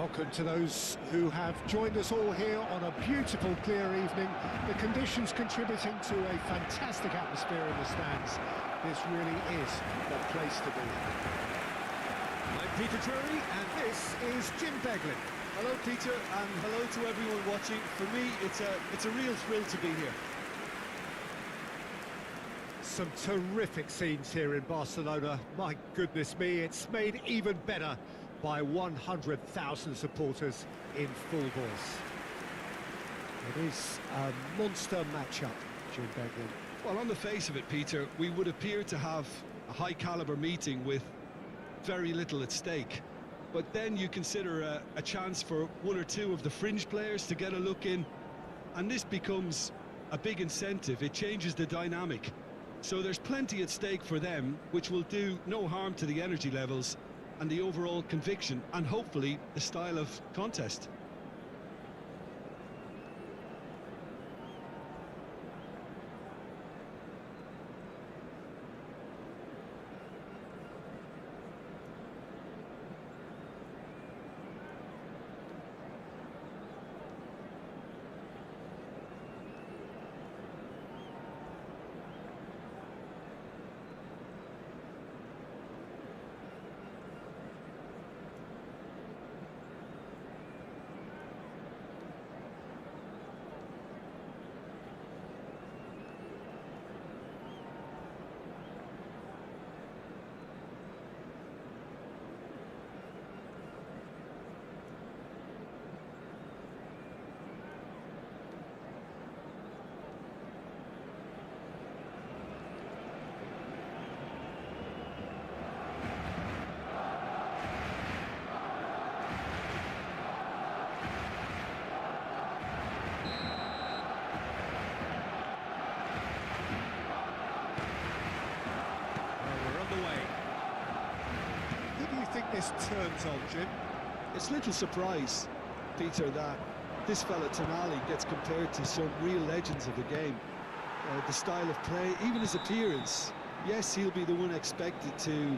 Welcome to those who have joined us all here on a beautiful, clear evening. The conditions contributing to a fantastic atmosphere in the stands. This really is the place to be. I'm Peter Drury, and this is Jim Beglin. Hello, Peter, and hello to everyone watching. For me, it's a real thrill to be here. Some terrific scenes here in Barcelona. My goodness me, it's made even better by 100,000 supporters in full force. It is a monster matchup, Jim Beglin. Well, on the face of it, Peter, we would appear to have a high-caliber meeting with very little at stake. But then you consider a chance for one or two of the fringe players to get a look in, and this becomes a big incentive. It changes the dynamic. So there's plenty at stake for them, which will do no harm to the energy levels and the overall conviction, and hopefully the style of contest. This turns on, Jim. It's little surprise, Peter, that this fella Tonali gets compared to some real legends of the game. The style of play, even his appearance. Yes, he'll be the one expected to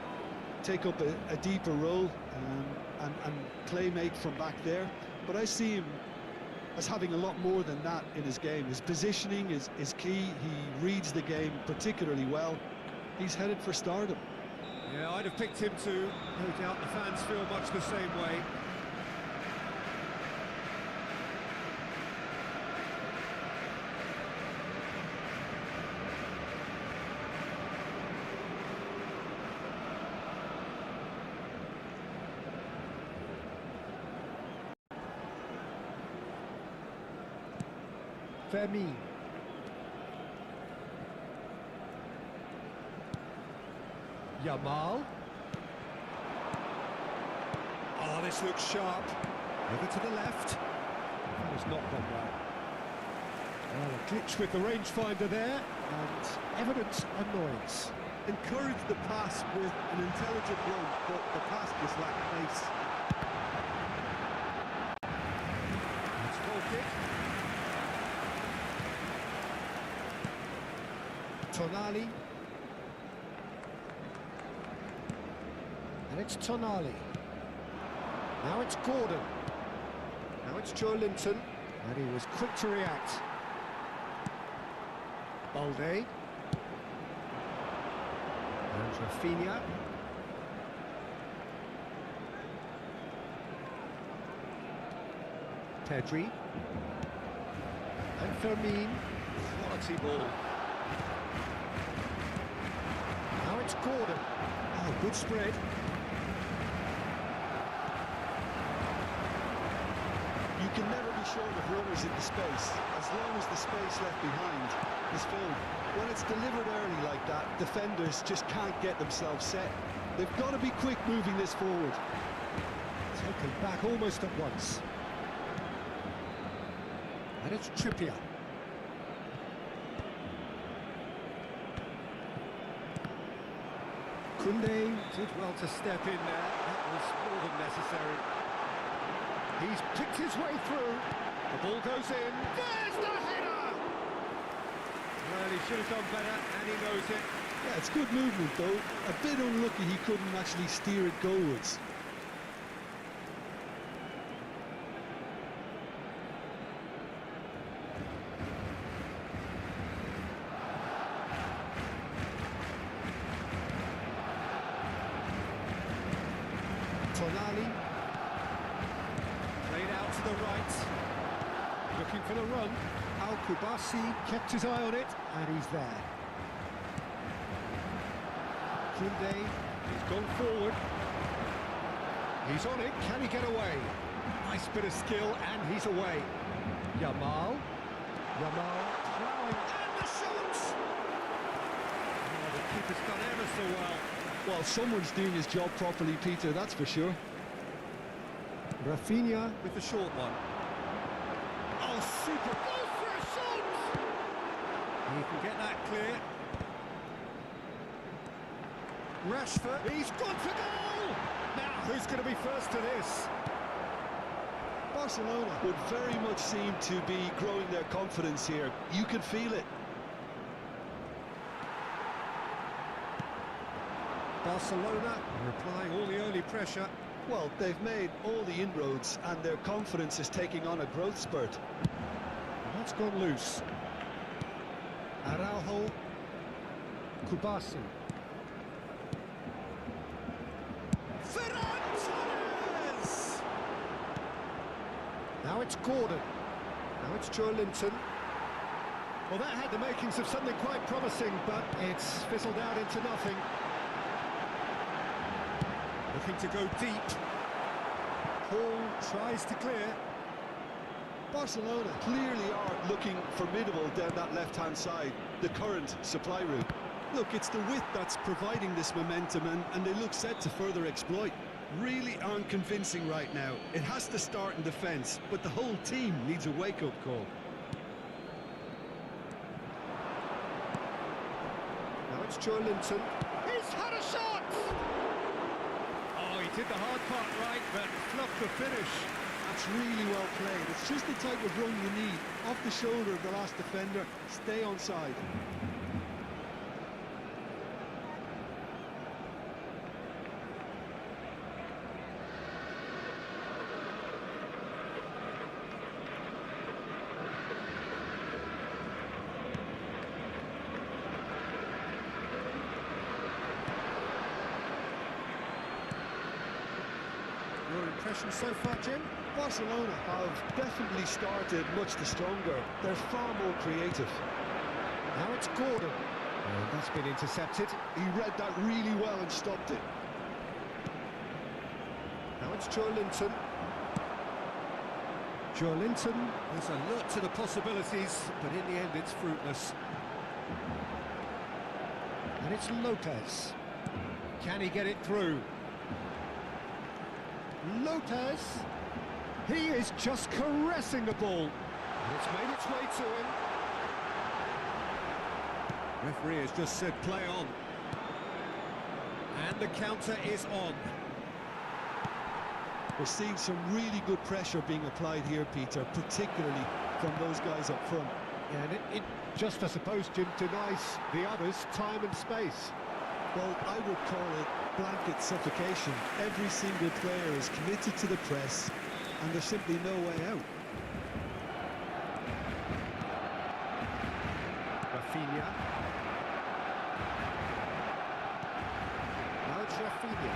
take up a deeper role and playmate from back there, but I see him as having a lot more than that in his game. His positioning is key. He reads the game particularly well. He's headed for stardom. Yeah, I'd have picked him too. No doubt the fans feel much the same way. Fermi. Yamal. Oh, this looks sharp. Over to the left. That has not gone well. Oh, a glitch with the rangefinder there, and evident annoyance. Encouraged the pass with an intelligent run, but the pass just lacked pace. It's goal kick. Tonali. And it's Tonali. Now it's Gordon. Now it's Joe Linton. And he was quick to react. Balde. And Rafinha. Pedri. And Fermin. Quality ball. Now it's Gordon. Oh, good spread. You can never be short of runners in the space, as long as the space left behind is filled. When it's delivered early like that, defenders just can't get themselves set. They've got to be quick moving this forward. Taken back almost at once. And it's Trippier. Koundé did well to step in there. That was more than necessary. He's picked his way through. The ball goes in. There's the header! Well, he should have done better, and he knows it. Yeah, it's good movement, though. A bit unlucky he couldn't actually steer it goalwards. Tonali. Played out to the right. Looking for the run. Al-Kubasi kept his eye on it, and he's there. Koundé, he's gone forward. He's on it, can he get away? Nice bit of skill, and he's away. Yamal plowing, and the shot! Oh, the keeper's done ever so well. Well, someone's doing his job properly, Peter, that's for sure. Rafinha with the short one. Oh, super! Go for a shot! He can get that clear. Rashford, he's gone for goal! Now, who's going to be first to this? Barcelona would very much seem to be growing their confidence here. You can feel it. Barcelona are applying all the early pressure. Well, they've made all the inroads and their confidence is taking on a growth spurt. And that's gone loose. Araujo. Kubasi. Ferran! Now it's Gordon. Now it's Joelinton. Well, that had the makings of something quite promising, but it's fizzled out into nothing. Looking to go deep. Hall tries to clear. Barcelona clearly are looking formidable down that left-hand side, the current supply route. Look, it's the width that's providing this momentum, and they look set to further exploit. Really aren't convincing right now. It has to start in defence, but the whole team needs a wake-up call. Now it's Joelinton. He's had a shot! Oh, he did the hard part right, but fluffed the finish. That's really well played. It's just the type of run you need. Off the shoulder of the last defender, stay onside. Your impression so far, Jim? Barcelona have definitely started much the stronger. They're far more creative. Now it's Gordon. And that's been intercepted. He read that really well and stopped it. Now it's Joelinton. Joelinton is alert to the possibilities, but in the end it's fruitless. And it's Lopez. Can he get it through? Lopez. He is just caressing the ball. And it's made its way to him. Referee has just said play on. And the counter is on. We're seeing some really good pressure being applied here, Peter, particularly from those guys up front. Yeah, and it just, I suppose, Jim, denies the others time and space. Well, I would call it blanket suffocation. Every single player is committed to the press, and there's simply no way out. Rafinha. Now it's Rafinha.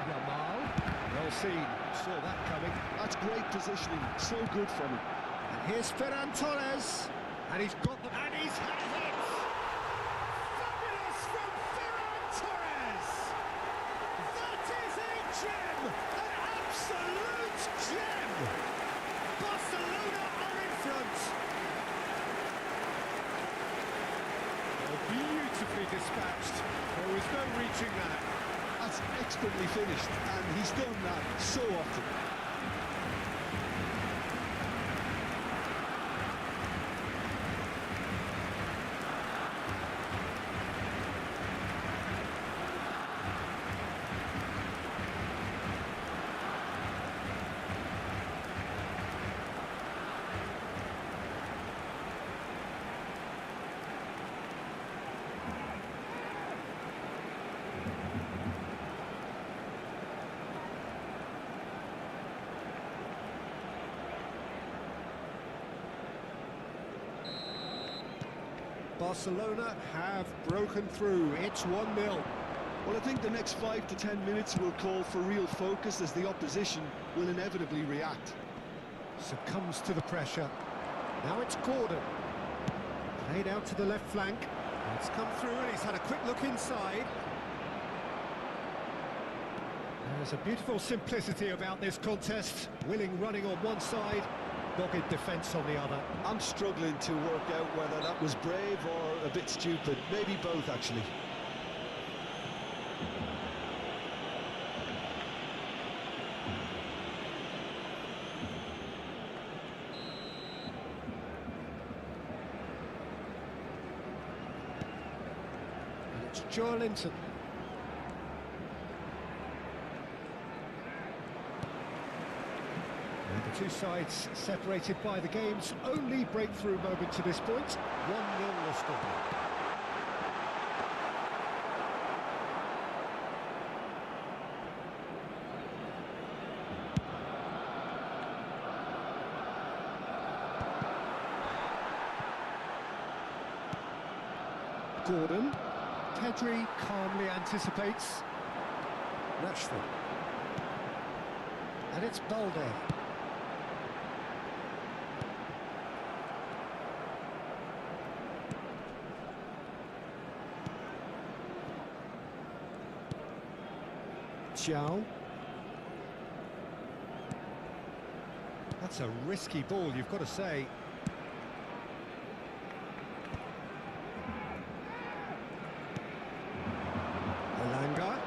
Yamal. Well seen. Saw that coming. That's great positioning. So good from him. And here's Ferran Torres. And he's got them. And he's had it! Fabulous from Ferran Torres! That is a gem! An absolute gem! Barcelona are in front! Oh, beautifully dispatched. There was no reaching that. That's expertly finished, and he's done that so often. Barcelona have broken through. It's 1-0. Well, I think the next 5 to 10 minutes will call for real focus as the opposition will inevitably react. Succumbs to the pressure. Now it's Gordon. Played out to the left flank. It's come through and he's had a quick look inside. There's a beautiful simplicity about this contest. Willing running on one side, dogged defence on the other. I'm struggling to work out whether that was brave or a bit stupid. Maybe both, actually. And it's Joelinton. The two sides separated by the game's only breakthrough moment to this point. 1-0 the score. Gordon. Pedri calmly anticipates. Rashford. And it's Balde. Xiao. That's a risky ball, you've got to say. Elanga.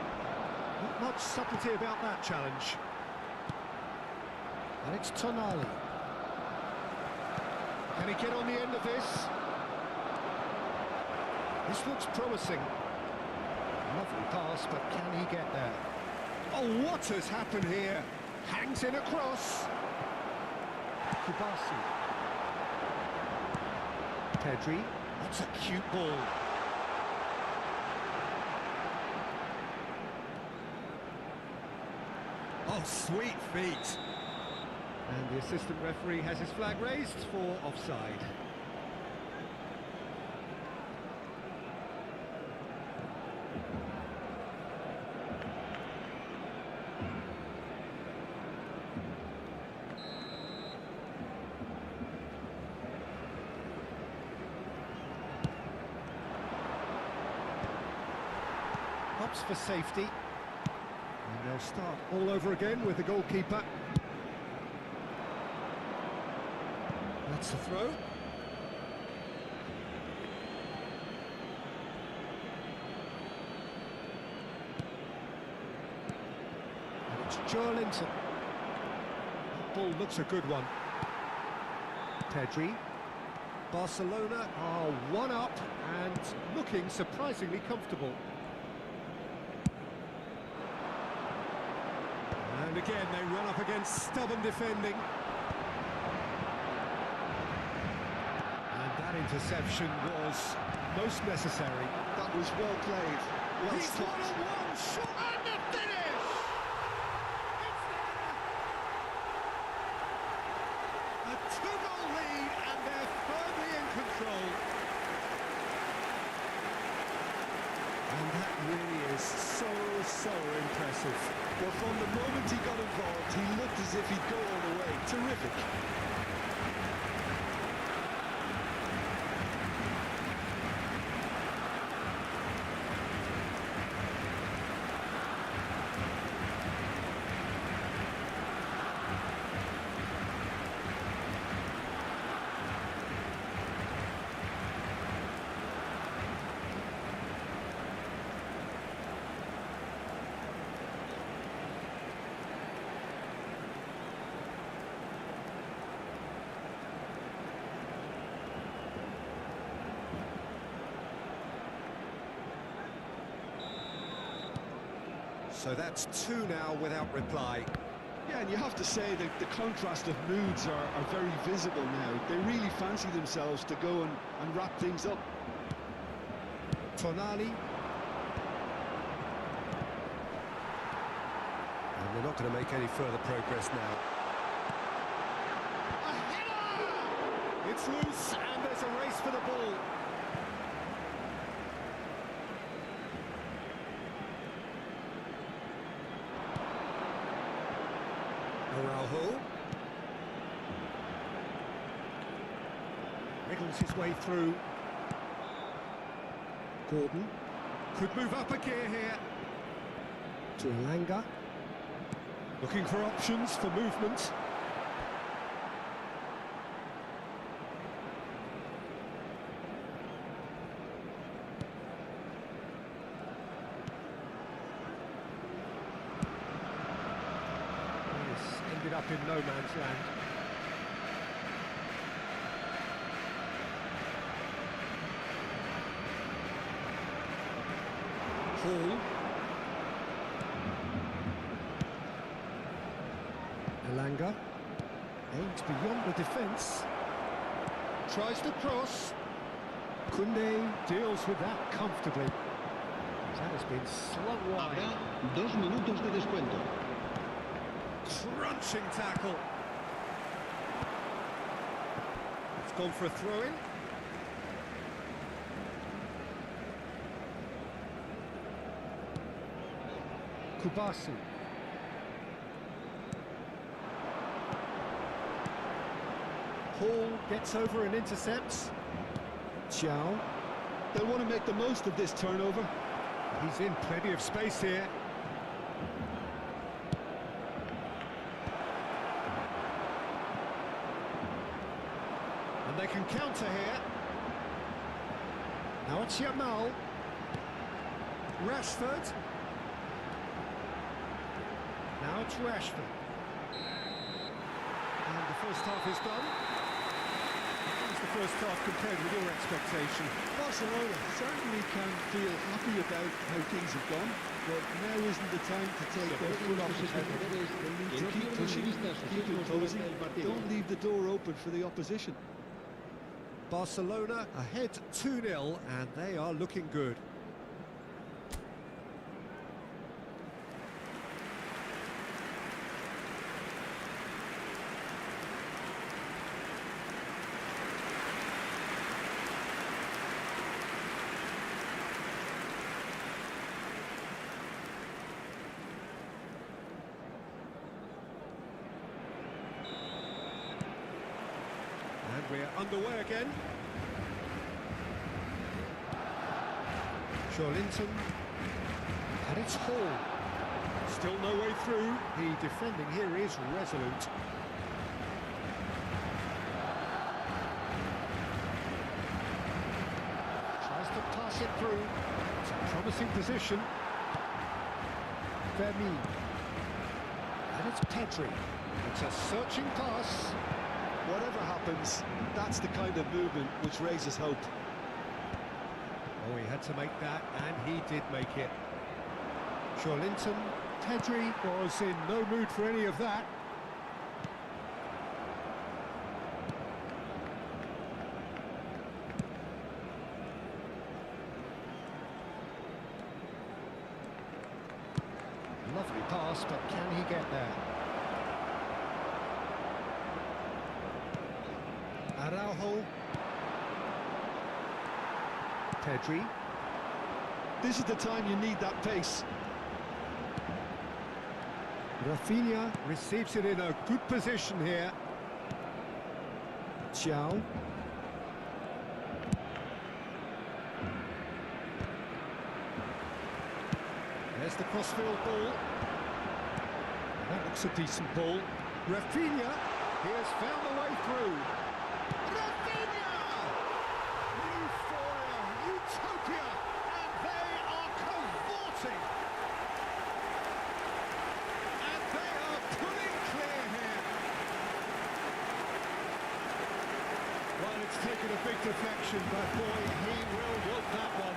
Not much subtlety about that challenge. And it's Tonali. Can he get on the end of this? This looks promising. Lovely pass, but can he get there? Oh, what has happened here? Hangs in a cross. Kubasi. Pedri. That's a cute ball. Oh, sweet feet. And the assistant referee has his flag raised for offside. Opts for safety. And they'll start all over again with the goalkeeper. That's the throw. And it's Joelinton. That ball looks a good one. Pedri. Barcelona are one up and looking surprisingly comfortable. And again, they run up against stubborn defending. And that interception was most necessary. That was well played. Well He's stopped. one-on-one, shot and the finish! It's there! A two-goal lead and they're firmly in control. And that really is so impressive. Well, from the moment he got involved, he looked as if he'd go all the way. Terrific. So that's two now without reply. Yeah, and you have to say that the contrast of moods are very visible now. They really fancy themselves to go and wrap things up. Tonali. And they're not going to make any further progress now. A header! It's loose and there's a race for the ball. Araujo. Wriggles his way through. Gordon. Could move up a gear here. To Elanga. Looking for options for movement. Ended up in no man's land. Hall. Elanga. Aims beyond the defence. Tries to cross. Koundé deals with that comfortably. That has been slung wide. Habrá 2 minutos de descuento. Crunching tackle. It's gone for a throw-in. Kubasi. Hall gets over and intercepts. Xiao. They'll want to make the most of this turnover. He's in plenty of space here. And they can counter here. Now it's Yamal. Rashford. Now it's Rashford. And the first half is done. How's the first half compared with your expectation? Barcelona certainly can feel happy about how things have gone, but now isn't the time to take their foot off the pedal. They need to keep pushing, keep imposing, don't leave the door open for the opposition. Barcelona ahead 2-0 and they are looking good. And we're underway again. Linton. And it's Hall. Still no way through. The defending here is resolute. Tries to pass it through. It's a promising position. Vermi. And it's Pedri. It's a searching pass. Whatever happens, that's the kind of movement which raises hope. Oh, he had to make that, and he did make it. Linton. Pedri was in no mood for any of that. Lovely pass, but can he get there? Araujo. Pedri. This is the time you need that pace. Rafinha receives it in a good position here. Xiao. There's the crossfield ball. That looks a decent ball. Rafinha, he has found a way through. Rafinha! Euphoria, utopia, and they are cavorting. And they are pulling clear here. Well, it's taken a big deflection, but boy, he will want that one.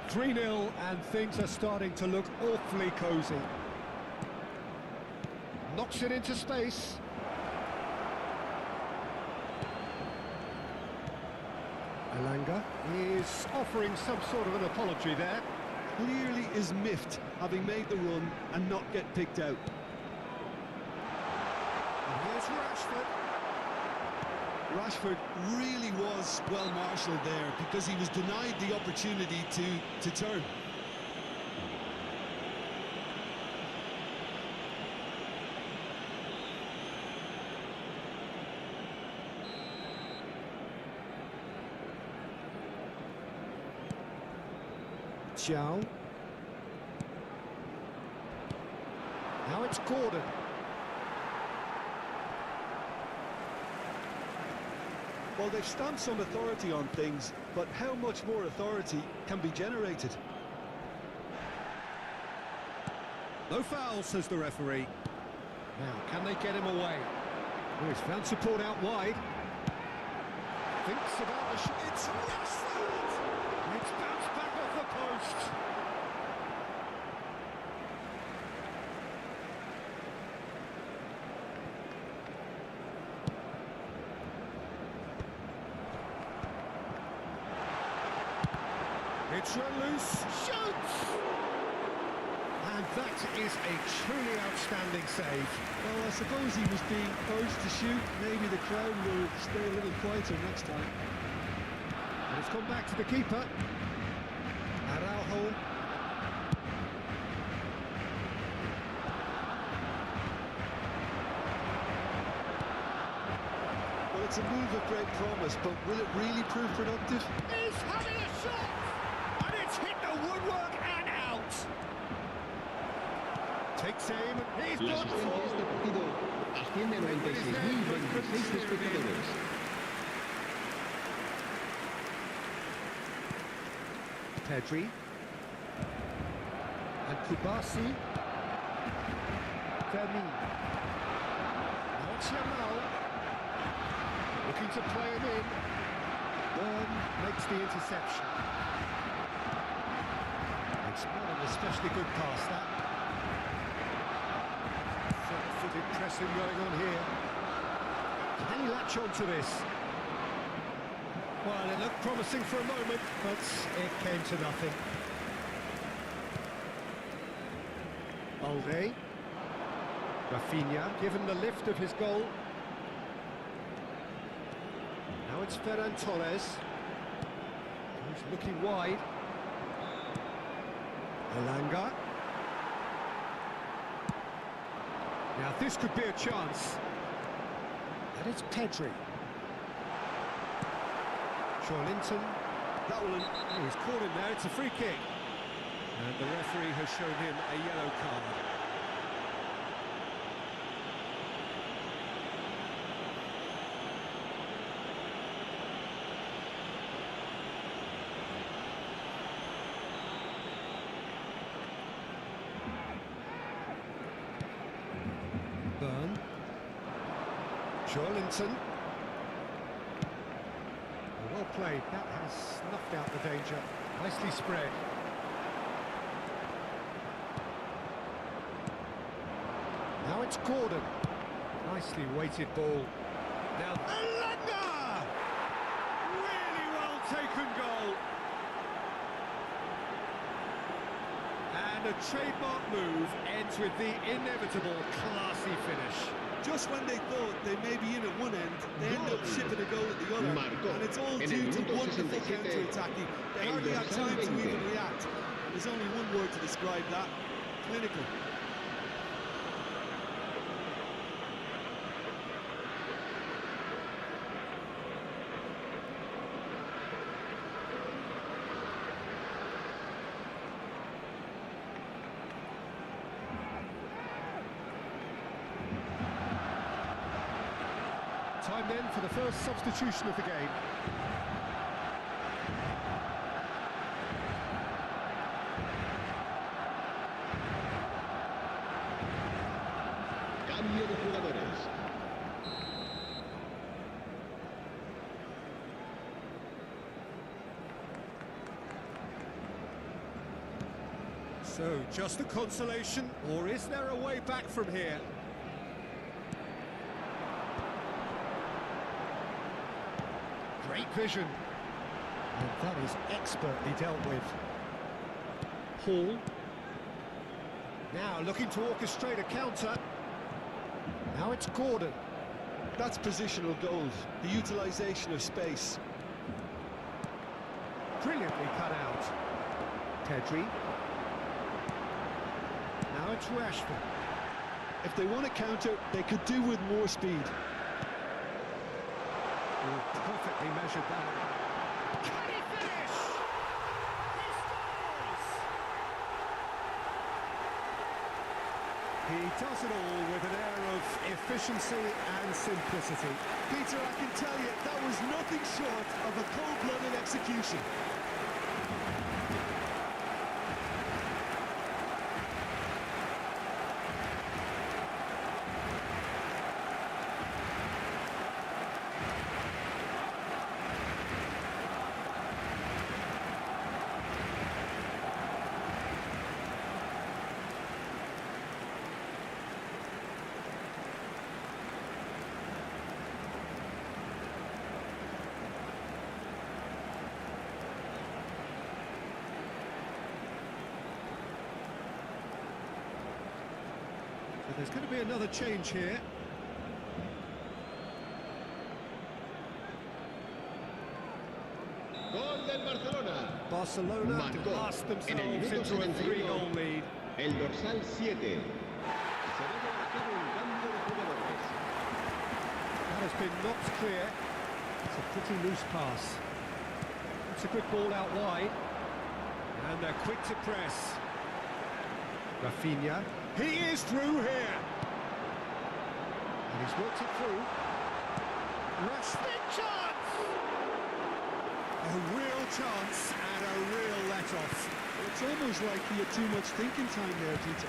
3-0, and things are starting to look awfully cosy. Knocks it into space. Elanga is offering some sort of an apology there. Clearly is miffed, having made the run and not get picked out. And here's Rashford. Rashford really was well marshalled there because he was denied the opportunity to turn. Zhao. Now it's Gordon. Well, they've stamped some authority on things, but how much more authority can be generated? No foul, says the referee. Now, can they get him away? Oh, he's found support out wide. Thinks about the shot. It's Rashford! It's bounced back off the post. It's run loose. Shoots! And that is a truly outstanding save. Well, I suppose he was being urged to shoot. Maybe the crowd will stay a little quieter next time. And it's come back to the keeper. Araujo. Well, it's a move of great promise, but will it really prove productive? He's having a shot! And it's hit the woodwork and out! Takes aim, and he's La got asistencia de este partido asciende a 96.026 espectadores. Pedri. And Kubasi. Fermin. Now it's Yamal. Looking to play him in. Byrne makes the interception. It's not an especially good pass, that. Front-footed pressing going on here. Can he latch on to this? Well, it looked promising for a moment, but it came to nothing. Balde. Rafinha, given the lift of his goal. Now it's Ferran Torres. He's looking wide. Elanga. Now this could be a chance. And it's Pedri. Linton. That will... Oh, he's caught him there. It's a free kick. And the referee has shown him a yellow card. Byrne. Linton. Well played, that has snuffed out the danger. Nicely spread. Now it's Gordon. Nicely weighted ball. Now Elanga! Really well taken goal. And a trademark move ends with the inevitable classy finish. Just when they thought they may be in at one end, they end up shipping a goal at the other. Marcó And it's all en el due to minuto wonderful 67 counter-attacking. They hardly had time to even react. There's only one word to describe that: clinical. Time then for the first substitution of the game. Cambio de jugadores. So, just a consolation, or is there a way back from here? Great vision. And that is expertly dealt with. Hall. Now looking to orchestrate a counter. Now it's Gordon. That's positional goals, the utilisation of space. Brilliantly cut out. Pedri. Now it's Rashford. If they want to counter, they could do with more speed. Oh, perfectly measured that. Can he finish? He scores! He does it all with an air of efficiency and simplicity. Peter, I can tell you, that was nothing short of a cold-blooded execution. So there's going to be another change here. Gol del Barcelona. Barcelona to Marcó blast en el themselves minuto into a 71 3-goal lead. el dorsal 7. Se va a llevar a cabo un cambio de jugadores. That has been knocked clear. It's a pretty loose pass. It's a good ball out wide. And they're quick to press. Rafinha. He is through here. And he's worked it through. Rashford chance! A real chance and a real let-off. It's almost like he had too much thinking time there, Peter.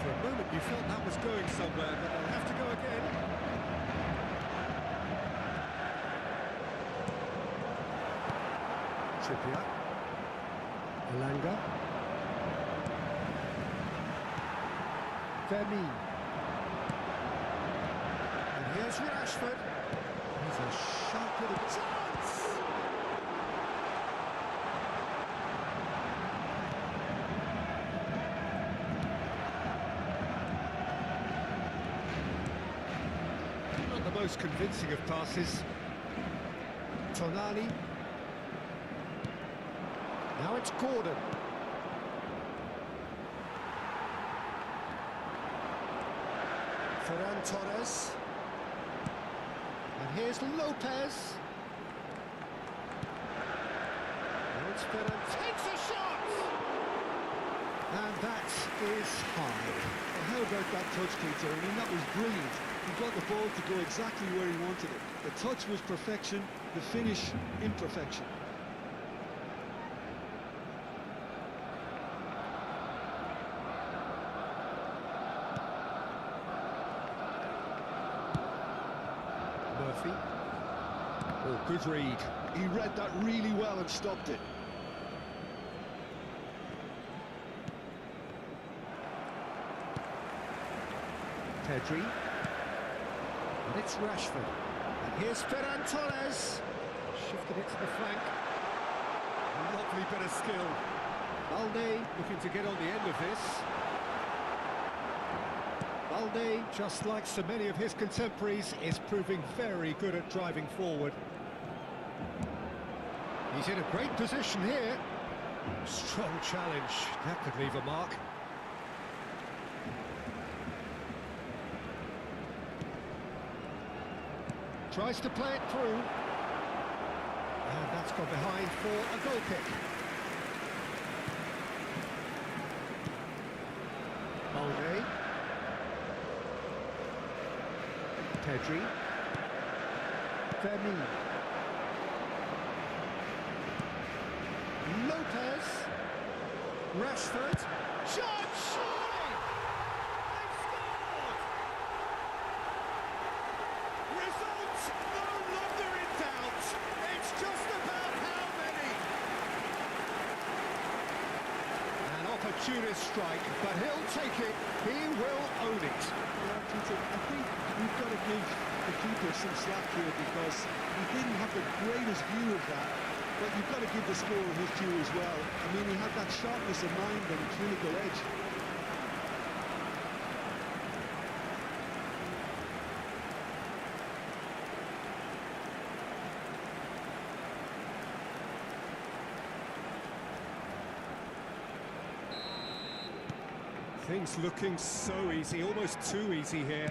For a moment you felt that was going somewhere, but they'll have to go again. Trippier. Elanga. Vermi. And here's Rashford. He's a sharp little chance! Not the most convincing of passes. Tonali. Now it's Gordon. Ferran Torres. And here's Lopez. Now it's Ferran. Takes a shot! And that is high. Well, how about that touch, Peter? I mean, that was brilliant. He got the ball to go exactly where he wanted it. The touch was perfection, the finish imperfection. Murphy. Oh, good read. He read that really well and stopped it. Pedri. And it's Rashford. And here's Ferran Torres. Shifted it to the flank. A lovely bit of skill. Balde looking to get on the end of this. Balde, just like so many of his contemporaries, is proving very good at driving forward. He's in a great position here. Strong challenge. That could leave a mark. Tries to play it through. And that's gone behind for a goal kick. Balde. Pedri. Vermi. Lopez. Rashford. Shot! Surely! They've scored! Result no longer in doubt. It's just opportunist strike, but he'll take it. He will own it. Yeah, Peter, I think we've got to give the keeper some slack here because he didn't have the greatest view of that. But you've got to give the scorer his due as well. I mean, he had that sharpness of mind and clinical edge. Things looking so easy, almost too easy here.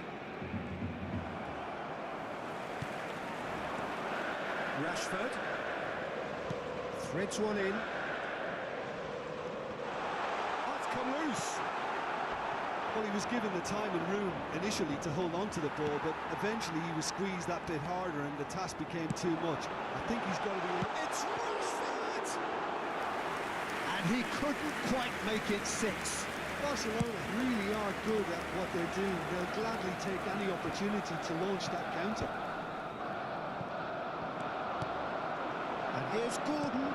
Rashford threads one in. That's come loose. Well, he was given the time and room initially to hold on to the ball, but eventually he was squeezed that bit harder and the task became too much. I think he's got to be... It's Rashford! And he couldn't quite make it 6. Barcelona really are good at what they're doing. They'll gladly take any opportunity to launch that counter. And here's Gordon.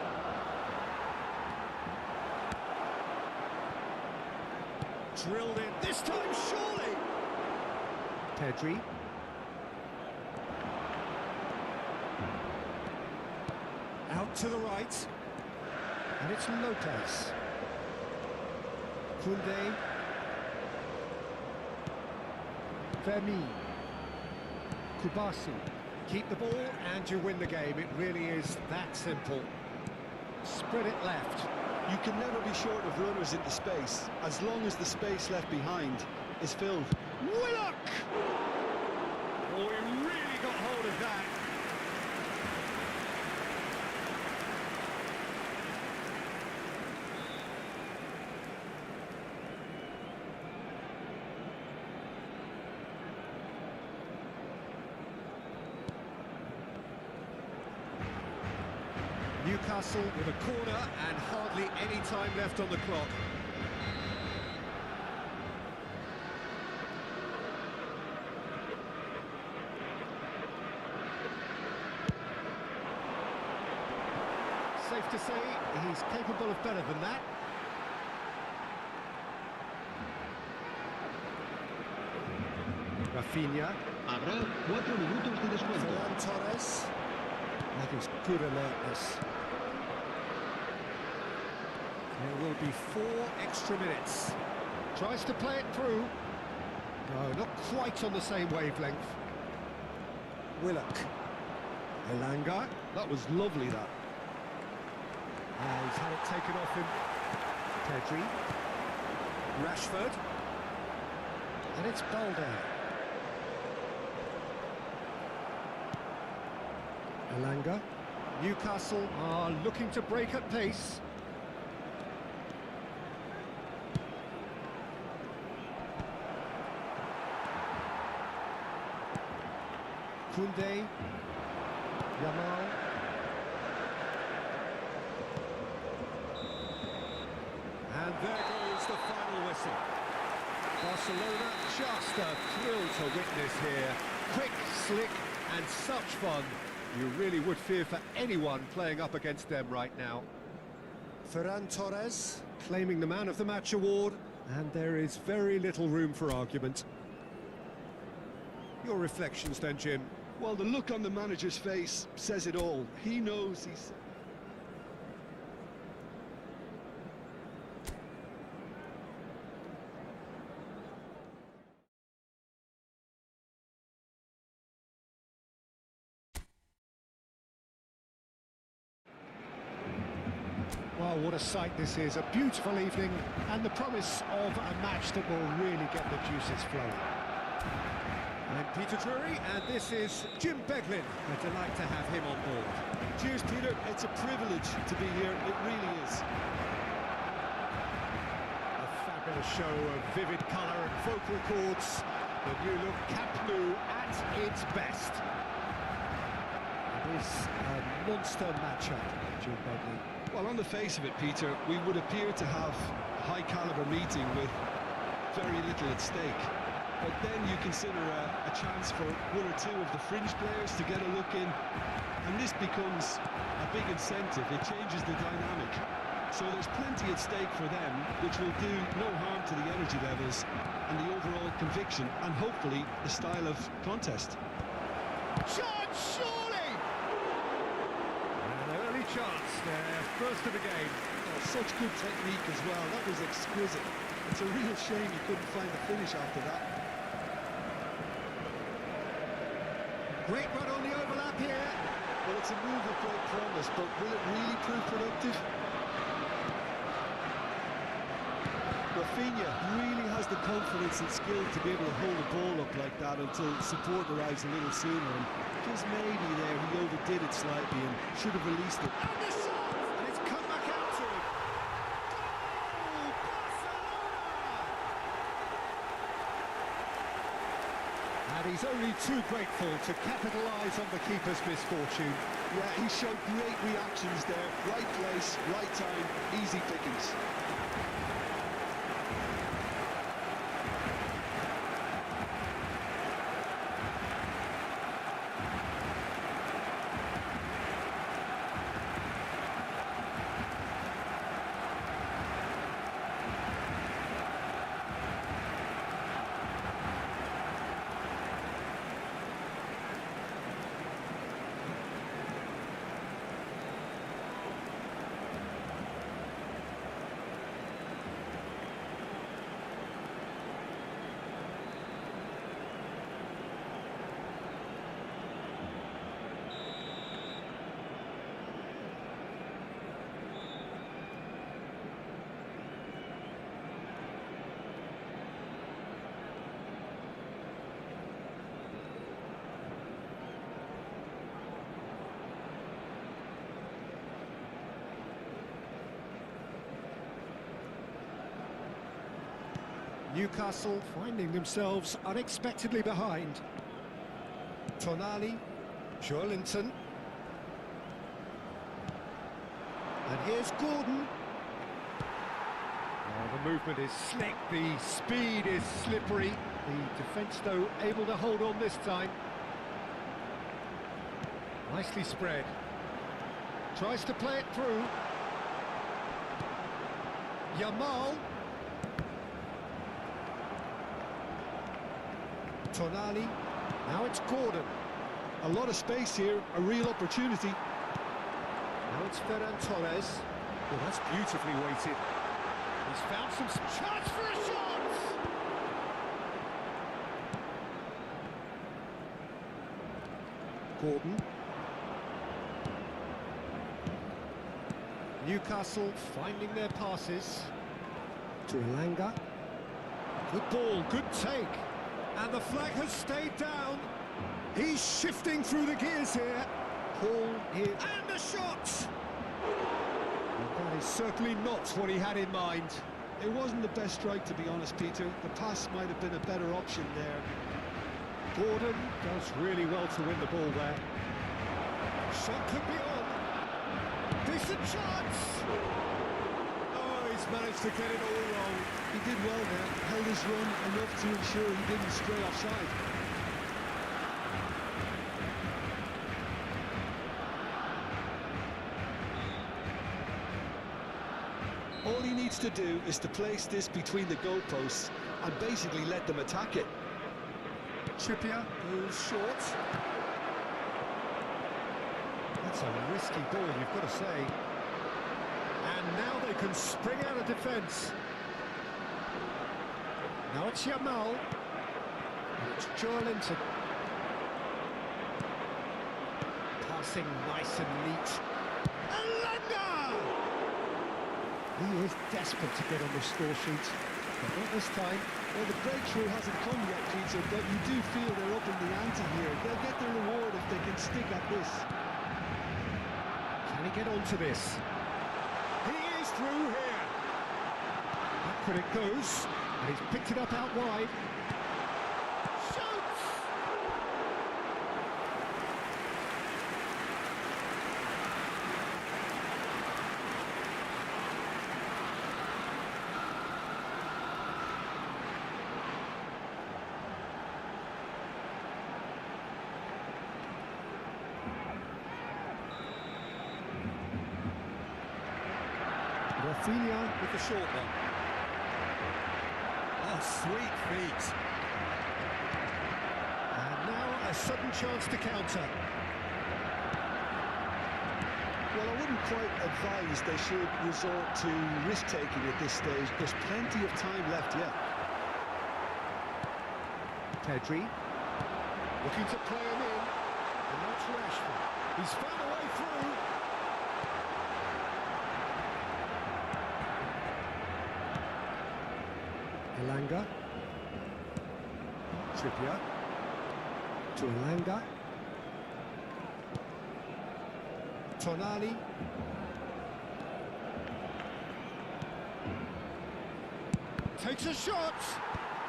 Drilled in, this time surely! Pedri. Out to the right. And it's Lopez. Koundé. Vermi. Kubasi. Keep the ball and you win the game. It really is that simple. Spread it left. You can never be short of runners into space, as long as the space left behind is filled. Willock! Oh, he really got hold of that. Newcastle with a corner and hardly any time left on the clock. Safe to say he's capable of better than that. Rafinha. Habrá 4 minutos de descuento. Ferran Torres. That is good alertness. There will be 4 extra minutes. Tries to play it through. No, not quite on the same wavelength. Willock. Elanga. That was lovely, that. He's had it taken off him. Pedri. Rashford. And it's Balde. Elanga. Newcastle are looking to break at pace. Koundé. Yamal. And there goes the final whistle. Barcelona, just a thrill to witness here. Quick, slick, and such fun. You really would fear for anyone playing up against them right now. Ferran Torres claiming the Man of the Match award, and there is very little room for argument. Your reflections then, Jim? Well, the look on the manager's face says it all. He knows he's... Well, what a sight this is. A beautiful evening and the promise of a match that will really get the juices flowing. I'm Peter Drury, and this is Jim Beglin. A delight to have him on board. Cheers, Peter. It's a privilege to be here. It really is. A fabulous show of vivid colour and vocal cords. The new look Camp Nou at its best. It is a monster matchup, Jim Beglin. Well, on the face of it, Peter, we would appear to have a high-caliber meeting with very little at stake. But then you consider a chance for 1 or 2 of the fringe players to get a look in, and this becomes a big incentive. It changes the dynamic. So there's plenty at stake for them, which will do no harm to the energy levels and the overall conviction and hopefully the style of contest. Chance, surely! An early chance there, first of the game. Oh, such good technique as well, that was exquisite. It's a real shame he couldn't find the finish after that. Great run on the overlap here. Well, it's a move of great promise, but will it really prove productive? Rafinha really has the confidence and skill to be able to hold the ball up like that until support arrives a little sooner, and just maybe there he overdid it slightly and should have released it. And the shot! And it's come back out to him. Goal! Barcelona! And he's only too grateful to capitalise on the keeper's misfortune. Yeah, he showed great reactions there. Right place, right time, easy pickings. Newcastle finding themselves unexpectedly behind. Tonali, Joelinton. And here's Gordon. Oh, the movement is slick, the speed is slippery. The defence, though, able to hold on this time. Nicely spread. Tries to play it through. Yamal. Tonali, now it's Gordon. A lot of space here, a real opportunity. Now it's Ferran Torres. Well, that's beautifully weighted. He's found some chance for a shot! Gordon. Newcastle finding their passes. To Elanga. Good ball, good take. And the flag has stayed down. He's shifting through the gears here. Paul here. And the shot! Well, that is certainly not what he had in mind. It wasn't the best strike, to be honest, Peter. The pass might have been a better option there. Gordon does really well to win the ball there. Shot could be on. Decent chance! Oh, he's managed to get it all wrong. He did well there, held his run enough to ensure he didn't stray offside. All he needs to do is to place this between the goalposts and basically let them attack it. Trippier goes short. That's a risky ball, you've got to say. And now they can spring out of defence. Now it's Yamal. And it's Joelinton. Passing nice and neat. Elanga! He is desperate to get on the score sheet, but not this time. Well, the breakthrough hasn't come yet, Peter, but you do feel they're up in the ante here. They'll get their reward if they can stick at this. Can he get onto this? He is through here. Back when it goes, and he's picked it up out wide. Shoots! Rafinha with the short one. Oh, sweet feet. And now a sudden chance to counter. Well, I wouldn't quite advise they should resort to risk-taking at this stage. There's plenty of time left yet. Pedri looking to play him in, and that's Rashford. He's found a way through. Elanga. Trippier. To Elanga. Tonali. Takes a shot.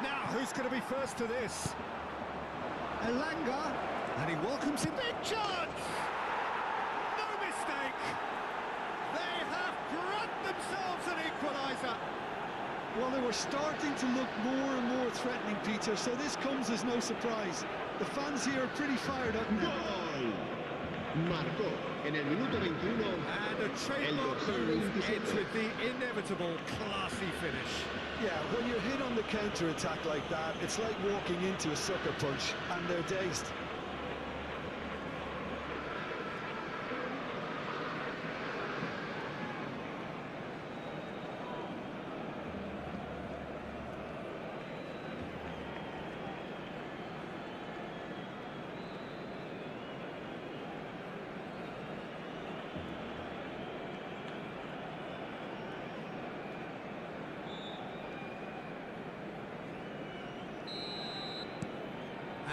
Now, who's going to be first to this? Elanga. And he welcomes him. Big chance! No mistake. They have grabbed themselves an equaliser. Well, they were starting to look more and more threatening, Peter, so this comes as no surprise. The fans here are pretty fired up now. Gol. Marcó en el minuto 21. And a trademark move ends with the inevitable classy finish. Yeah, when you're hit on the counter-attack like that, it's like walking into a sucker punch, and they're dazed.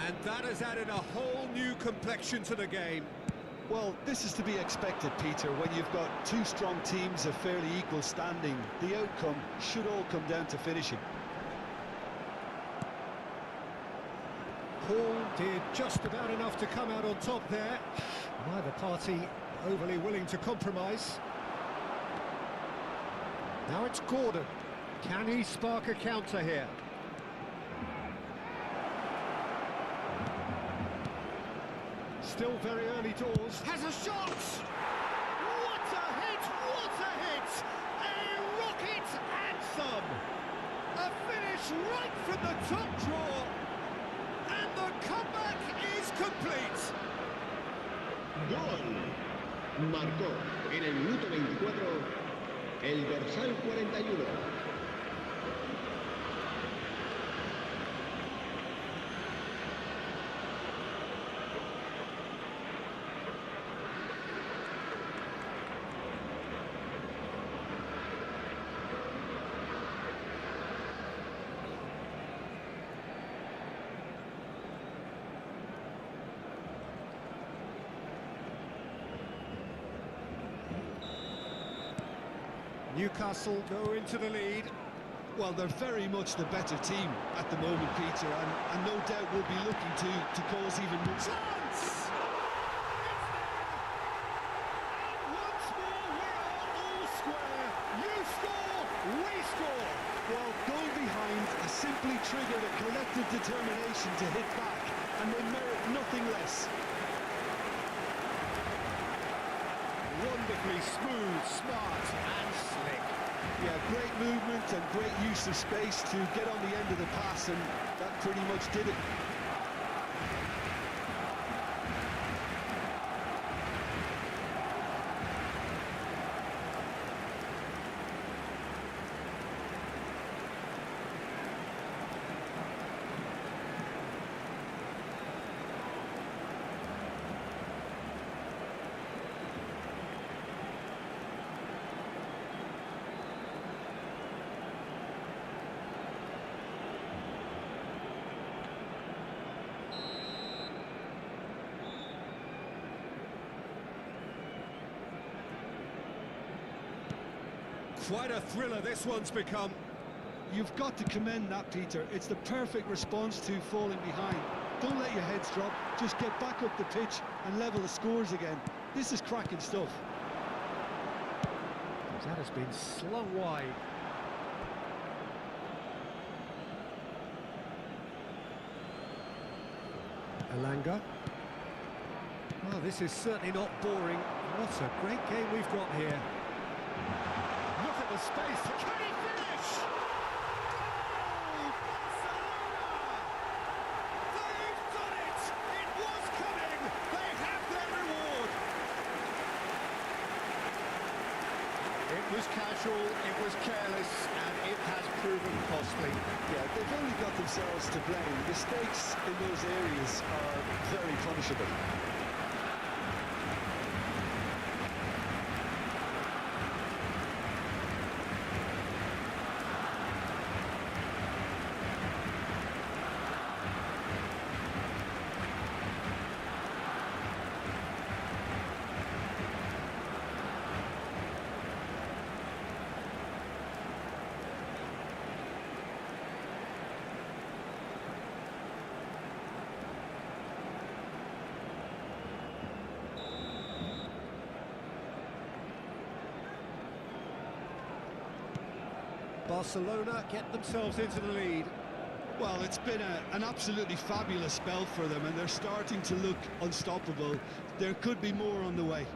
And that has added a whole new complexion to the game. Well, this is to be expected, Peter, when you've got two strong teams of fairly equal standing. The outcome should all come down to finishing. Paul did just about enough to come out on top there. Neither party overly willing to compromise. Now it's Gordon. Can he spark a counter here? Still very early doors. Has a shot! What a hit! What a hit! A rocket anthem! A finish right from the top drawer. And the comeback is complete. Gol. Marcó en el minuto 24 el dorsal 41. Newcastle go into the lead. Well, they're very much the better team at the moment, Peter, and no doubt will be looking to cause even more. Chance! It's there! And once more we are all square. You score, we score. Well, goal behind has simply triggered a collective determination to hit back, and they merit nothing less. Wonderfully smooth, smart and slick. Yeah, great movement and great use of space to get on the end of the pass, and that pretty much did it. Quite a thriller this one's become. You've got to commend that, Peter. It's the perfect response to falling behind. Don't let your heads drop. Just get back up the pitch and level the scores again. This is cracking stuff. That has been slung wide. Elanga. Oh, this is certainly not boring. What a great game we've got here. Look at the space. Can he finish? Goal! Barcelona! They've done it! It was coming! They have their reward! It was casual, it was careless, and it has proven costly. Yeah, they've only got themselves to blame. Mistakes in those areas are very punishable. Barcelona get themselves into the lead. Well, it's been an absolutely fabulous spell for them, and they're starting to look unstoppable. There could be more on the way.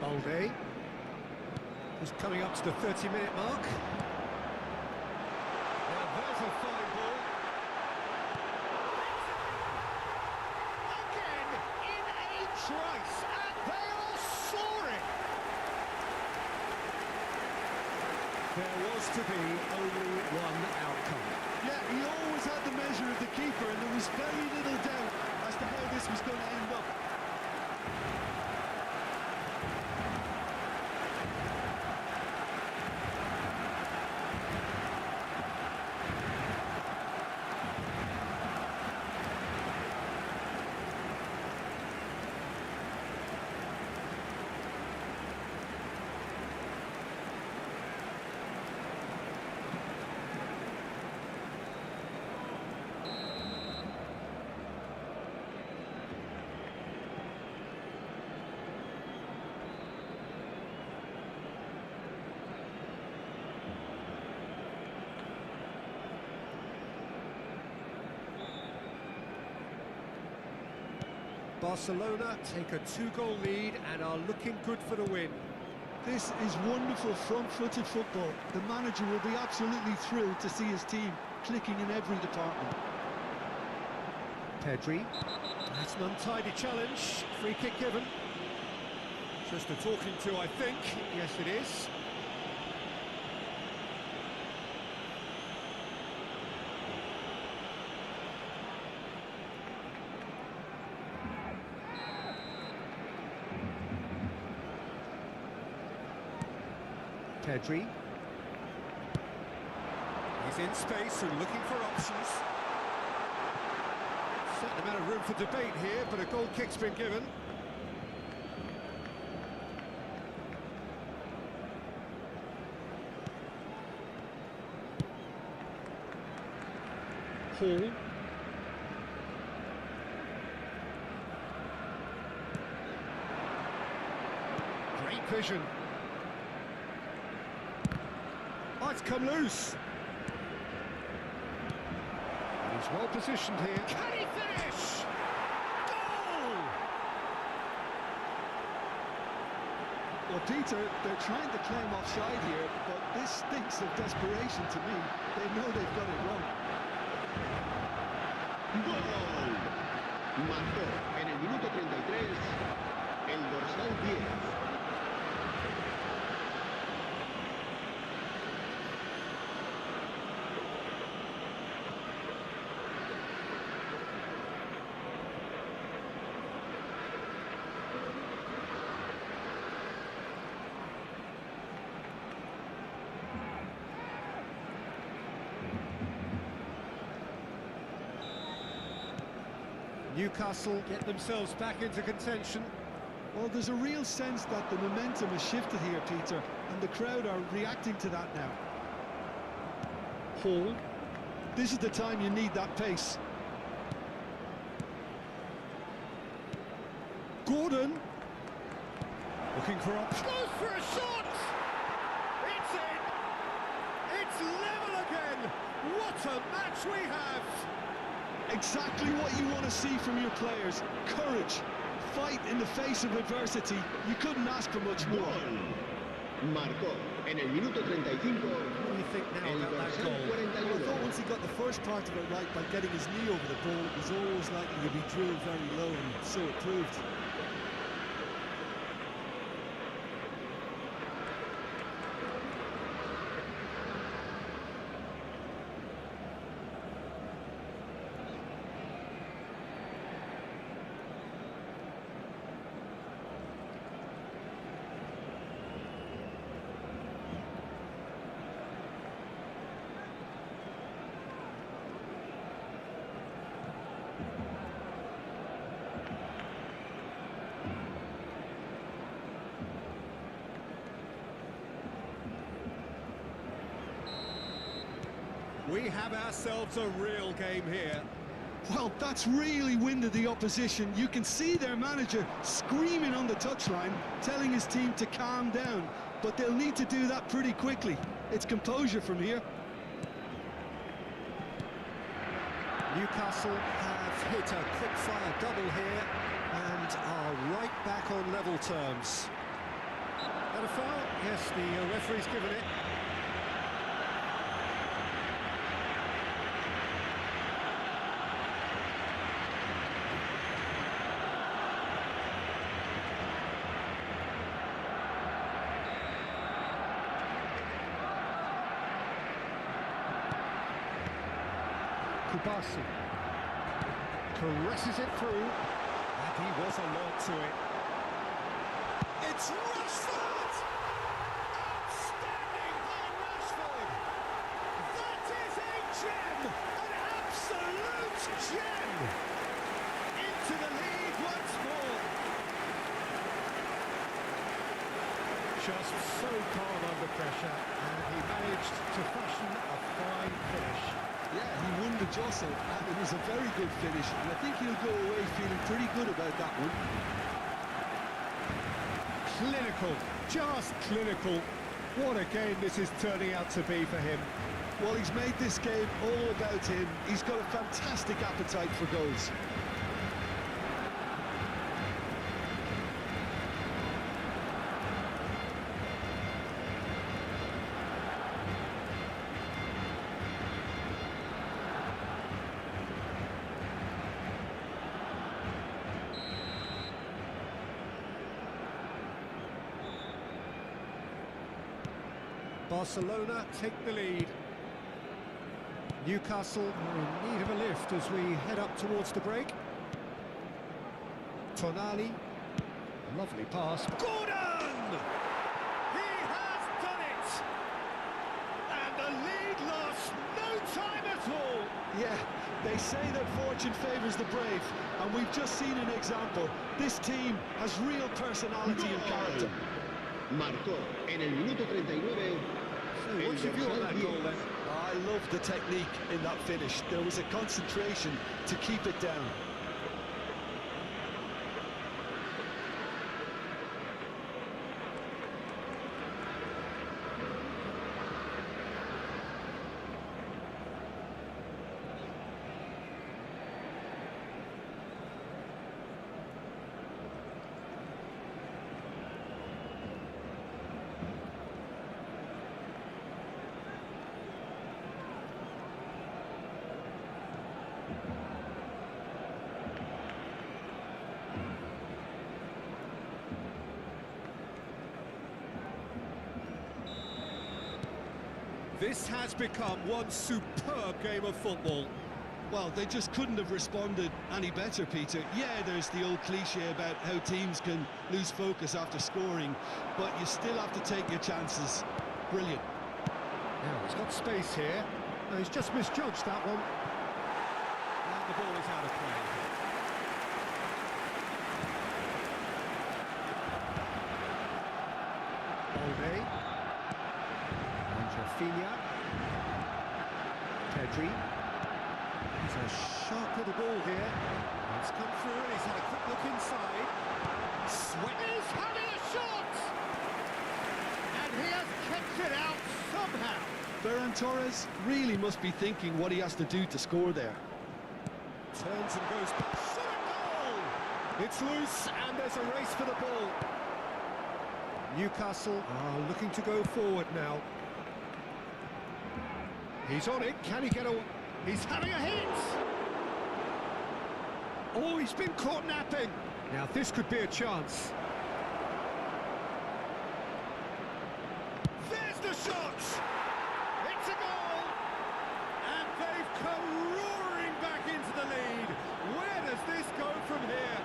Balde, who's coming up to the 30-minute mark. Now there's a fine ball. Again, in a trice, and they are soaring. There was to be only one outcome. Yeah, he always had the measure of the keeper, and there was very little doubt as to how this was going to end up. Barcelona take a 2-goal lead and are looking good for the win. This is wonderful front-footed football. The manager will be absolutely thrilled to see his team clicking in every department. Pedri, that's an untidy challenge, free kick given. Just a talking to, I think. Yes, it is. Pedri. He's in space and looking for options. Certain amount of room for debate here, but a goal kick's been given. Hall. Great vision. Oh, it's come loose. He's well positioned here. Can he finish? Goal! Well, Peter, they're trying to claim offside here, but this stinks of desperation to me. They know they've got it wrong. ¡Gol! Marcó en el minuto 33 el dorsal 10. Newcastle get themselves back into contention. Well, there's a real sense that the momentum has shifted here, Peter, and the crowd are reacting to that now. Hall. This is the time you need that pace. Gordon. Looking for options. Goes for a shot! It's in! It's level again! What What a match we have! Exactly what you want to see from your players. Courage, fight in the face of adversity. You couldn't ask for much more. Gol. Marcó en el minuto 35. What do you think now El about that dorsal goal? Well, I 41. thought once he got the first part of it right by getting his knee over the ball, it was always likely to be drilled very low, and so it proved. We have ourselves a real game here. Well, that's really winded the opposition. You can see their manager screaming on the touchline, telling his team to calm down. But they'll need to do that pretty quickly. It's composure from here. Newcastle have hit a quick-fire double here and are right back on level terms. And a foul? Yes, the referee's given it. Barça caresses it through, and he was alert to it. It's Rashford! Outstanding by Rashford! That is a gem! An absolute gem! Into the lead once more. Just so calm under pressure, and he managed to fashion a fine finish. Yeah, he won the jostle, and it was a very good finish, and I think he'll go away feeling pretty good about that one. Clinical, just clinical. What a game this is turning out to be for him. Well, he's made this game all about him. He's got a fantastic appetite for goals. Barcelona take the lead. Newcastle are in need of a lift as we head up towards the break. Tonali, lovely pass. Gordon! He has done it! And the lead lasts no time at all. Yeah, they say that fortune favours the brave, and we've just seen an example. This team has real personality and character. Marcó en el minuto 39. So what's your view on that goal then? I love the technique in that finish. There was a concentration to keep it down. This has become one superb game of football. Well, they just couldn't have responded any better, Peter. Yeah, there's the old cliche about how teams can lose focus after scoring, but you still have to take your chances. Brilliant. Now, he's got space here. No, he's just misjudged that one. And the ball is out of play. Olde. And Rafinha. Pedri. He's a sharp little ball here. He's come through and he's had a quick look inside. Sweat is having a shot! And he has kept it out somehow. Ferran Ferran Torres really must be thinking what he has to do to score there. Turns and goes back. Shot a goal! It's loose and there's a race for the ball. Newcastle are looking to go forward now. He's on it. Can he get a... He's having a hit! Oh, he's been caught napping. Now this could be a chance. There's the shot! It's a goal! And they've come roaring back into the lead. Where does this go from here?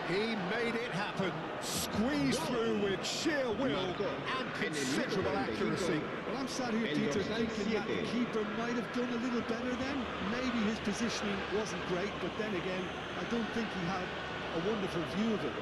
He made it happen. Squeezed through with sheer will and considerable accuracy. Well, I'm sat here, Peter, thinking that the keeper might have done a little better then. Maybe his positioning wasn't great, but then again, I don't think he had a wonderful view of it.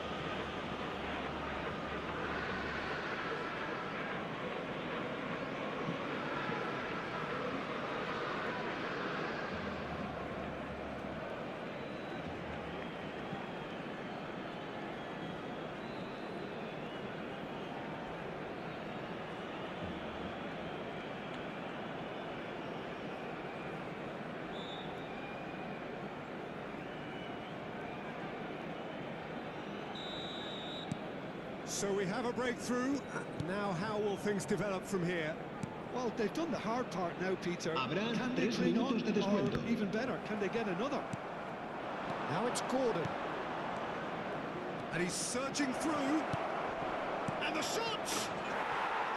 So we have a breakthrough. Now how will things develop from here? Well, they've done the hard part now, Peter. Habrá Can they 3 cling on, minutos de descuento. or even better, can they get another? Now it's Gordon. And he's surging through. And the shot!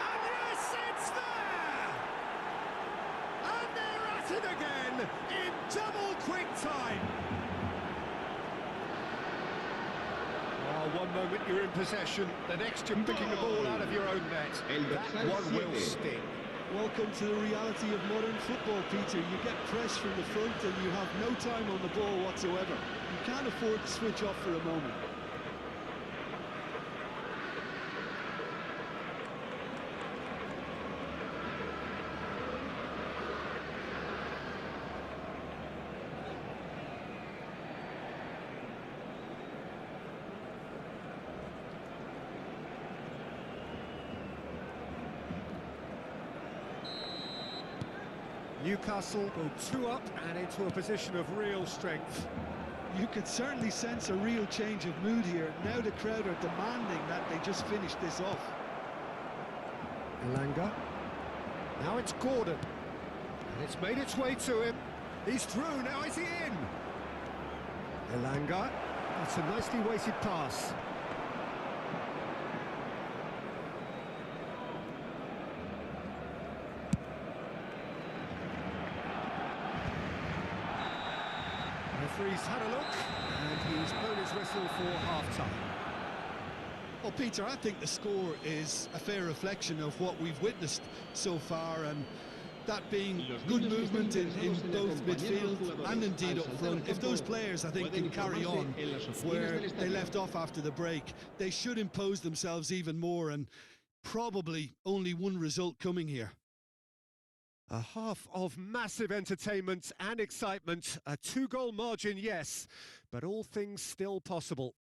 And yes, it's there! And they're at it again in double quick time. One moment you're in possession, the next you're picking the ball out of your own net. That one will sting. Welcome to the reality of modern football, Peter. You get press from the front and you have no time on the ball whatsoever. You can't afford to switch off for a moment. Newcastle go 2 up and into a position of real strength. You could certainly sense a real change of mood here. Now the crowd are demanding that they just finish this off. Elanga. Now it's Gordon. And it's made its way to him. He's through, now is he in? Elanga. That's a nicely weighted pass. Referee's had a look, and he's blown his whistle for half-time. Well, Peter, I think the score is a fair reflection of what we've witnessed so far, and that being good movement in both midfield and indeed up front. If those players, I think, can carry on where they left off after the break, they should impose themselves even more, and probably only one result coming here. A half of massive entertainment and excitement, a 2-goal margin, yes, but all things still possible.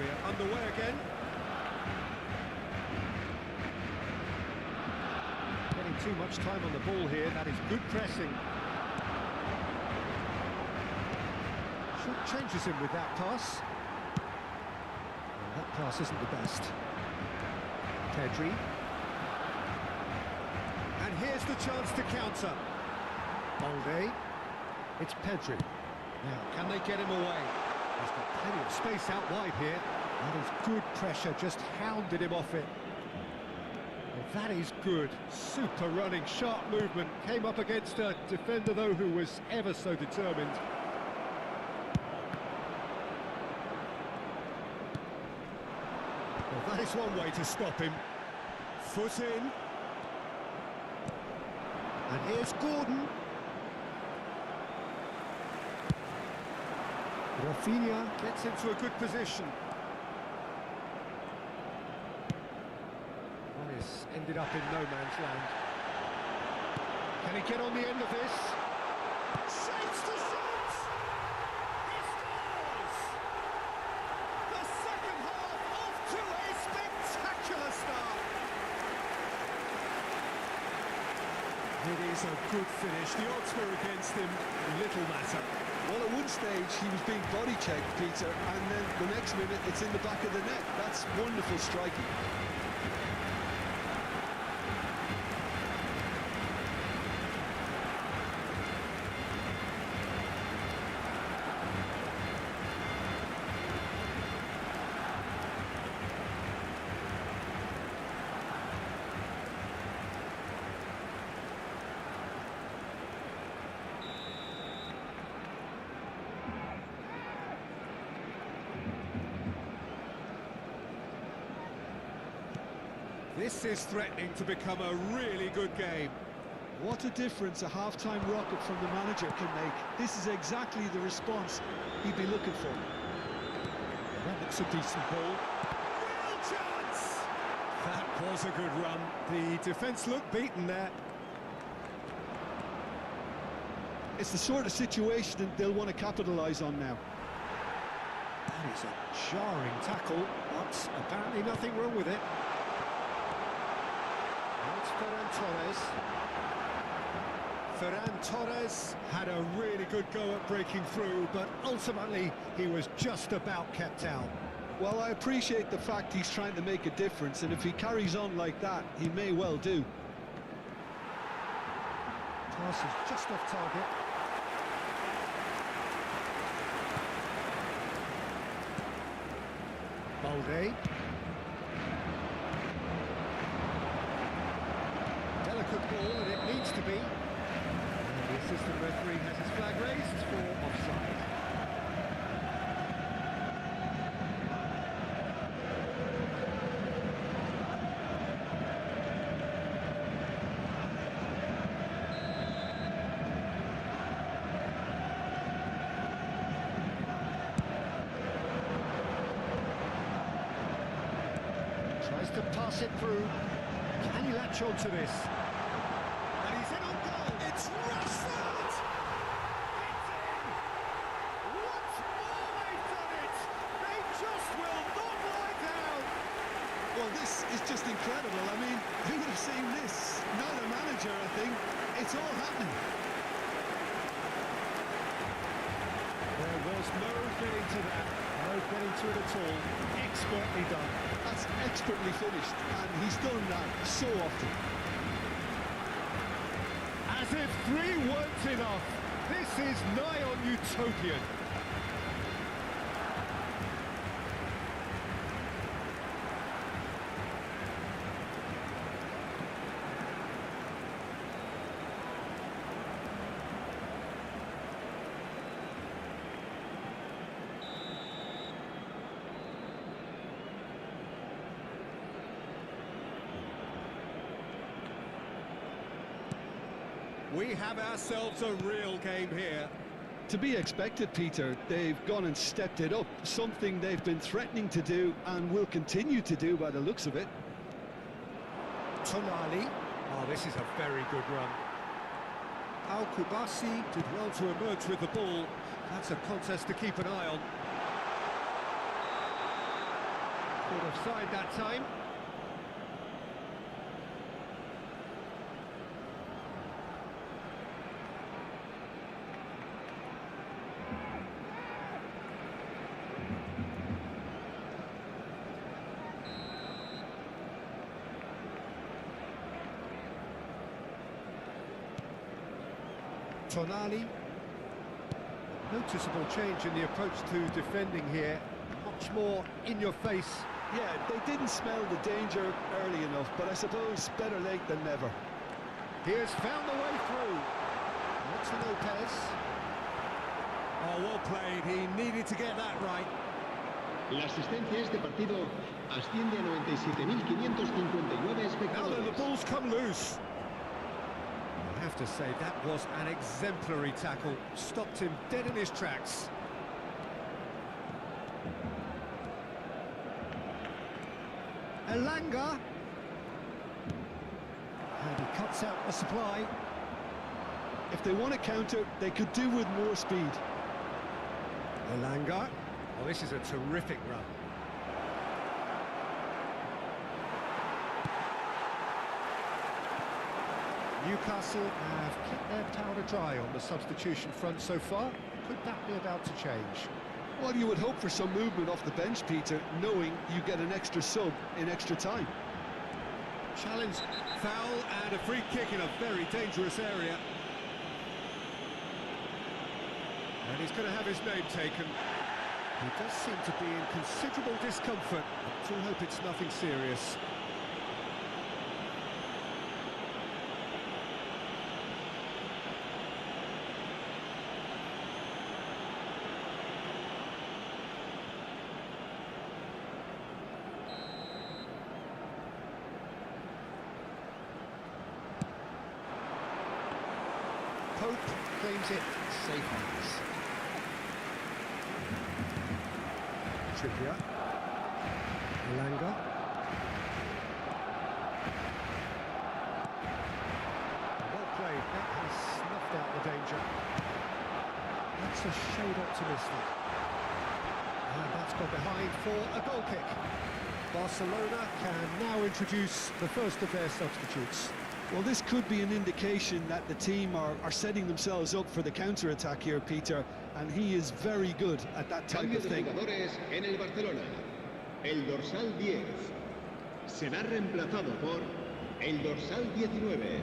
We're underway again. Getting too much time on the ball here. That is good pressing. Should changes him with that pass. Well, that pass isn't the best. Pedri. And here's the chance to counter. Balde. It's Pedri. Now, can they get him away? He's got plenty of space out wide here. That is good pressure, just hounded him off it. Well, that is good. Super running, sharp movement. Came up against a defender, though, who was ever so determined. Well, that is one way to stop him. Foot in. And here's Gordon. Rafinha gets into a good position. This ended up in no man's land. Can he get on the end of this? Saves the shot! He scores! The second half off to a spectacular start. It is a good finish. The odds were against him. Little matter. Well, at one stage he was being body checked, Peter, and then the next minute it's in the back of the net. That's wonderful striking. This is threatening to become a really good game. What a difference a half-time rocket from the manager can make. This is exactly the response he'd be looking for. That looks a decent ball. Real chance! That was a good run. The defence looked beaten there. It's the sort of situation that they'll want to capitalise on now. That is a jarring tackle, but apparently nothing wrong with it. Ferran Torres had a really good go at breaking through, but ultimately he was just about kept out. Well, I appreciate the fact he's trying to make a difference, and if he carries on like that, he may well do. Pass is just off target. Balde. Delicate ball, and it needs to be. And the assistant referee has his flag raised for offside. Tries to pass it through. Can he latch on to this? And he's in on goal. It's Rashford! It's in! Once more they've done it! They just will not lie down! Well, this is just incredible. I mean, who would have seen this? Not a manager, I think. It's all happening. There was no getting to that. No getting to it at all. Expertly done. That's expertly finished, and he's done that so often. As if 3 weren't enough. This is nigh on utopian. We have ourselves a real game here. To be expected, Peter. They've gone and stepped it up, something they've been threatening to do and will continue to do by the looks of it. Tonali. Oh, this is a very good run. Al-Kubasi did well to emerge with the ball. That's a contest to keep an eye on. Good offside that time. Tonali. Noticeable change in the approach to defending here. Much more in your face. Yeah, they didn't smell the danger early enough, but I suppose better late than never. He has found the way through. What's the Lopez? Oh, well played. He needed to get that right. La asistencia a este partido asciende a 97.559 Now that espectadores. the ball's come loose. I have to say, that was an exemplary tackle. Stopped him dead in his tracks. Elanga. And he cuts out the supply. If they want to counter, they could do with more speed. Elanga. Oh, this is a terrific run. Newcastle have kept their powder dry on the substitution front so far. Could that be about to change? Well, you would hope for some movement off the bench, Peter, knowing you get an extra sub in extra time. Challenge, Foul and a free kick in a very dangerous area. and he's going to have his name taken. He does seem to be in considerable discomfort. I do hope it's nothing serious. Pope claims it safe hands. Trippier. Elanga. Well played. That has snuffed out the danger. That's a shade optimistic. And that's got behind for a goal kick. Barcelona can now introduce the first of their substitutes. Well, this could be an indication that the team are setting themselves up for the counter-attack here, Peter, and he is very good at that type Cambio of de thing. jugadores en el Barcelona. El dorsal 10 será reemplazado por el dorsal 19.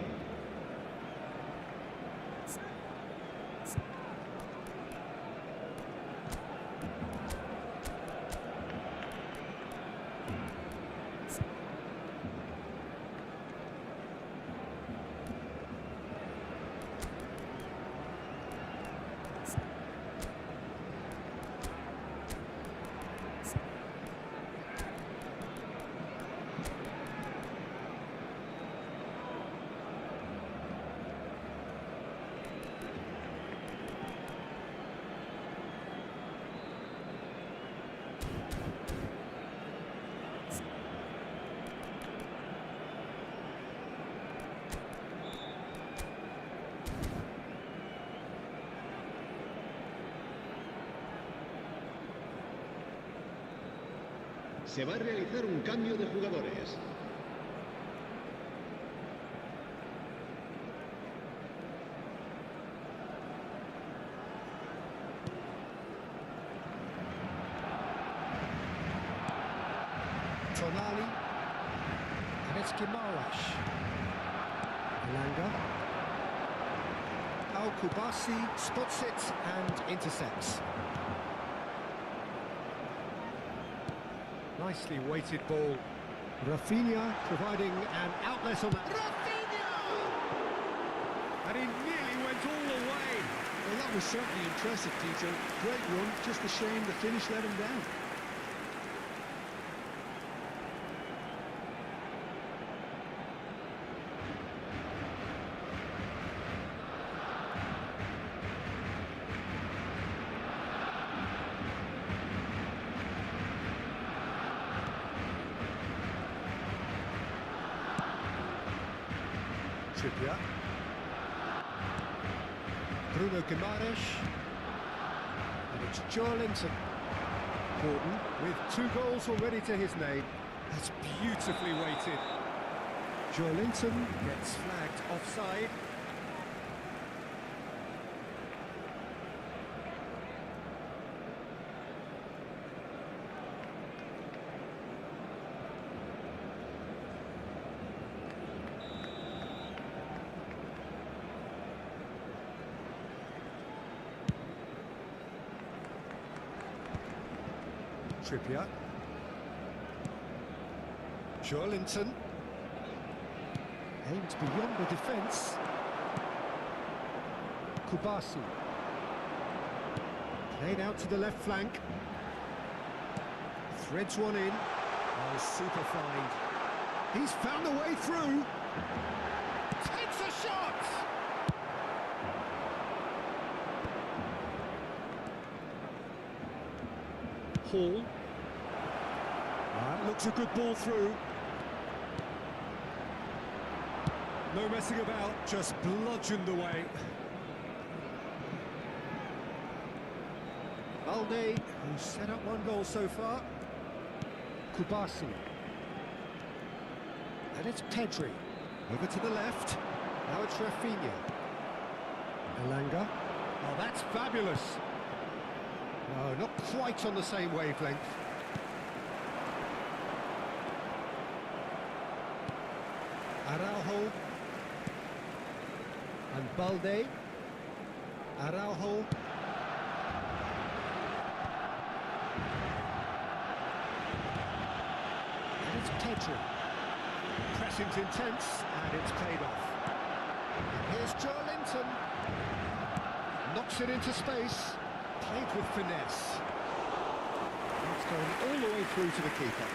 Se va a realizar un cambio de jugadores. Tonali. And it's Guimaraes. Elanga. Al-Kubasi spots it and intercepts. Nicely weighted ball. Rafinha providing an outlet on that. Rafinha! And he nearly went all the way. Well, that was certainly impressive, Peter. Great run, just a shame the finish let him down. Trippier. Bruno Guimaraes. And it's Joelinton. Gordon, with 2 goals already to his name. That's beautifully weighted. Joelinton gets flagged offside. Trippier. Joelinton. Aimed beyond the defence. Kubasi. Played out to the left flank. Threads one in. Oh, super find. He's found a way through. Takes a shot! Hall. Looks a good ball through. No messing about, just bludgeoned away. Balde, who's set up 1 goal so far. Kubasi. And it's Pedri. Over to the left. Now it's Rafinha. Elanga. Oh, that's fabulous. No, not quite on the same wavelength. Araujo. And Balde. Araujo. And it's Pedri. Pressing's intense, and it's paid off. And here's Joelinton. Knocks it into space. Played with finesse. It's going all the way through to the keeper.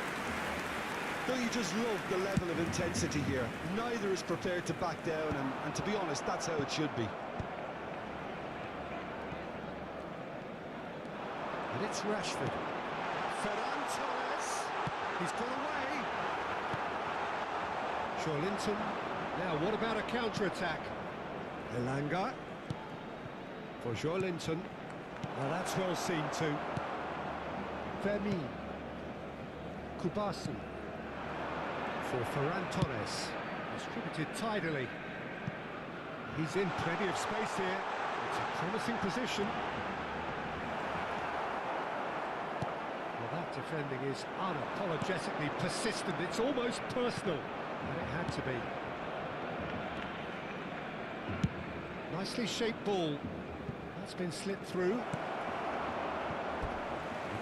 Don't you just love the level of intensity here? Neither is prepared to back down, and to be honest, that's how it should be. And it's Rashford. Ferran Torres. He's got away. Joelinton. Now, what about a counter-attack? Elanga. For Joelinton. Now, that's well seen too. Fermin. Kubasi. For Ferran Torres. Distributed tidily. He's in plenty of space here. It's a promising position. Well, that defending is unapologetically persistent. It's almost personal. And it had to be. Nicely shaped ball. That's been slipped through. We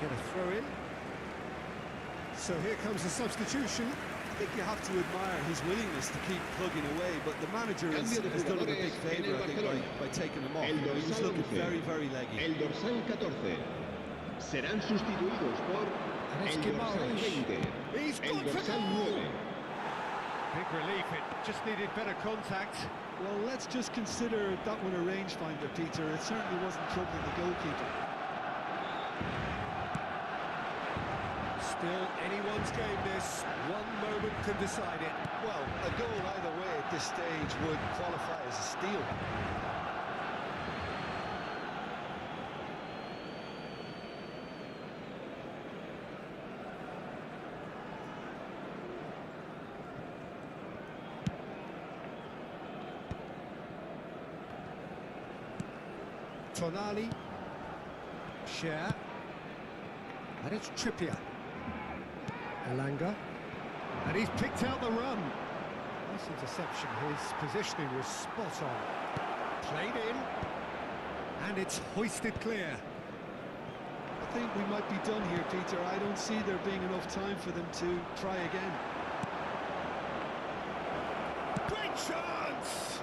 get a throw in. So here comes the substitution. I think you have to admire his willingness to keep plugging away, but the manager has done him a big favour, I think, by taking him off. He was looking very, very leggy. El dorsal 14. Serán sustituidos por el dorsal 20. He's El gone for dorsal goal! 9. Big relief, it just needed better contact. Well, let's just consider that one a rangefinder, Peter. It certainly wasn't troubling the goalkeeper. Still anyone's game this. One moment can decide it. Well, a goal either way at this stage would qualify as a steal. Tonali. Share. And it's Trippier. Elanga. And he's picked out the run. Nice interception. His positioning was spot on. Played in. And it's hoisted clear. I think we might be done here, Peter. I don't see there being enough time for them to try again. Great chance!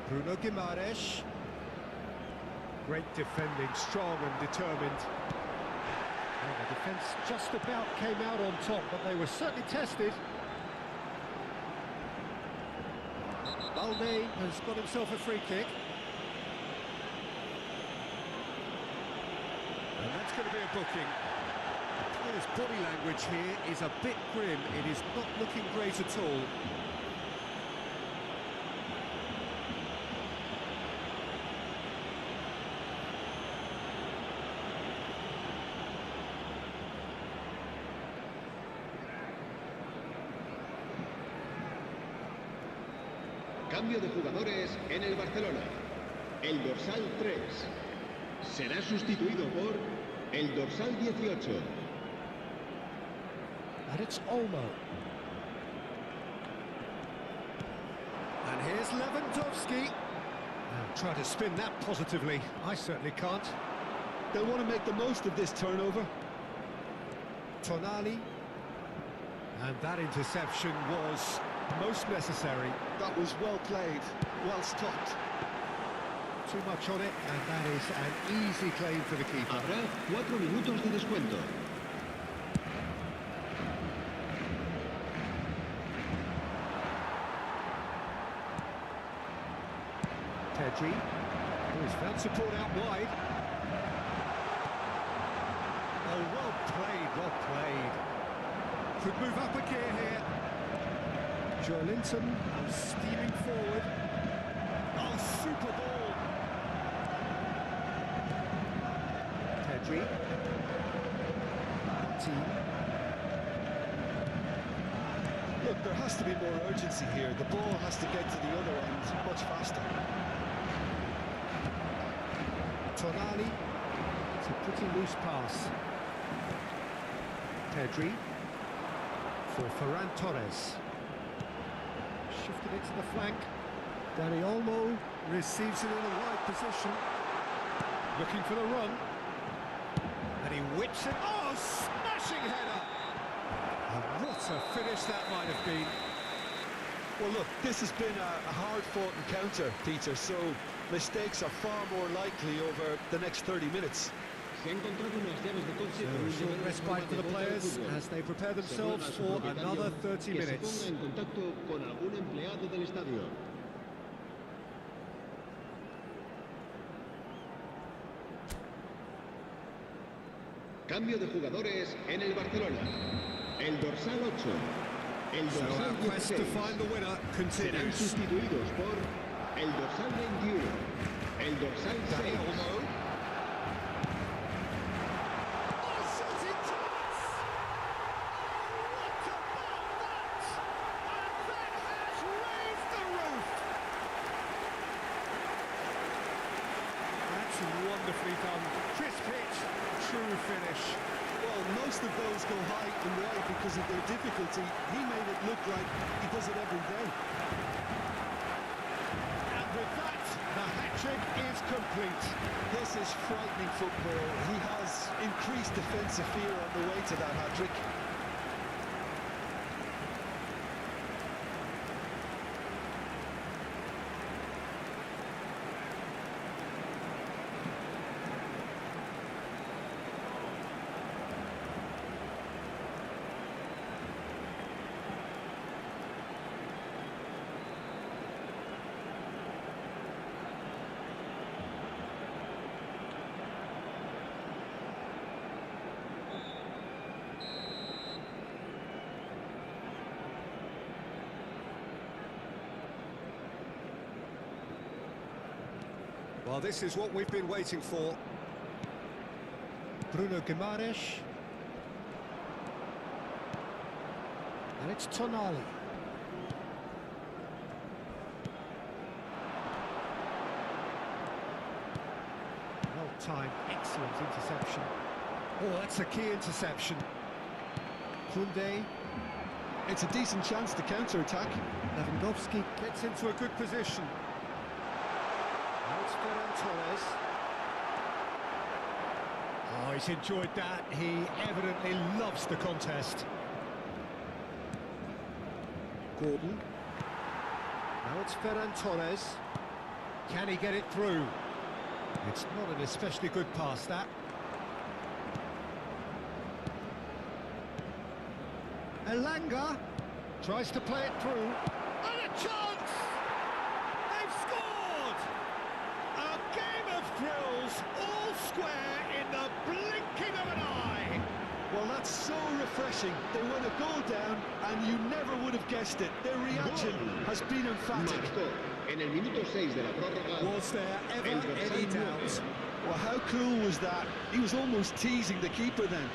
Bruno Guimaraes. Great defending, strong and determined. And the defence just about came out on top, but they were certainly tested. Balde has got himself a free kick. And that's going to be a booking. His body language here is a bit grim. It is not looking great at all. Cambio de jugadores en el Barcelona. El dorsal 3 será sustituido por el dorsal 18. And it's Olmo. And here's Lewandowski. Now try to spin that positively. I certainly can't. They'll want to make the most of this turnover. Tonali. And that interception was most necessary. That was well played, well stopped. Too much on it, and that is an easy claim for the keeper. Habrá 4 minutos de descuento. Pedri, who has found support out wide. Oh, well played, well played. Could move up a gear here. Joelinton steaming forward. Oh, super ball. Pedri. Look, there has to be more urgency here. The ball has to get to the other end much faster. Tonali. It's a pretty loose pass. Pedri. For Ferran Torres. Shifted it to the flank. Dani Olmo receives it in a wide position. Looking for the run. And he whips it. Oh, smashing header! And what a finish that might have been. Well, look, this has been a hard-fought encounter, Peter, so mistakes are far more likely over the next 30 minutes. So a short respite for the players as they prepare themselves for another 30 minutes. Cambio de jugadores en el Barcelona. El dorsal 8. El So dorsal our quest to 16 find the winner serán continues. sustituidos por el dorsal 21. El dorsal 6. Wonderfully done. Crisp hit, true finish. Well, most of those go high and wide because of their difficulty. He made it look like he does it every day. And with that, the hat-trick is complete. This is frightening football. He has increased defensive fear on the way to that hat-trick. Well, this is what we've been waiting for. Bruno Guimaraes. And it's Tonali. Well timed, excellent interception. Oh, that's a key interception. Koundé. It's a decent chance to counter-attack. Lewandowski gets into a good position. Now it's Ferran Torres. Oh, he's enjoyed that. He evidently loves the contest. Gordon. Now it's Ferran Torres. Can he get it through? It's not an especially good pass, that. Elanga tries to play it through. And a chance! They've scored! A game of thrills, all square in the blinking of an eye. Well, that's so refreshing. They went a goal down, and you never would have guessed it. Their reaction has been emphatic. Marcó en el minuto 6 de la prórroga. Was there ever el dorsal any 9. doubt? Well, how cool was that? He was almost teasing the keeper then.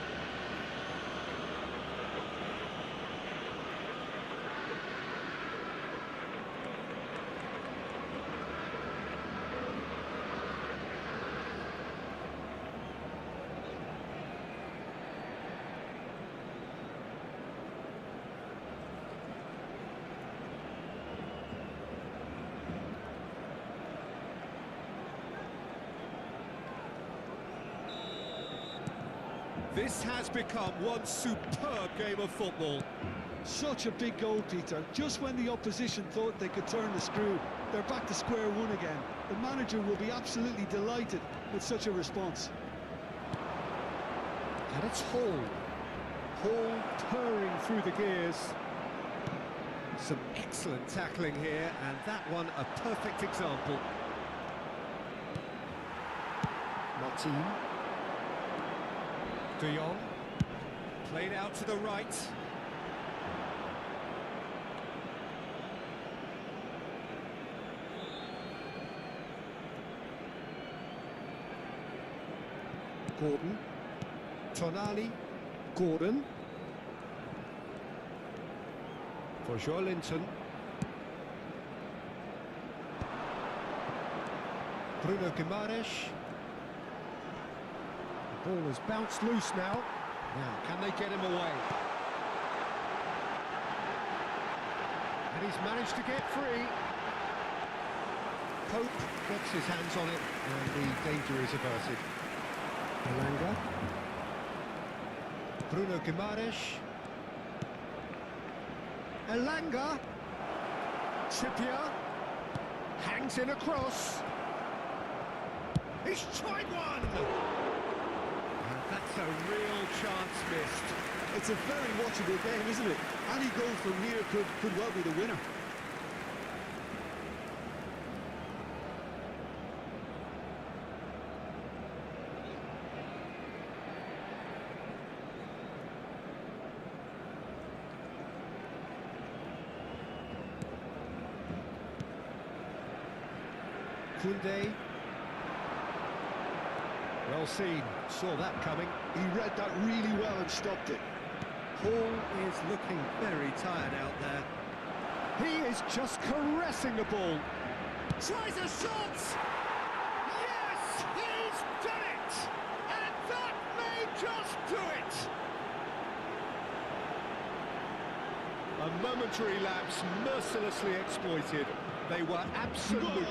This has become one superb game of football. Such a big goal, Peter. Just when the opposition thought they could turn the screw, they're back to square one again. The manager will be absolutely delighted with such a response. And it's Hall. Hall purring through the gears. Some excellent tackling here, and that one a perfect example. Martin. De Jong. Played out to the right. Gordon. Tonali. Gordon. For Joelinton. Bruno Guimaraes. The ball has bounced loose now. Now, can they get him away? And he's managed to get free. Pope gets his hands on it, and the danger is averted. Elanga. Bruno Guimaraes. Elanga. Trippier. Hangs in across. He's tried one! And that's a real chance missed. It's a very watchable game, isn't it? Any goal from here could well be the winner. Koundé. Well seen, saw that coming. He read that really well and stopped it. Hall is looking very tired out there. He is just caressing the ball. Tries a shot! Yes, he's done it! And that may just do it! A momentary lapse mercilessly exploited. They were absolutely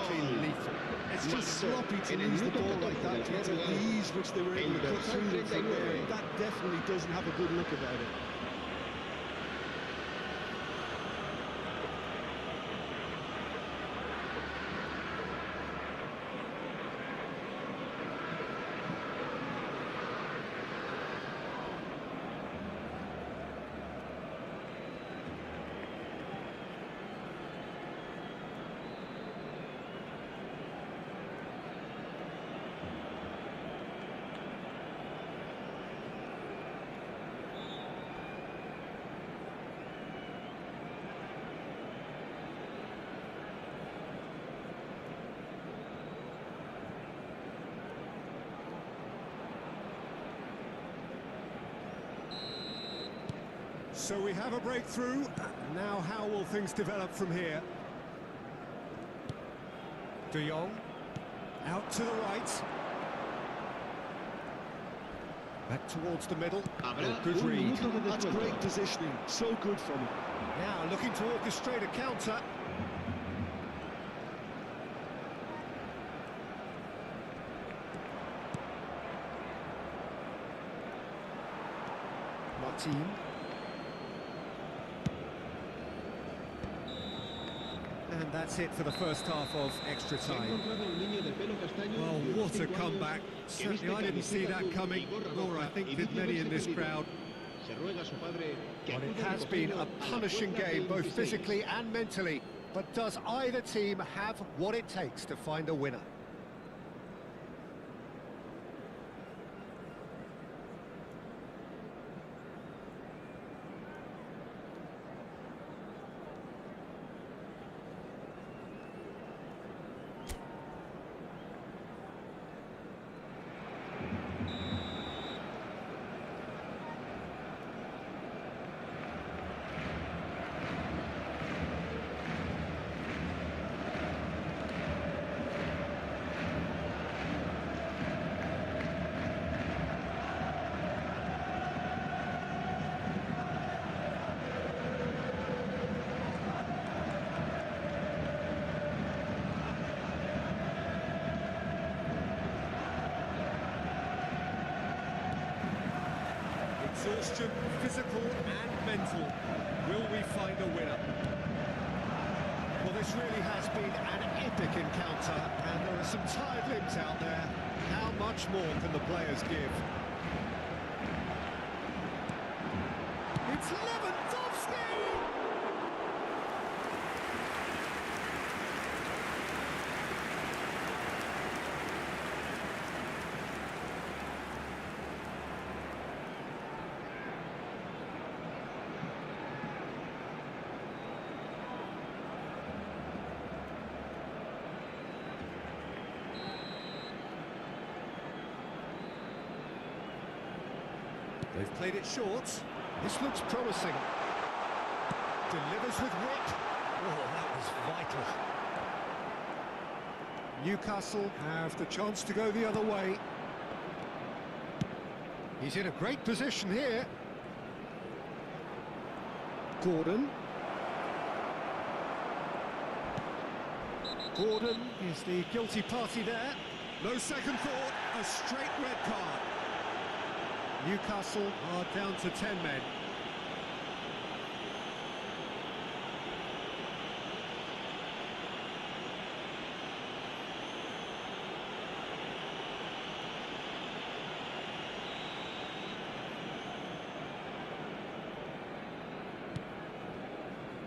lethal. It's just sloppy to lose the ball like that, Peter. The ease which they were able to cut through from there, that definitely doesn't have a good look about it. So we have a breakthrough. Now how will things develop from here? De Jong. Out to the right. Back towards the middle. Good read. That's great positioning. So good from him. Now looking to orchestrate a counter. Martin. And that's it for the first half of extra time. Well, what a comeback. Certainly I didn't see that coming, nor I think did many in this crowd. Well, it has been a punishing game, both physically and mentally. But does either team have what it takes to find a winner? Exhaustion, physical and mental. Will we find a winner? Well, this really has been an epic encounter, and there are some tired limbs out there. How much more can the players give? It's Lewandowski! They've played it short. This looks promising. Delivers with wit. Oh, that was vital. Newcastle have the chance to go the other way. He's in a great position here. Gordon. Gordon is the guilty party there. No second thought, a straight red card. Newcastle are down to 10 men.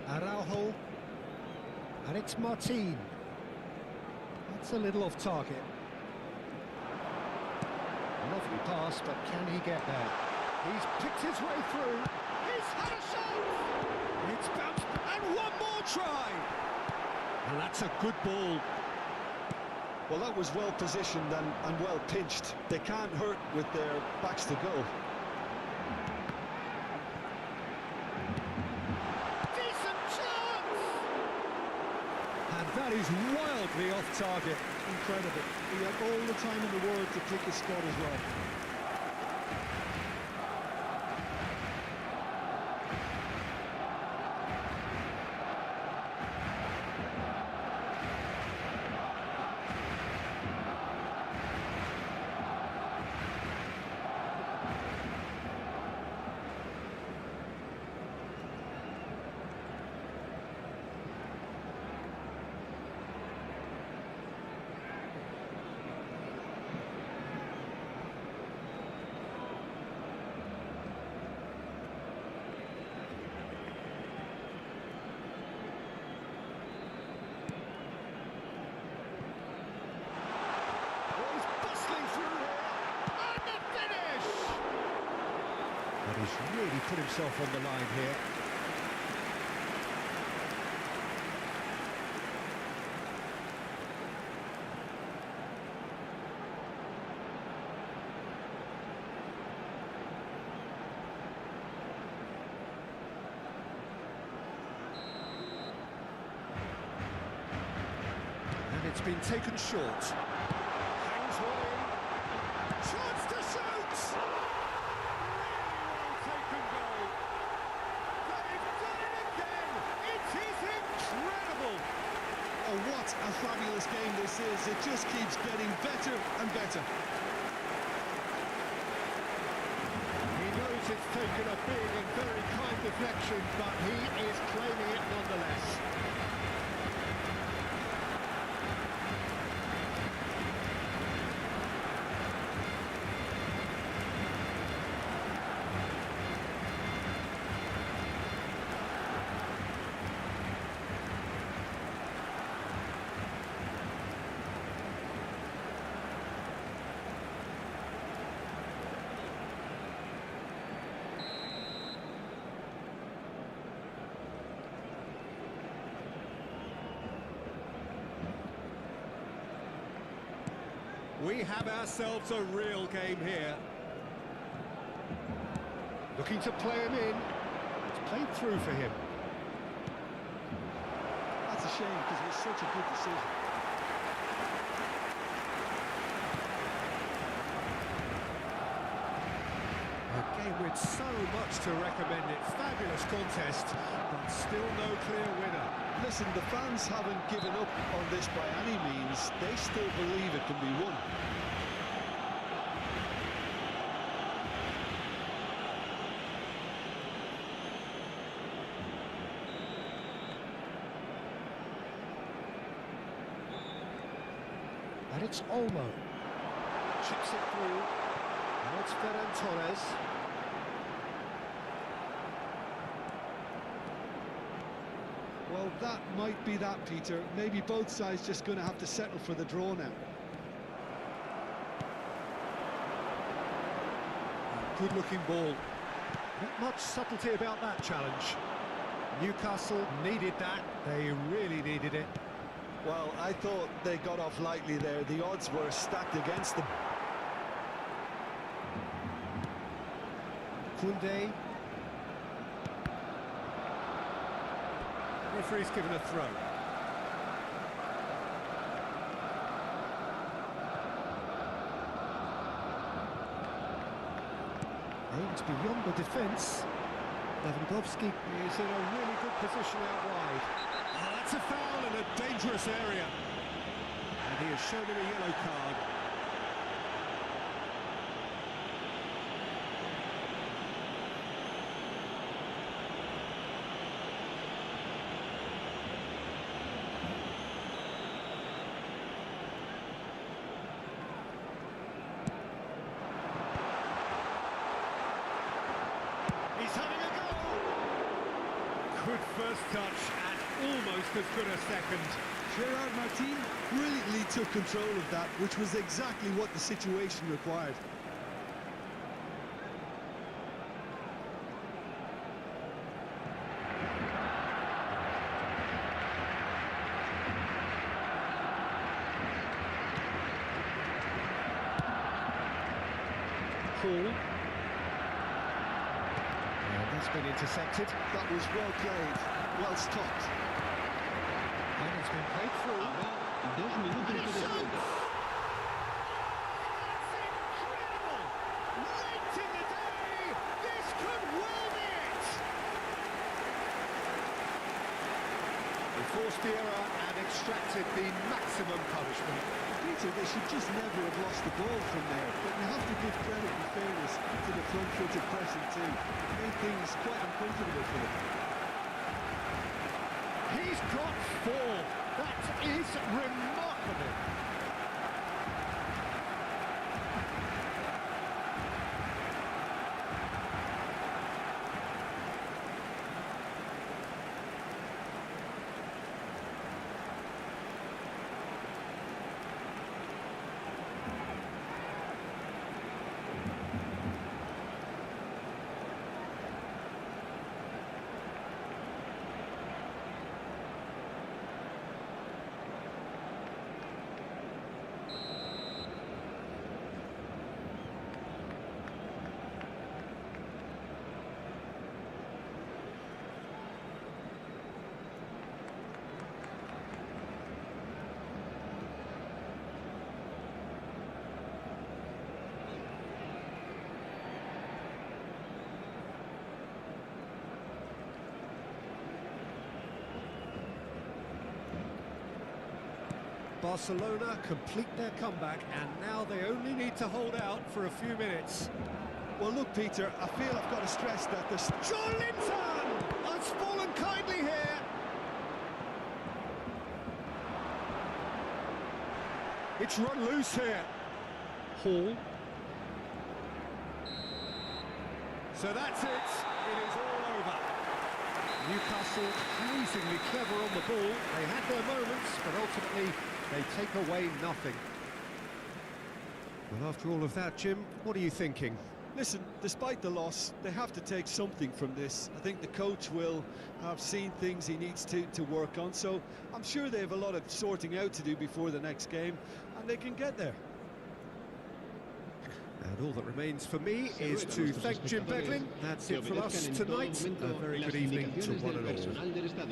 Araujo. And it's Martin. That's a little off target. Lovely pass, but can he get there? He's picked his way through. He's had a shot! It's bounced, and one more try! And that's a good ball. Well, that was well positioned and well pinched. They can't hurt with their backs to goal. Decent chance! And that is wildly off target. Incredible. He had all the time in the world to pick his spot as well. He's really put himself on the line here. And it's been taken short. Hangs one in. Chance to shoot! Oh, what a fabulous game this is. It just keeps getting better and better. He knows it's taken a big and very kind deflection, but he is claiming it nonetheless. We have ourselves a real game here. Looking to play him in. It's played through for him. That's a shame because it was such a good decision. A game with so much to recommend it. Fabulous contest, but still no clear winner. Listen, the fans haven't given up on this by any means. They still believe it can be won. And it's Olmo. Chips it through. Now it's Ferran Torres. Well, that might be that, Peter. Maybe both sides just going to have to settle for the draw now. Good-looking ball. Not much subtlety about that challenge. Newcastle needed that. They really needed it. Well, I thought they got off lightly there. The odds were stacked against them. Koundé. Referee's given a throw. Aims beyond the defence. Lewandowski is in a really good position out wide. Oh, that's a foul in a dangerous area. And he has shown him a yellow card. He's having a go! Good first touch and almost as good a second. Gerard Martin brilliantly took control of that, which was exactly what the situation required. Hall. And that's been intercepted. That was well played, well stopped. And it's been played through. 2 minutos de descuento. Late in the day, this could well be it. They forced the error and extracted the maximum punishment. Peter, they should just never have lost the ball from there, but you have to give credit and fairness to the front-footed pressing too. It made things quite uncomfortable for them. He's got 4. That is remarkable. Barcelona complete their comeback, and now they only need to hold out for a few minutes. Well, look, Peter, I feel I've got to stress that there's... Joelinton has fallen kindly here. It's run loose here. Hall. So that's it. It is all over. Newcastle amazingly clever on the ball. They had their moments, but ultimately they take away nothing. Well, after all of that, Jim, what are you thinking? Listen, despite the loss, they have to take something from this. I think the coach will have seen things he needs to work on, so I'm sure they have a lot of sorting out to do before the next game, and they can get there. And all that remains for me is to thank Jim Beglin. That's it from us tonight. A very good evening to one and all.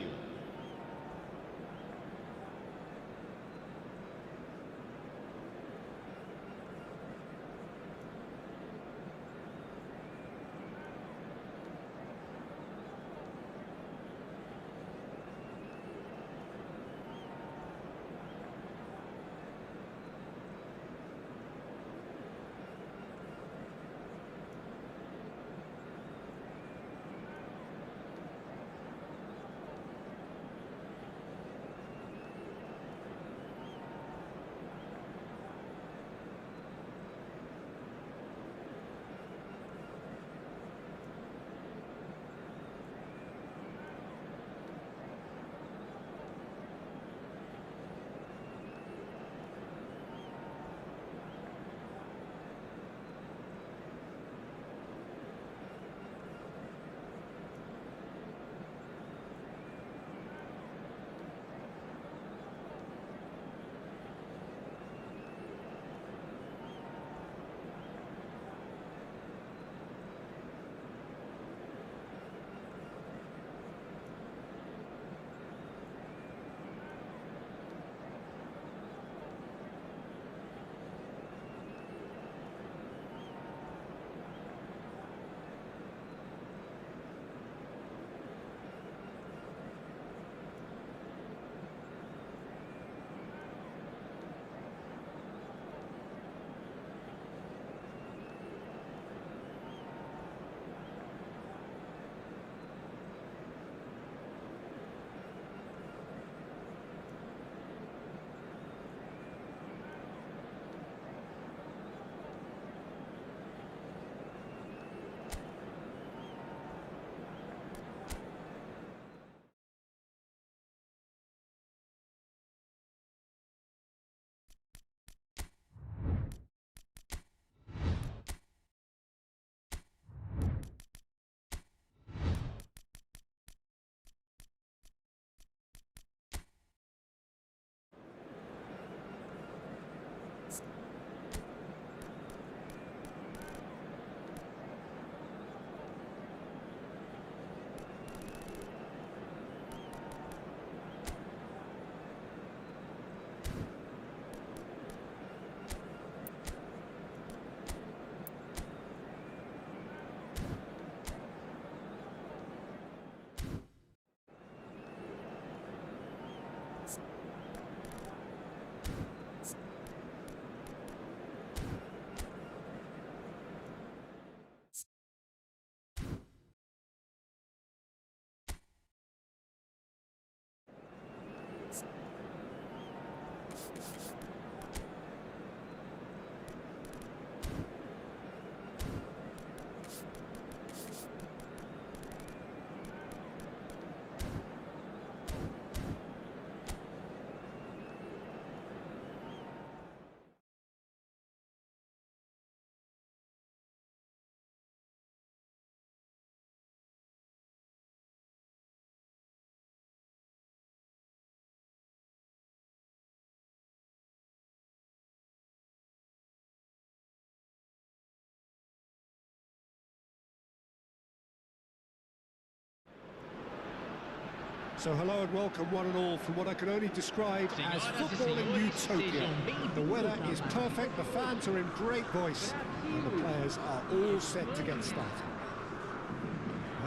So hello and welcome one and all from what I can only describe as football in utopia. The weather is perfect, the fans are in great voice, and the players are all set to get started.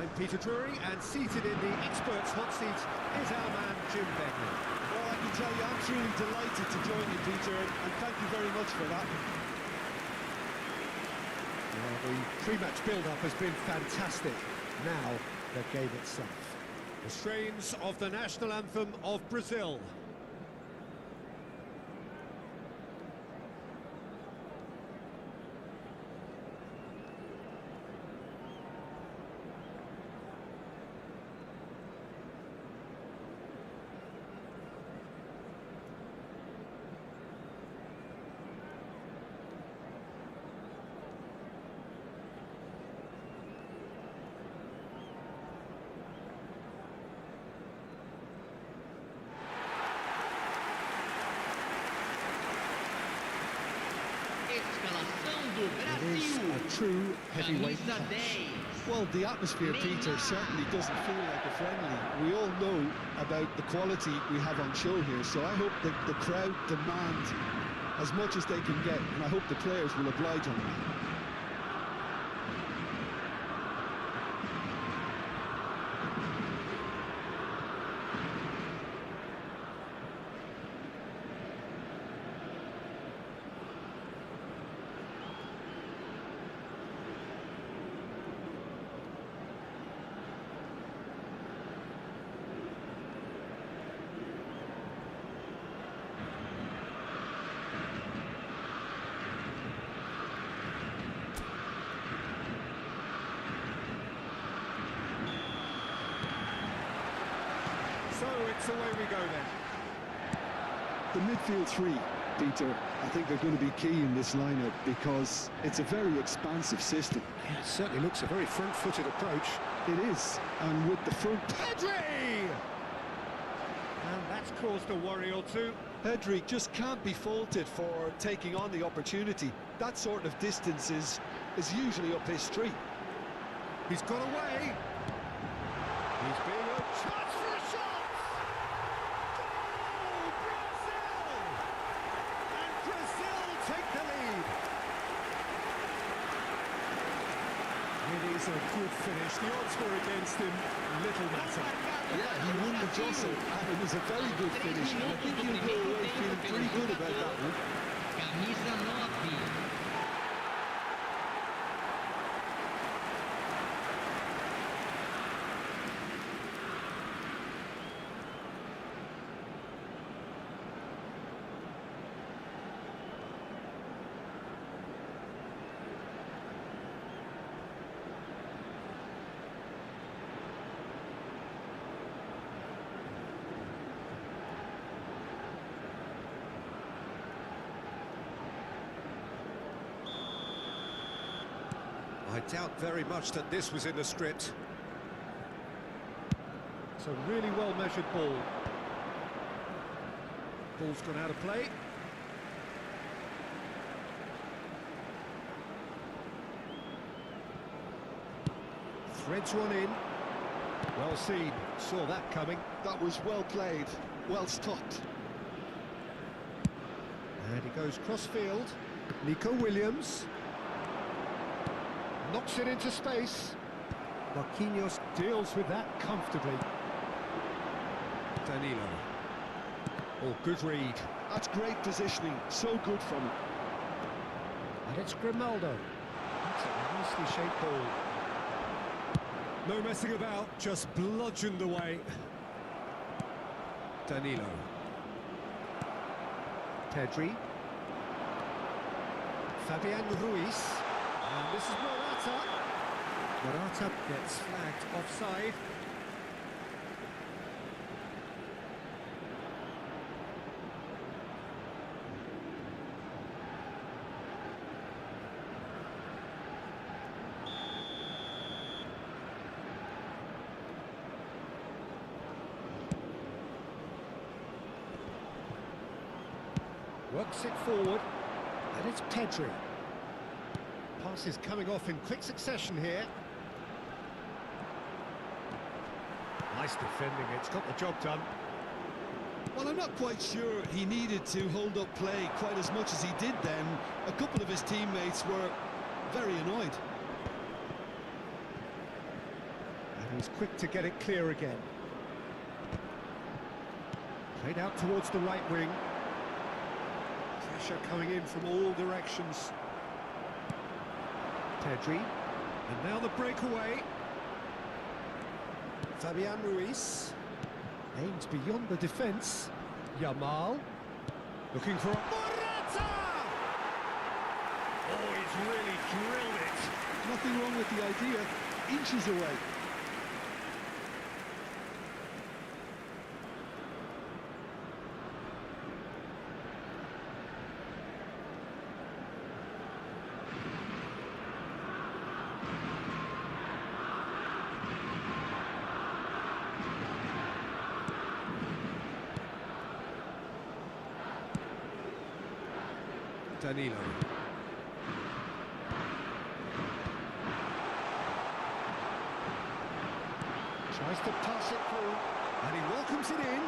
I'm Peter Drury, and seated in the experts' hot seat is our man Jim Begley. Well, I can tell you, I'm truly delighted to join you, Peter, and thank you very much for that. Well, the pre-match build-up has been fantastic. Now, the game itself. The strains of the national anthem of Brazil. It is a true heavyweight clash. Well, the atmosphere, Peter, certainly doesn't feel like a friendly. We all know about the quality we have on show here, so I hope that the crowd demand as much as they can get, and I hope the players will oblige on that. So it's away we go then. The midfield three, Peter, I think are going to be key in this lineup because it's a very expansive system. Yeah, it certainly looks a very front-footed approach. It is, and with the front... Pedri! And that's caused a worry or two. Pedri just can't be faulted for taking on the opportunity. That sort of distance is usually up his street. He's got away. He's being a chance for a shot. Goal, Brazil! And Brazil take the lead. It is a good finish. The odds were against him. Little matter. Yeah, he won the jostle, and it was a very good finish. And I think he'll go away feeling pretty good about that one. Camisa 9. I doubt very much that this was in the script. It's a really well-measured ball. Ball's gone out of play. Threads one in. Well seen. Saw that coming. That was well played, well stopped. And he goes cross-field. Nico Williams. Knocks it into space. Marquinhos deals with that comfortably. Danilo. Oh, good read. That's great positioning, so good from him. And it's Grimaldo. That's a nicely shaped ball. No messing about, just bludgeoned away. Danilo. Pedri. Fabian Ruiz. And this is Morata. Morata gets flagged offside. Works it forward, and it's Pedri. Passes coming off in quick succession here. Nice defending, it's got the job done. Well, I'm not quite sure he needed to hold up play quite as much as he did then. A couple of his teammates were very annoyed. And he's quick to get it clear again. Played out towards the right wing. Pressure coming in from all directions. Pedri. And now the breakaway. Fabian Ruiz. Aims beyond the defence. Yamal. Looking for a... Morata! Oh, he's really drilled it. Nothing wrong with the idea. Inches away. Danilo. Tries to pass it through, and he welcomes it in.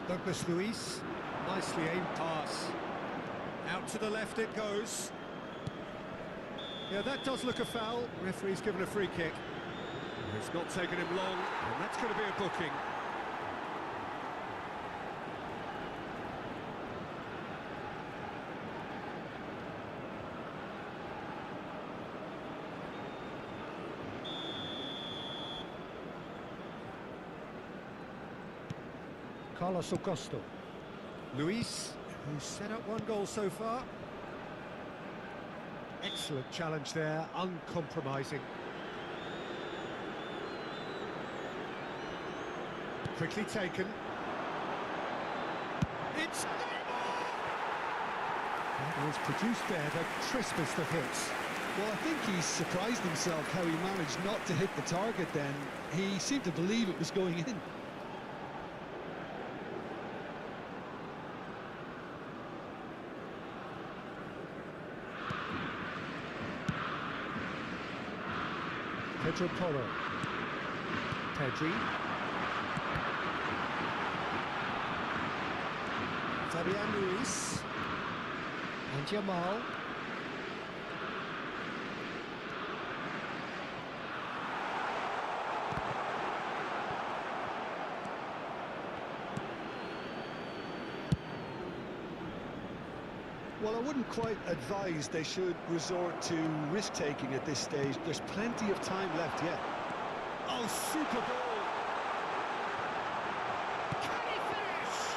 Douglas Luiz, nicely aimed pass. Out to the left it goes. Yeah, that does look a foul. Referee's given a free kick. It's not taken him long, and that's going to be a booking. Carlos Augusto. Luis, who's set up one goal so far. Excellent challenge there, uncompromising. Quickly taken. It's Neymar! That was produced there, the crispest of hits. Well, I think he's surprised himself how he managed not to hit the target then. He seemed to believe it was going in. Pedro Porro. Pedri. Fabian Ruiz. And Yamal. Well, I wouldn't quite advise they should resort to risk-taking at this stage. There's plenty of time left yet. Oh, super ball! Can he finish?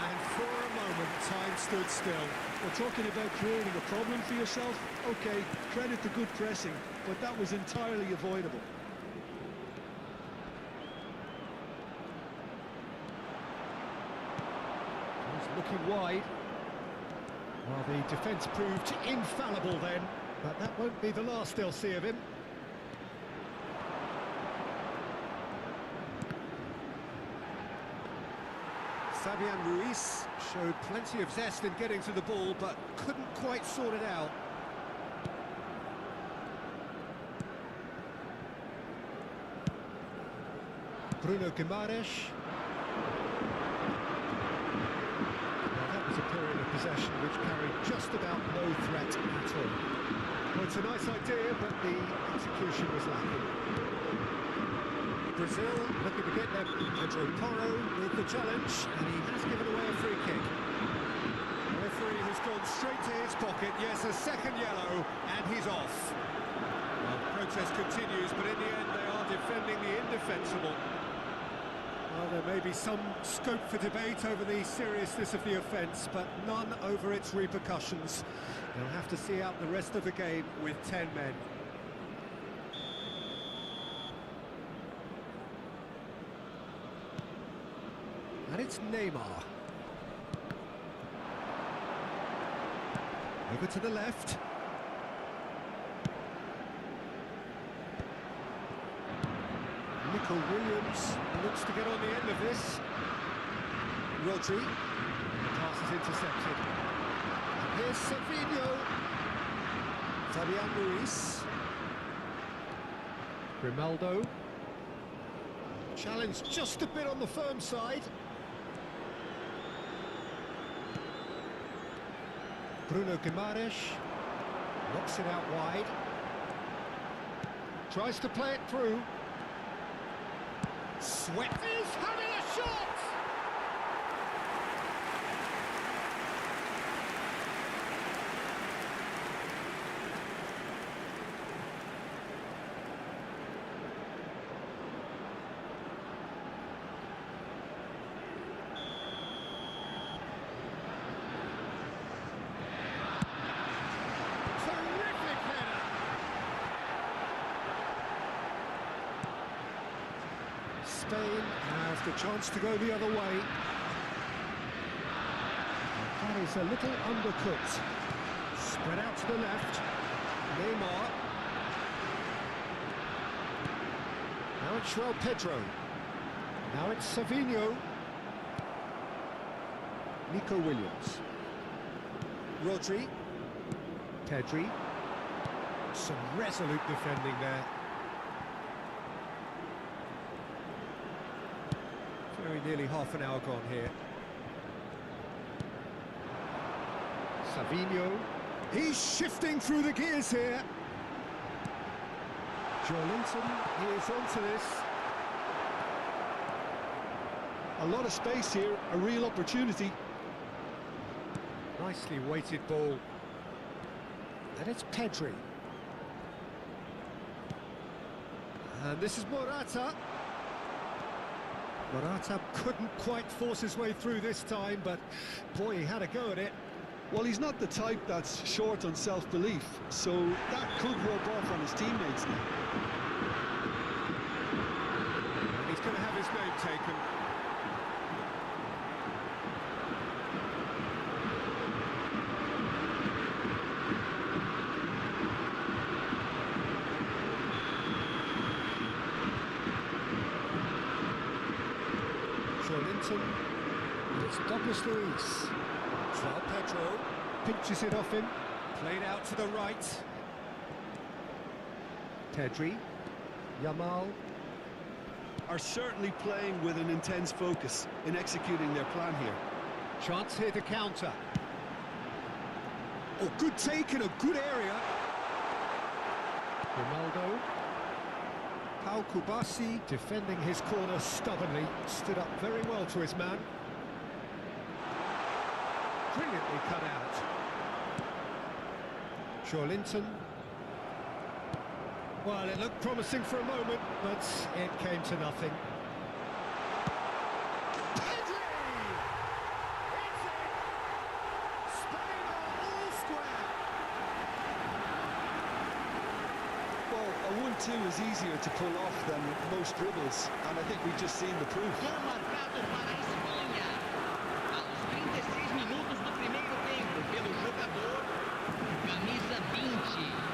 And for a moment, time stood still. We're talking about creating a problem for yourself. Okay, credit to good pressing, but that was entirely avoidable. He's looking wide. Well, the defence proved infallible then, but that won't be the last they'll see of him. Fabian Ruiz showed plenty of zest in getting to the ball, but couldn't quite sort it out. Bruno Guimaraes. Possession which carried just about no threat at all. Well, it's a nice idea, but the execution was lacking. Brazil looking to get their Pedro Porro with the challenge, and he has given away a free kick. The referee has gone straight to his pocket. Yes, a second yellow, and he's off. Well, the protest continues, but in the end they are defending the indefensible. Well, there may be some scope for debate over the seriousness of the offence, but none over its repercussions. They'll have to see out the rest of the game with 10 men. And it's Neymar. Over to the left. Nico Williams looks to get on the end of this. Rodri. The pass is intercepted. And here's Savinho. Fabian Ruiz. Grimaldo. Challenge just a bit on the firm side. Bruno Guimaraes knocks it out wide. Tries to play it through. Sweat is having a shot! Spain has the chance to go the other way. That is a little undercooked. Spread out to the left. Neymar. Now it's João Pedro. Now it's Savinho. Nico Williams. Rodri. Pedri. Some resolute defending there. Very nearly half an hour gone here. Savinho. He's shifting through the gears here. Joelinton, he is onto this. A lot of space here, a real opportunity. Nicely weighted ball. And it's Pedri. And this is Morata. Morata couldn't quite force his way through this time, but boy, he had a go at it. Well, he's not the type that's short on self-belief, so that could rub off on his teammates now. And he's going to have his name taken. Joelinton, it's Douglas Luiz. João Pedro pinches it off him, played out to the right. Pedri, Yamal. Are certainly playing with an intense focus in executing their plan here. Chance here to counter. Oh, good take in a good area. Ronaldo. Pau Kubasi defending his corner stubbornly, stood up very well to his man. Brilliantly cut out. Joelinton. Well, it looked promising for a moment, but it came to nothing. Pedri! It's in! Spain are all square! Well, a 1-2 is easier to pull off than most dribbles, and I think we've just seen the proof. Gol marcado para a Espanha. Aos 36 minutos do primeiro tempo, pelo jogador, camisa 20.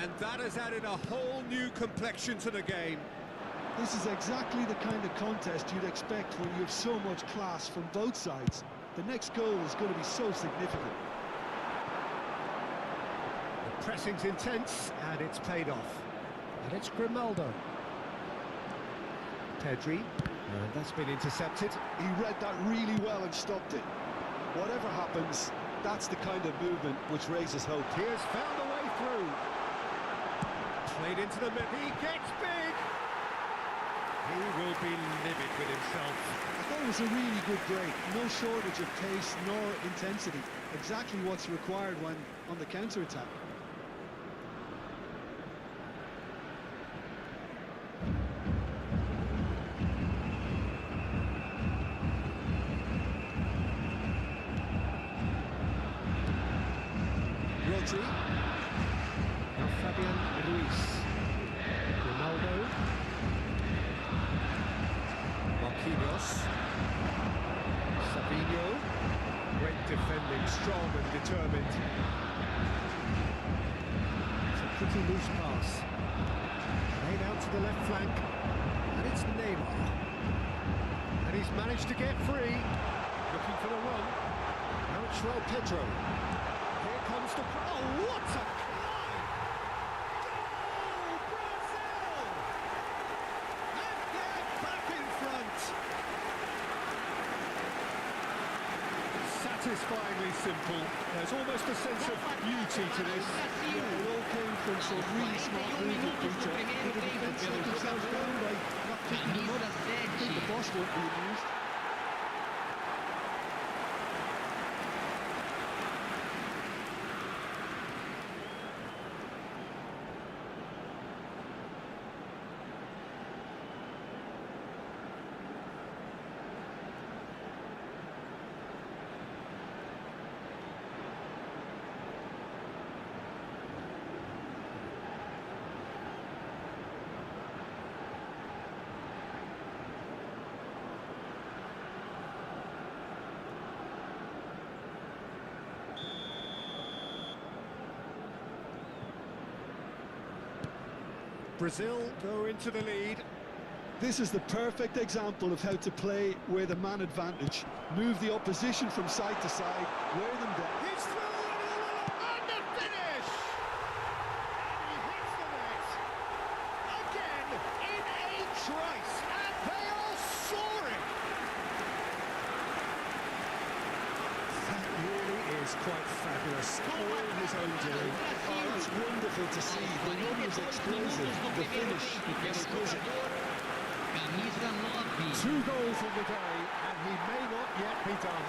And that has added a whole new complexion to the game. This is exactly the kind of contest you'd expect when you have so much class from both sides. The next goal is going to be so significant. The pressing's intense, and it's paid off. And it's Grimaldo. Pedri, and that's been intercepted. He read that really well and stopped it. Whatever happens, that's the kind of movement which raises hope. He has found a way through. Played into the middle. He gets big. He will be livid with himself. I thought it was a really good break. No shortage of pace nor intensity. Exactly what's required when on the counter-attack. Pedri. Now Fabian Ruiz. Ronaldo. Marquinhos. Savinho. Great defending, strong and determined. It's a pretty loose pass. Played out to the left flank. And it's Neymar. And he's managed to get free. Looking for the run. Now it's João Pedro. Here comes the... Oh, what a climb! Goal, Brazil! And they're back in front. Satisfyingly simple. There's almost a sense of beauty to this. Yeah, it all came from some really smart movement, Peter. The defence let themselves down by not picking them up. I think the boss won't be amused. Brazil go into the lead. This is the perfect example of how to play with a man advantage. Move the opposition from side to side, wear them down. He's through and the finish! And he hits the net. Again, in a trice, and they are soaring! That really is quite fabulous. All his own doing. Oh, that's wonderful to see. The run was explosive, the finish exquisite. Camisa 9. 2 goals in the day, and he may not yet be done.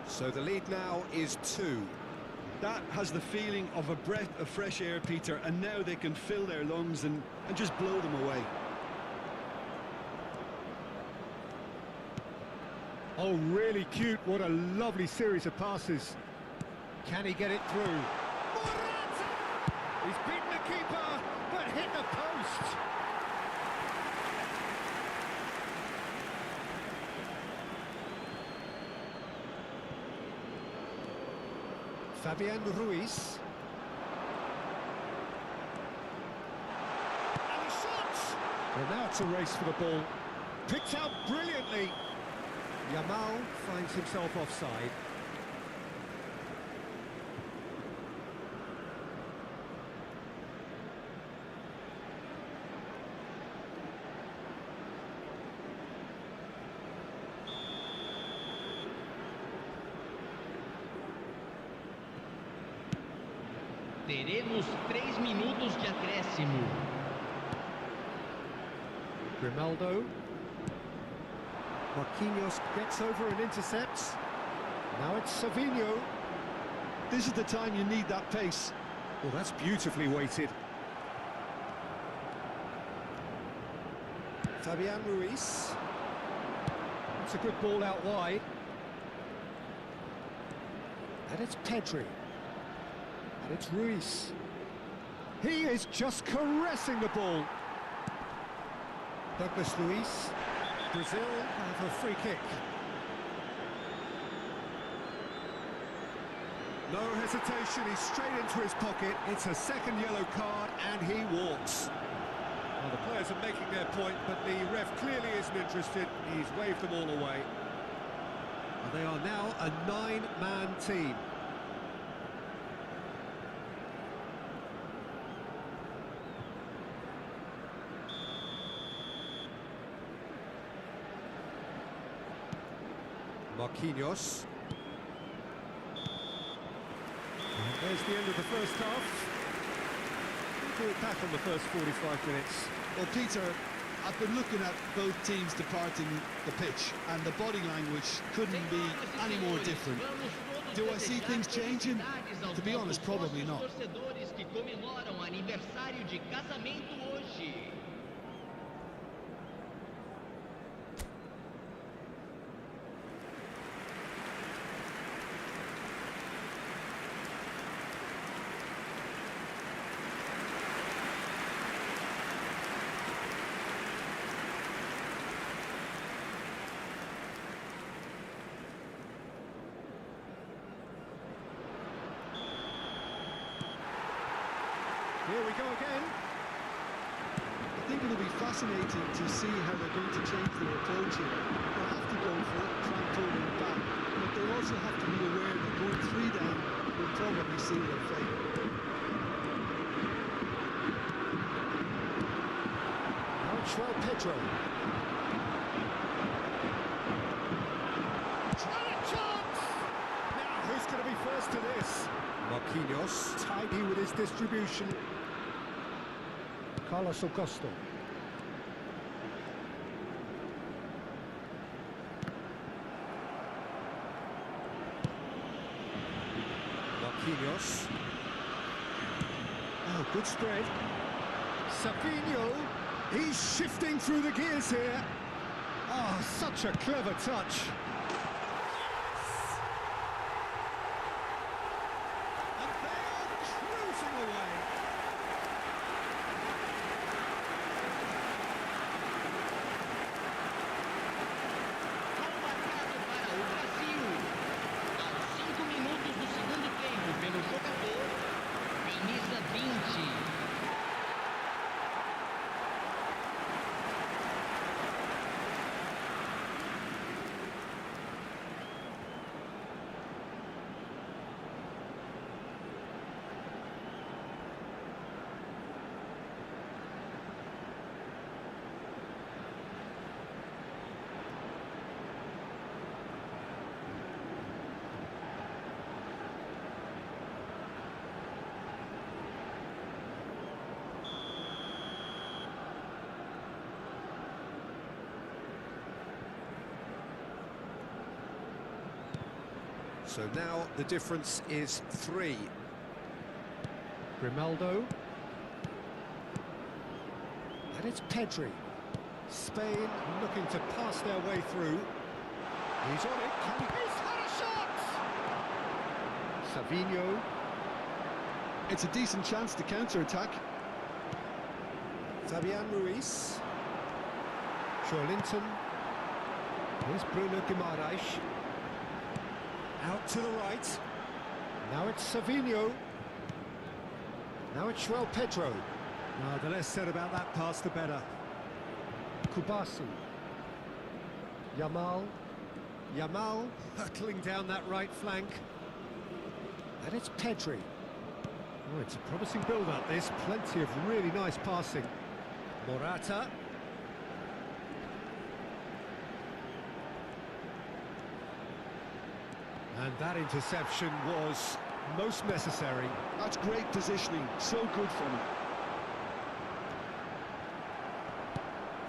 So the lead now is 2. That has the feeling of a breath of fresh air, Peter, and now they can fill their lungs and just blow them away. Oh, really cute. What a lovely series of passes. Can he get it through? Morata! He's beaten the keeper, but hit the post. Fabian Ruiz. And the shot! Well, now it's a race for the ball. Picked out brilliantly. Yamal finds himself offside. Teremos 3 minutos de acréscimo. Ronaldo. Marquinhos gets over and intercepts. Now it's Savinho. This is the time you need that pace. Well, that's beautifully weighted. Fabian Ruiz. It's a good ball out wide. And it's Pedri. And it's Ruiz. He is just caressing the ball. Douglas Luiz. Brazil have a free kick. No hesitation, he's straight into his pocket. It's a second yellow card and he walks. Well, the players are making their point, but the ref clearly isn't interested. He's waved them all away. Well, they are now a 9-man team. Marquinhos. And there's the end of the first half. We'll do it back on the first 45 minutes. Well, Peter, I've been looking at both teams departing the pitch, and the body language couldn't be any more different. Do I see things changing? To be honest, probably not. Torcedores que comemoram aniversário de casamento hoje. Here we go again. I think it'll be fascinating to see how they're going to change their approach here. They'll have to go for it, try and pull them back, but they also have to be aware that going 3 down will probably seal their fate. Now it's João Pedro. Try a chance! Now, who's going to be first to this? Marquinhos. Tidy with his distribution. Carlos Augusto. Marquinhos. Oh, good spread. Savinho. He's shifting through the gears here. Oh, such a clever touch. And they are cruising away. Gol marcado para o Brasil. Aos 5 minutos do segundo tempo pelo jogador, camisa 20. So now the difference is 3. Grimaldo. And it's Pedri. Spain looking to pass their way through. He's on it. Can he? He's had a shot! Savinho. It's a decent chance to counter-attack. Fabian Ruiz. Joelinton. Here's Bruno Guimaraes. Out to the right. Now it's Savinho. Now it's João Pedro. Oh, the less said about that pass, the better. Kubasi. Yamal. Yamal hurtling down that right flank. And it's Pedri. Oh, it's a promising build-up, this. Plenty of really nice passing. Morata. And that interception was most necessary. That's great positioning, so good from him.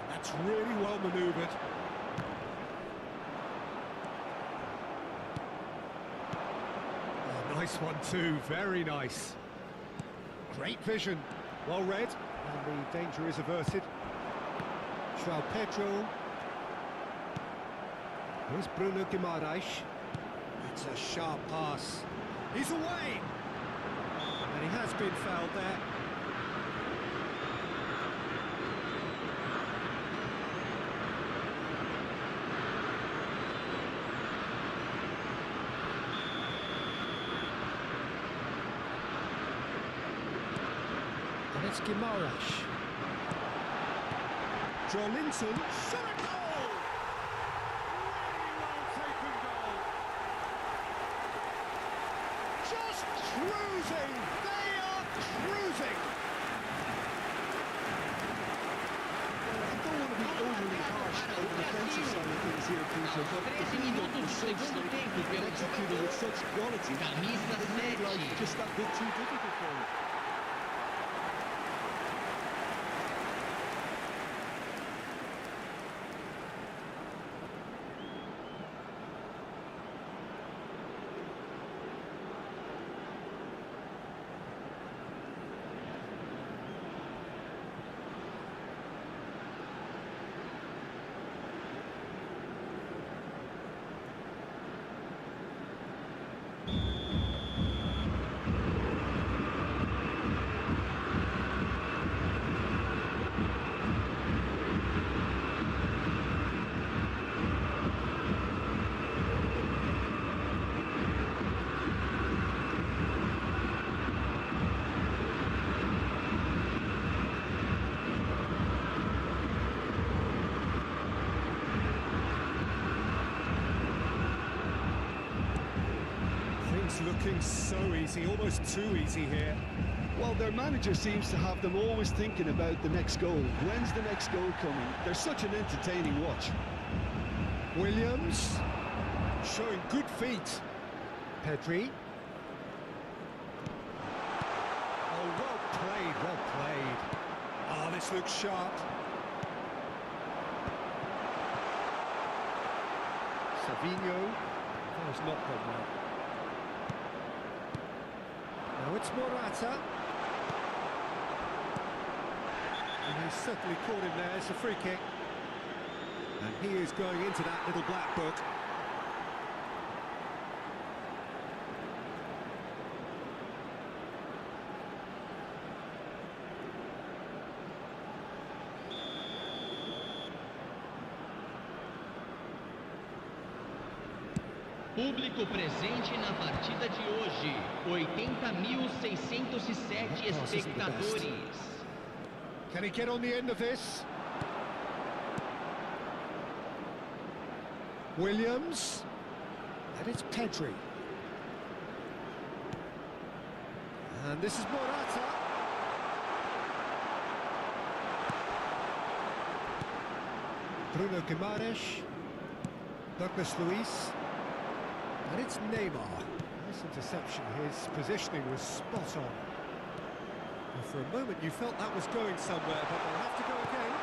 That's really well manoeuvred. Oh, nice one too, very nice. Great vision, well read, and the danger is averted. João Pedro. Here's Bruno Guimaraes. It's a sharp pass. He's away! And he has been fouled there. And it's Guimaraes. Joelinton. Shot a goal! Really well taken goal. Just cruising. They are cruising. I don't want to be overly harsh on the defensive side of things here, Peter, but 13 minutos do segundo tempo pelo executed with jogador, such quality. camisa It made life 7. just that bit too difficult for him. Things looking so easy, almost too easy here. Well, their manager seems to have them always thinking about the next goal. When's the next goal coming? They're such an entertaining watch. Williams showing good feet. Pedri. Oh, well played, well played. Oh, this looks sharp. Savinho. Oh, it's not gone well. Now it's Morata. And he's certainly caught him there. It's a free kick. And he is going into that little black book. Público presente na partida de hoje, 80.607 espectadores. Can he get on the end of this? Williams. And it's Pedri. And this is Morata. Bruno Guimaraes. Douglas Luiz. And it's Neymar. Nice interception. His positioning was spot on. And for a moment you felt that was going somewhere, but they'll have to go again.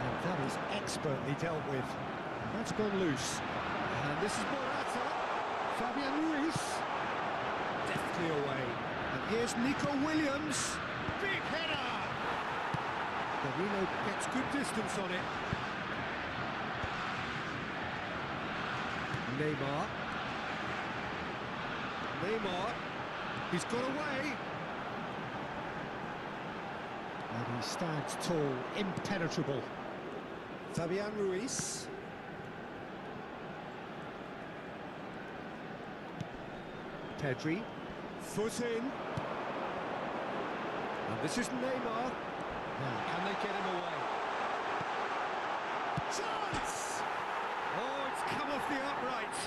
And that is expertly dealt with. That's gone loose. And this is Morata. Fabian Ruiz. Deftly away. And here's Nico Williams. Big header! Danilo gets good distance on it. Neymar. He's got away. And he stands tall, impenetrable. Fabian Ruiz. Pedri. Foot in. And this is Neymar. Now, can they get him away? Chance! Oh, it's come off the upright.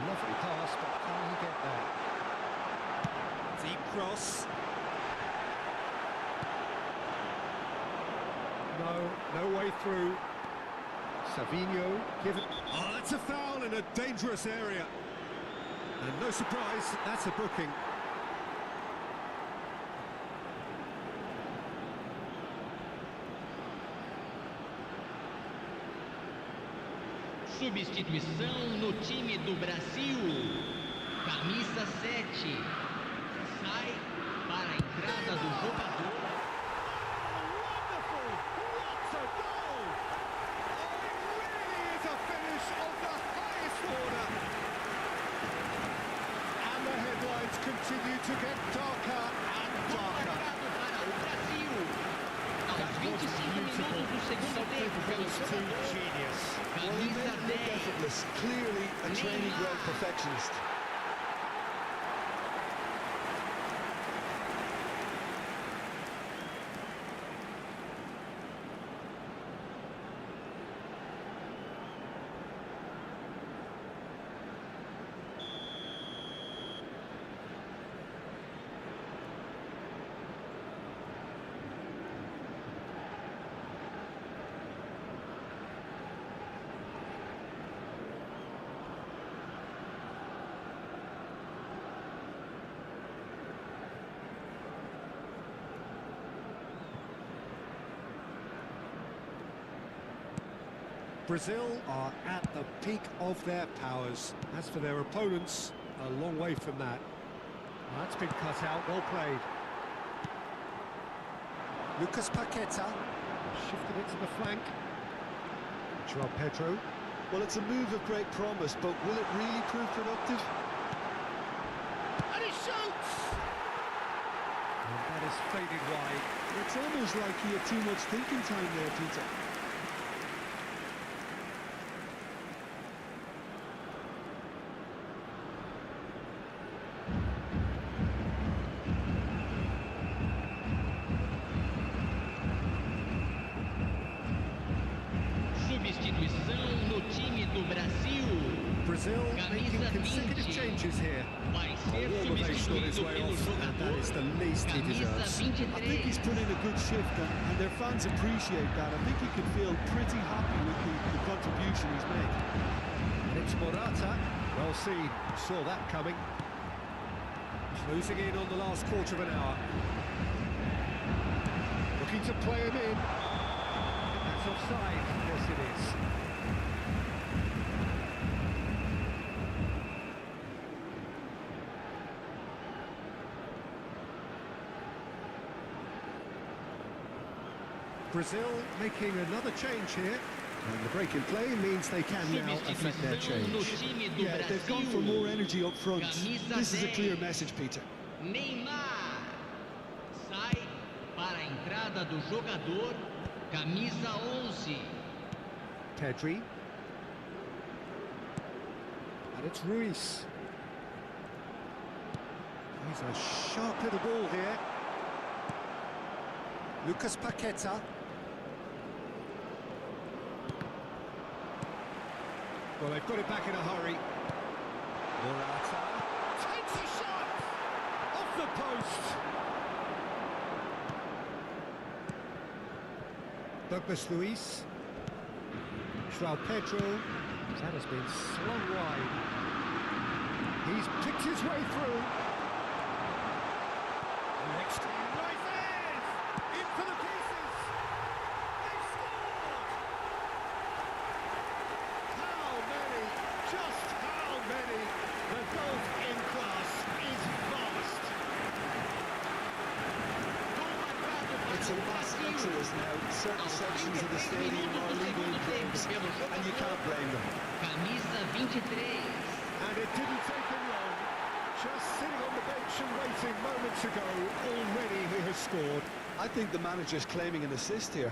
Lovely pass, but can he get there? Deep cross. No way through. Savinho given. Oh, that's a foul in a dangerous area. And no surprise, that's a booking. Substituição no time do Brasil. Camisa 7. Sai para a entrada do jogador. Wonderful! What a goal! Oh, it really is a finish of the highest order. And the headlines continue to get darker and darker. Marcado para o Brasil. Aos 25 minutos do segundo tempo pelo Too jogador. genius. Well, he made it look effortless. Clearly a training ground perfectionist. Brazil are at the peak of their powers. As for their opponents, a long way from that. Well, that's been cut out, well played. Lucas Paqueta shifted it to the flank. João Pedro. Well, it's a move of great promise, but will it really prove productive? And he shoots! And that is faded wide. It's almost like he had too much thinking time there, Peter. Substituição no time do Brasil. Brazil making Camisa consecutive 20. changes here. Vai ser Warm ovation on his substituído way pelo off, and that jogador is the least he camisa deserves. I think he's 23. put in a good shift, and their fans appreciate that. I think he can feel pretty happy with the contribution he's made. And it's Morata. Well seen, saw that coming. Closing in on the last quarter of an hour. Looking to play him in. That's offside. Yes, it is. Brazil making another change here. And the break in play means they can now affect their Substituição no change. time do Yeah, they've gone for Brasil. more energy up front. Camisa This is a clear 10. message, Peter. Neymar sai para a entrada do jogador, camisa 11. Pedri. And it's Ruiz. He's a sharp little ball here. Lucas Paqueta. Well, they've got it back in a hurry. Morata takes a shot off the post. Douglas Luiz. João Pedro. That has been slung wide. He's picked his way through. The next right there! In for the pieces! They've scored! How many? Just how many? The golf in class is vast. It's a mass exodus now. Certain sections of the stadium are leaving in droves, and you can't blame them. Camisa 23. And it didn't take him long. Just sitting on the bench and waiting moments ago, already he has scored. I think the manager's claiming an assist here.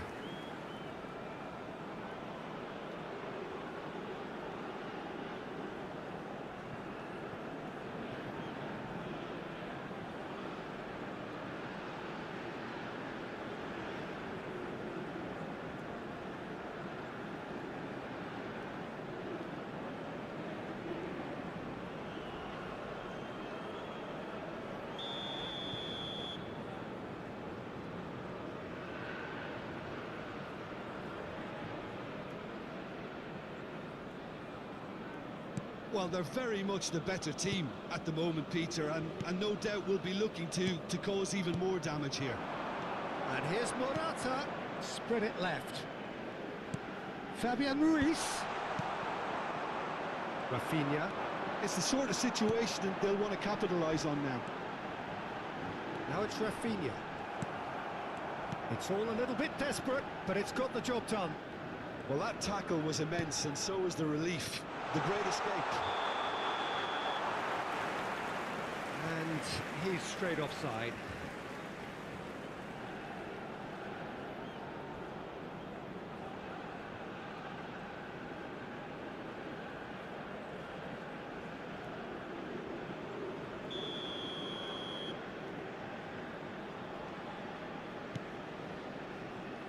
Well, they're very much the better team at the moment, Peter, and no doubt will be looking to cause even more damage here. And here's Morata. Spread it left. Fabian Ruiz. Rafinha. It's the sort of situation that they'll want to capitalise on now. Now it's Rafinha. It's all a little bit desperate, but it's got the job done. Well, that tackle was immense, and so was the relief. The great escape. And he's straight offside.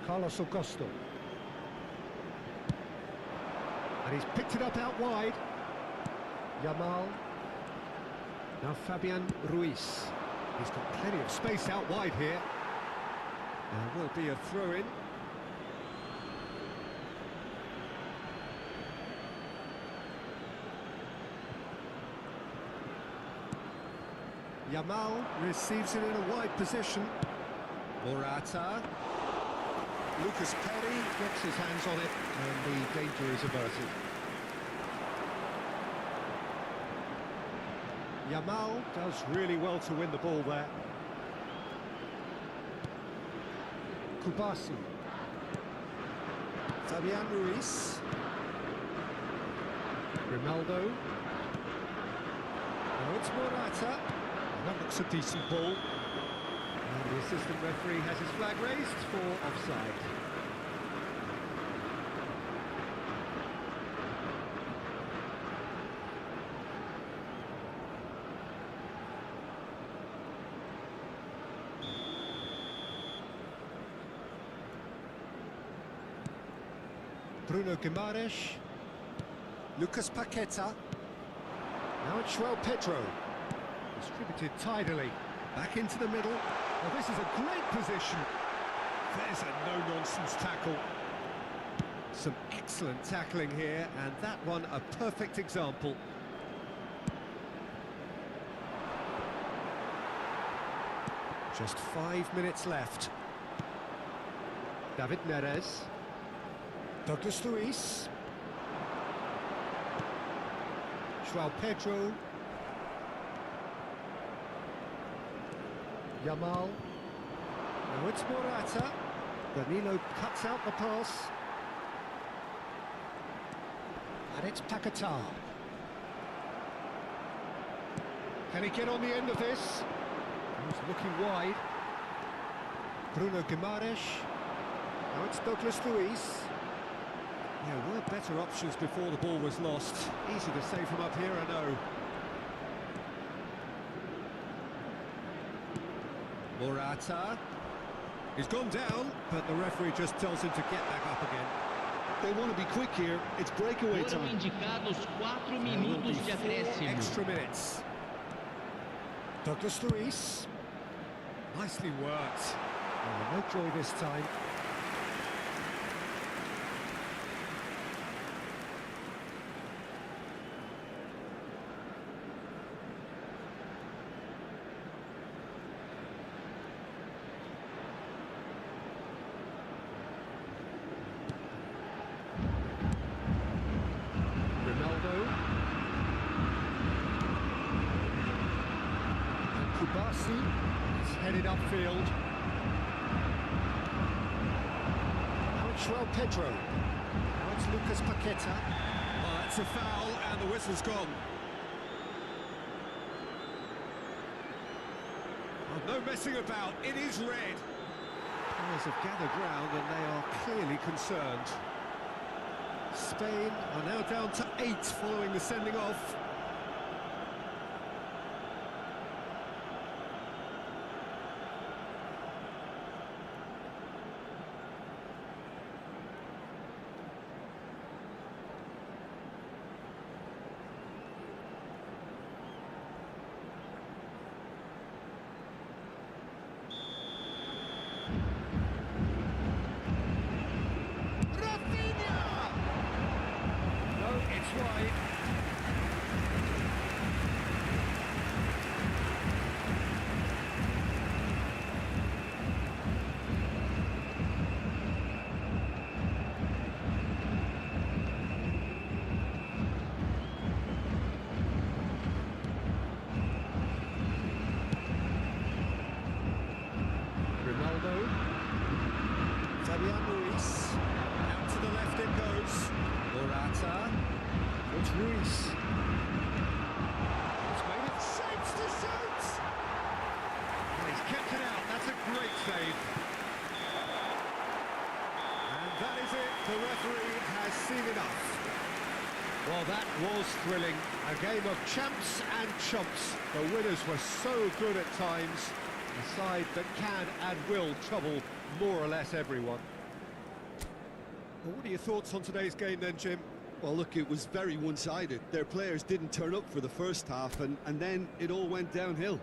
Carlos Augusto. And he's picked it up out wide. Yamal. Now Fabian Ruiz. He's got plenty of space out wide here. There will be a throw-in. Yamal receives it in a wide position. Morata. Lucas Perry gets his hands on it, and the danger is averted. Yamal does really well to win the ball there. Kubasi. Fabian Ruiz. Ronaldo. Now it's Morata. That looks a decent ball. And the assistant referee has his flag raised for offside. Bruno Guimaraes. Lucas Paqueta. Now it's João Pedro. Distributed tidily. Back into the middle. Well, this is a great position. There's a no-nonsense tackle. Some excellent tackling here, and that one a perfect example. Just 5 minutes left. David Neres. Douglas Luiz. João Pedro. Yamal. Now it's Morata. Danilo cuts out the pass. And it's Paquetá. Can he get on the end of this? He's looking wide. Bruno Guimaraes. Now it's Douglas Luiz. There were better options before the ball was lost. Easy to say from up here, I know. Morata. He's gone down, but the referee just tells him to get back up again. They want to be quick here. It's breakaway Foram time. indicados 4 There will be minutos de 4 acréscimo. extra minutes. Douglas Luiz. Nicely worked. Oh, no joy this time. Kubasi is headed upfield. Now it's João Pedro. Now it's Lucas Paqueta. Oh, that's a foul, and the whistle's gone. Oh, no messing about, it is red. Players have gathered round, and they are clearly concerned. Spain are now down to 8 following the sending off. Wide. Ronaldo. Fabian Ruiz. Out to the left it goes. Morata. It's Ruiz. He's made it shapes to shoot! And he's kept it out. That's a great save. And that is it. The referee has seen enough. Well, that was thrilling. A game of champs and chumps. The winners were so good at times. A side that can and will trouble more or less everyone. Well, what are your thoughts on today's game then, Jim? Well, look, it was very one-sided. Their players didn't turn up for the first half, and then it all went downhill.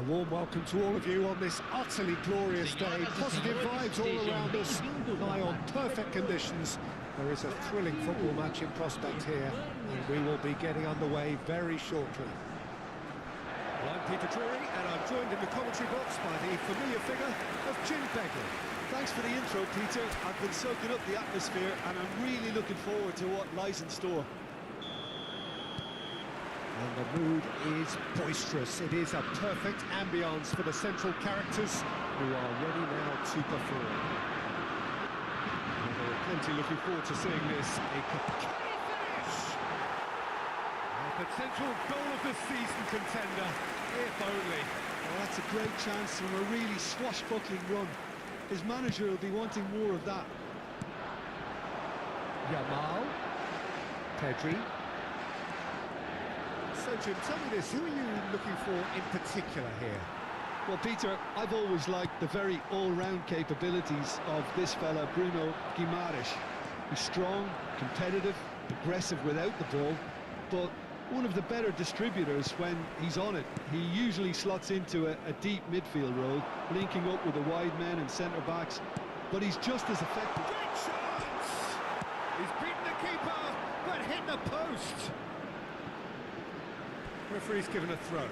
A warm welcome to all of you on this utterly glorious day. Positive vibes all around us, nigh on perfect conditions. There is a thrilling football match in prospect here, and we will be getting underway very shortly. Well, I'm Peter Drury, and I'm joined in the commentary box by the familiar figure of Jim Begley. Thanks for the intro, Peter. I've been soaking up the atmosphere, and I'm really looking forward to what lies in store. And the mood is boisterous. It is a perfect ambience for the central characters who are ready now to perform. And we're plenty looking forward to seeing this. A finish! A potential goal of the season contender, if only. Well, that's a great chance from a really swashbuckling run. His manager will be wanting more of that. Yamal. Pedri. So, Jim, tell me this, who are you looking for in particular here? Well, Peter, I've always liked the very all-round capabilities of this fella, Bruno Guimaraes. He's strong, competitive, aggressive without the ball, but one of the better distributors when he's on it. He usually slots into a deep midfield role, linking up with the wide men and centre-backs, but he's just as effective. Great chance! He's beaten the keeper, but hit the post. Referee's given a throw.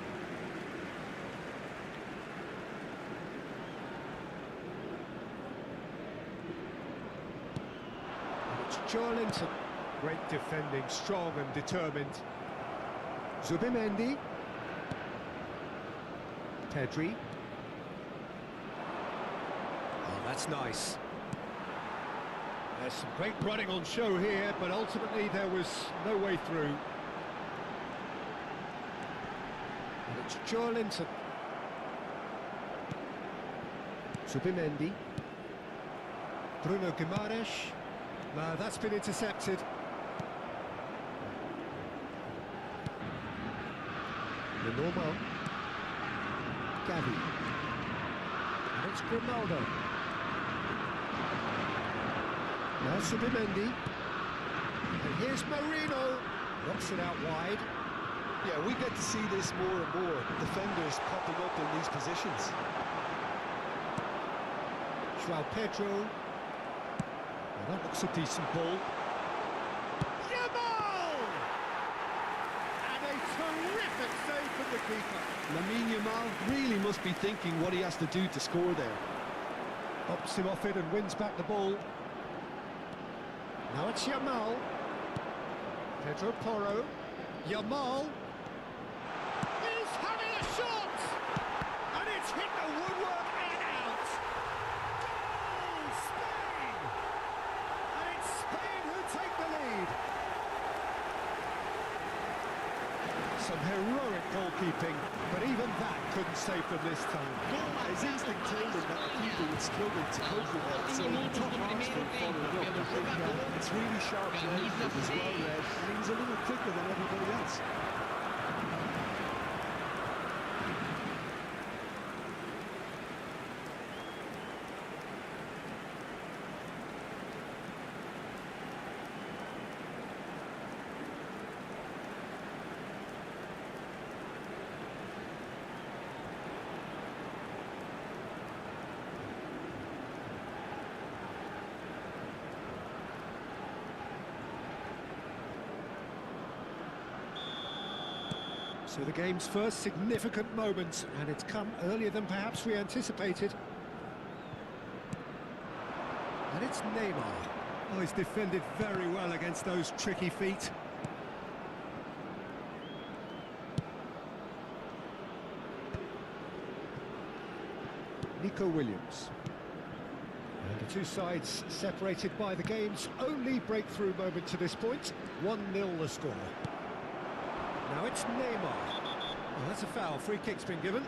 It's Joelinton. Great defending, strong and determined. Zubimendi. Pedri. Oh, that's nice. There's some great running on show here, but ultimately there was no way through. And it's Joelinton. Zubimendi. Bruno Guimaraes. No, that's been intercepted. The normal. Gavi. And it's Grimaldo. Now Zubimendi. And here's Marino. Knocks it out wide. Yeah, we get to see this more and more. Defenders popping up in these positions. João Pedro. Well, that looks a decent ball. Yamal! And a terrific save from the keeper. Lamine Yamal really must be thinking what he has to do to score there. Pops him off it and wins back the ball. Now it's Yamal. Pedro Porro. Yamal. He's having a shot! And it's hit the woodwork and out. Goal, Spain! And it's Spain who take the lead. Some heroic goalkeeping, but even that couldn't save them this time. His instinct told him that the keeper would struggle to cope with that, so he took marks from following up. I think it's really sharp play, it was well read, and he was a little quicker than everybody else. So the game's first significant moment, and it's come earlier than perhaps we anticipated. And it's Neymar. Oh, he's defended very well against those tricky feet. Nico Williams. And the two sides separated by the game's only breakthrough moment to this point. 1-0 the score. Now it's Neymar. Oh, that's a foul. Free kick's been given.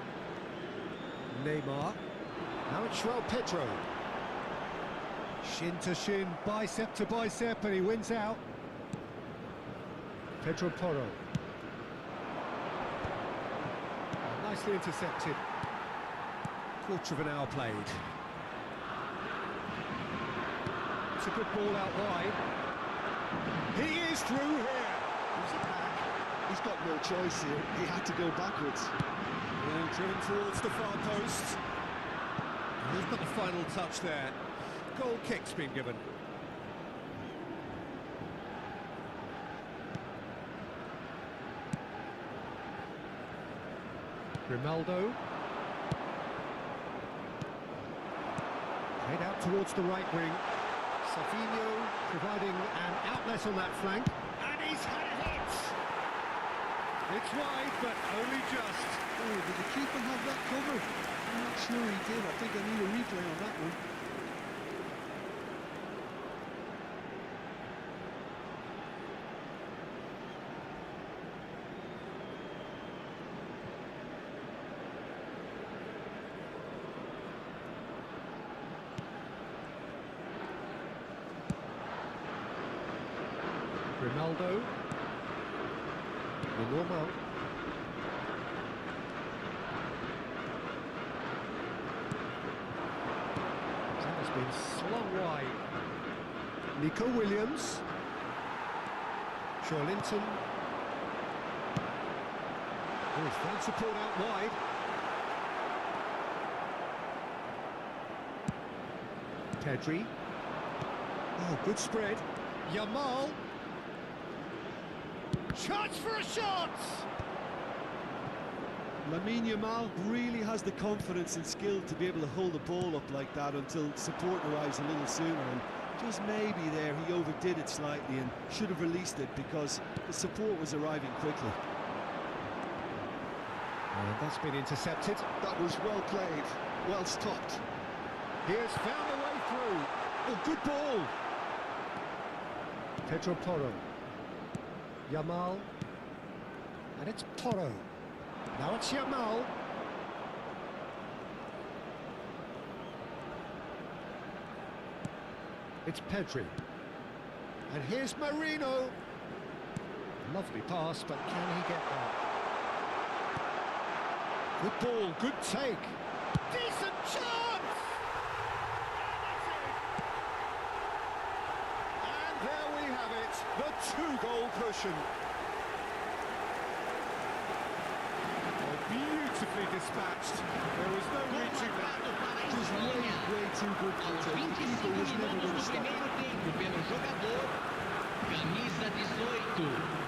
Neymar. Now it's João Pedro. Shin to shin, bicep to bicep, and he wins out. Pedro Porro. Nicely intercepted. Quarter of an hour played. It's a good ball out wide. He is through here. He's got no choice here. He had to go backwards. And driven towards the far post. And he's got the final touch there. Goal kick's been given. Grimaldo. Head out towards the right wing. Savinho providing an outlet on that flank. And he's had a hit! It's wide, but only just. Oh, did the keeper have that covered? I'm not sure he did. I think I need a replay on that one. Ronaldo. Normal. That has been slung wide. Nico Williams. Linton. Oh, he's found support out wide. Pedri. Oh, good spread. Yamal. Chance for a shot! Lamine Yamal really has the confidence and skill to be able to hold the ball up like that until support arrives a little sooner, and just maybe there he overdid it slightly and should have released it because the support was arriving quickly. And that's been intercepted. That was well played, well stopped. He has found a way through. Oh, good ball! Pedro Porro. Yamal. And it's Porro. Now it's Yamal. It's Pedri. And here's Marino. Lovely pass, but can he get that? Good ball, good take. Decent chance! And there we have it, the two-goal cushion. Oh, beautifully dispatched. There was no reaching that. It was way too good for Aos the 25 keeper was never minutos going to do stop. primeiro tempo pelo jogador, camisa 18.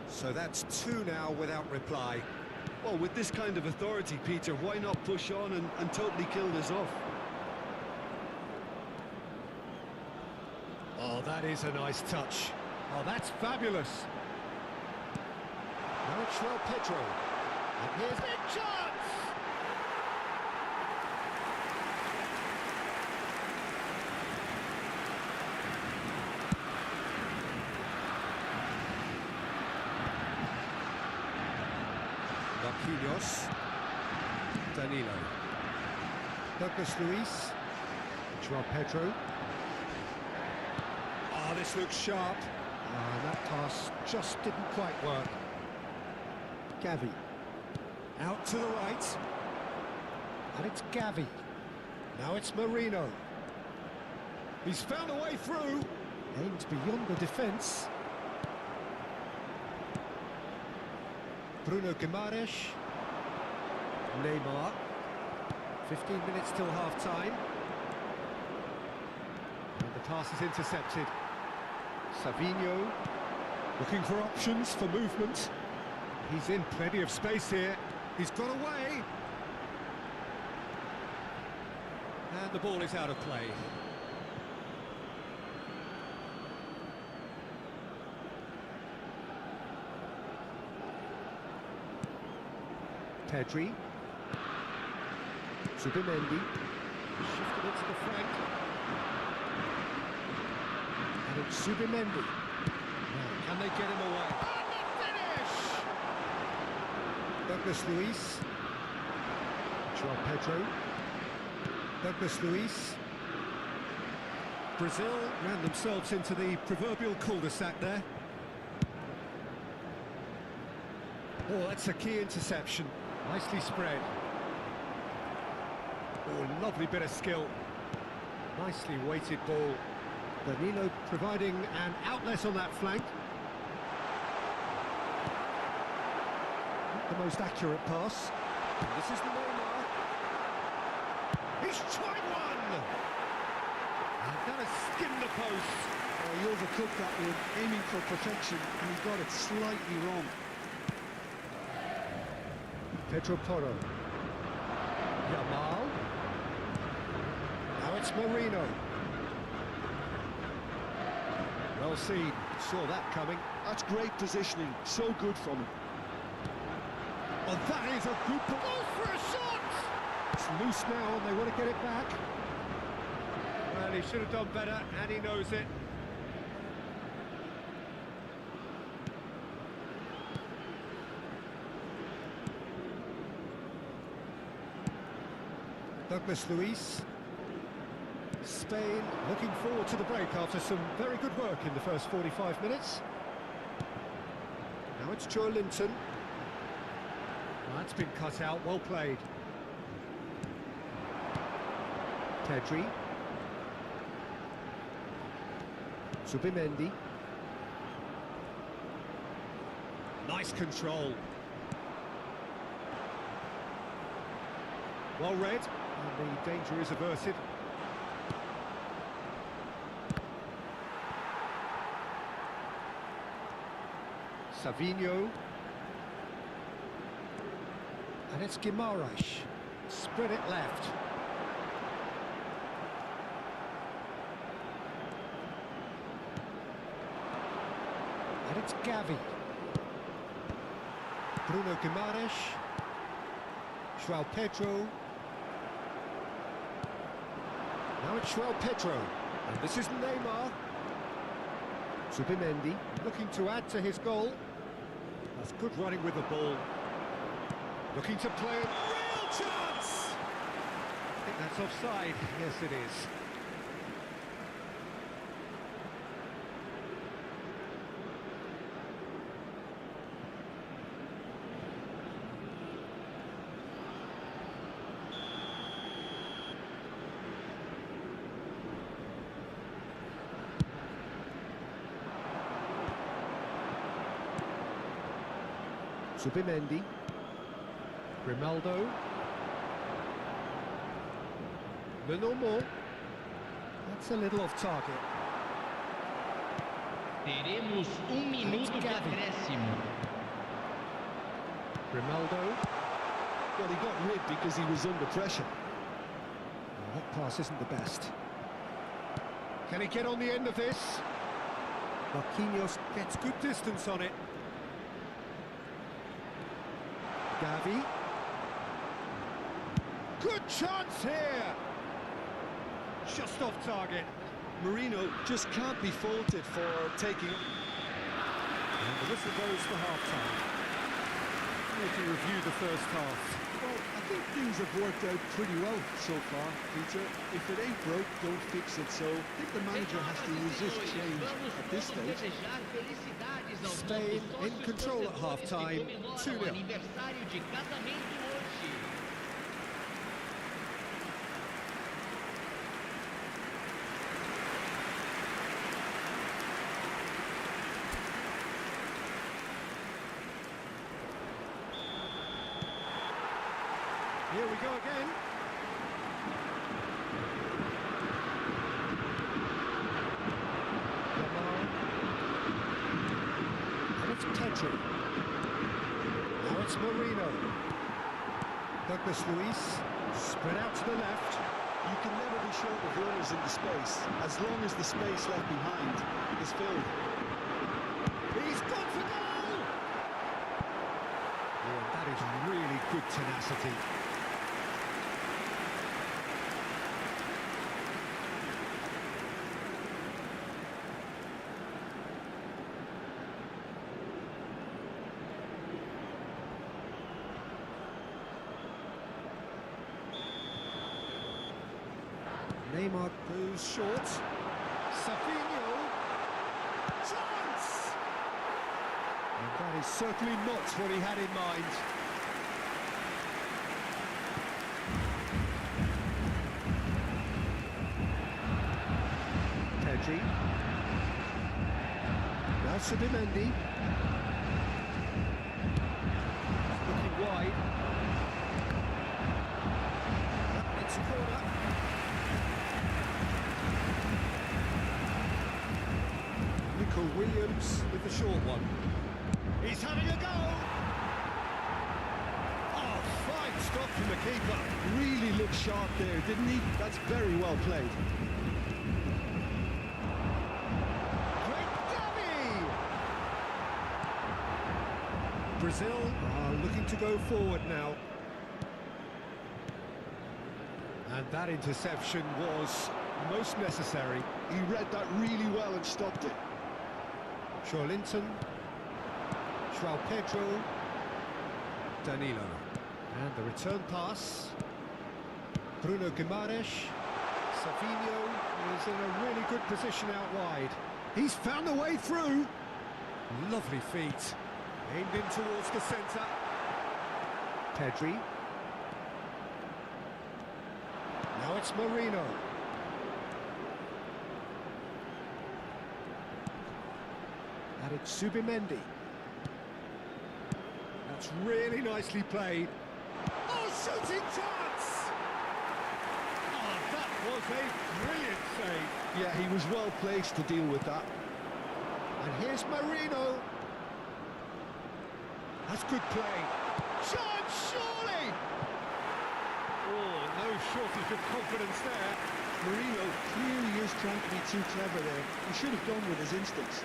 So that's two now without reply. Well, with this kind of authority, Peter, why not push on and totally kill this off? Oh, that is a nice touch. Oh, that's fabulous. Now it's João Pedro. And here's big chance! Marquinhos. Danilo. Douglas Luiz. João Pedro. Oh, this looks sharp. That pass just didn't quite work. Gavi. Out to the right. And it's Gavi. Now it's Marino. He's found a way through. Aims beyond the defence. Bruno Guimaraes. Neymar. 15 minutes till half-time. And the pass is intercepted. Savinho. Looking for options for movement. He's in plenty of space here. He's got away. And the ball is out of play. Pedri. Zubimendi. Shifted it to the flank. And it's Zubimendi. Now, can they get him away? And the finish! Douglas Luiz. João Pedro. Douglas Luiz. Brazil ran themselves into the proverbial cul-de-sac there. Oh, that's a key interception. Nicely spread. Oh, lovely bit of skill. Nicely weighted ball. Danilo providing an outlet on that flank. Not the most accurate pass. And this is the Neymar. He's tried one! And that has skimmed the post. Oh, he overcooked that one, aiming for perfection, and he got it slightly wrong. Pedro Porro. Yamal. Now it's Marino. Well seen, saw that coming. That's great positioning, so good from him. Oh, that is a good ball. Goes for a shot! It's loose now, and they want to get it back. Well, he should have done better, and he knows it. Douglas Luiz. Spain looking forward to the break after some very good work in the first 45 minutes. Now it's Joe Linton. Well, that's been cut out, well played. Pedri. Zubimendi. Nice control. Well read, and the danger is averted. Savinho. And it's Guimaraes. Spread it left. And it's Gavi. Bruno Guimaraes. João Pedro. Now it's João Pedro. And this is Neymar. Zubimendi looking to add to his goal. That's good running with the ball. Looking to play it. Real chance! I think that's offside. Yes, it is. Zubimendi. Grimaldo. Lenormand. That's a little off target. Teremos minuto de acréscimo. Grimaldo. Well, he got rid because he was under pressure. Oh, that pass isn't the best. Can he get on the end of this? Marquinhos Gets good distance on it. Gavi. Good chance here! Just off target. Marino just can't be faulted for taking it. And the whistle goes for half-time. We can review the first half. Well, I think things have worked out pretty well so far, Peter. If it ain't broke, don't fix it. So I think the manager has to resist change at this stage. Spain in control at half-time, 2-0. Here we go again. And it's Pedri. Now it's Marino. Douglas Luiz. Spread out to the left. You can never be short of runners in the space, as long as the space left behind is filled. He's gone for goal! Yeah, that is really good tenacity. Neymar goes short. Savinho. Chance! And that is certainly not what he had in mind. Pedri. Now Subimendi. Looking wide. It's a corner. Nico Williams with the short one. He's having a go! Oh, fine stop from the keeper. Really looked sharp there, didn't he? That's very well played. Brazil are looking to go forward now. And that interception was most necessary. He read that really well and stopped it. Linton, João Pedro, Danilo. And the return pass. Bruno Guimaraes. Savinho is in a really good position out wide. He's found a way through. Lovely feet. Aimed in towards the centre. Pedri. Now it's Marino. And it's Subimendi. That's really nicely played. Oh, shooting chance! Oh, that was a brilliant save. Yeah, he was well placed to deal with that. And here's Marino. That's good play. Chance, surely! Oh, no shortage of confidence there. Marino clearly is trying to be too clever there. He should have gone with his instincts.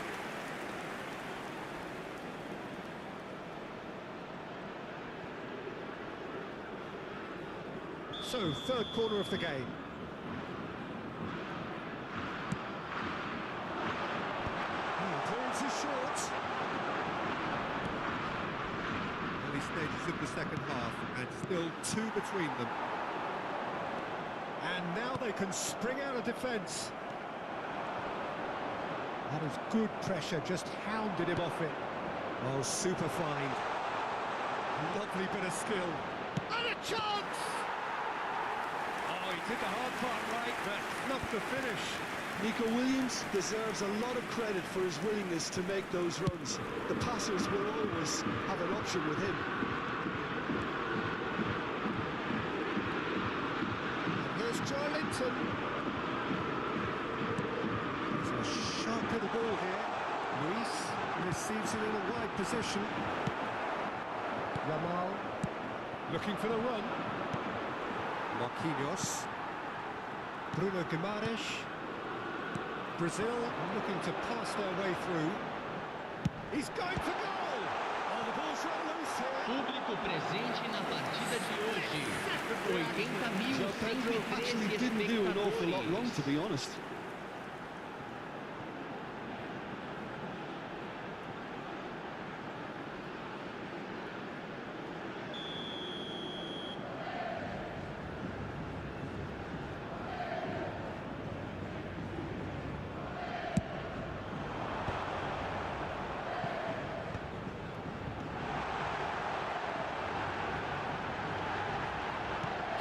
So, third corner of the game. Ball too short. Early stages of the second half, and still two between them. And now they can spring out of defence. That is good pressure, just hounded him off it. Oh, super fine. Lovely bit of skill. And a chance! Oh, he did the hard part right, but not the finish. Nico Williams deserves a lot of credit for his willingness to make those runs. The passers will always have an option with him. And here's Linton. There's a sharp little ball here. Luis receives it in a wide position. Yamal looking for the run. Marquinhos. Bruno Guimaraes. Brazil looking to pass their way through. He's going to goal! Oh, the ball's run loose here. Público presente na partida de hoje. 80.113 Pedro actually didn't do an awful lot wrong, to be honest.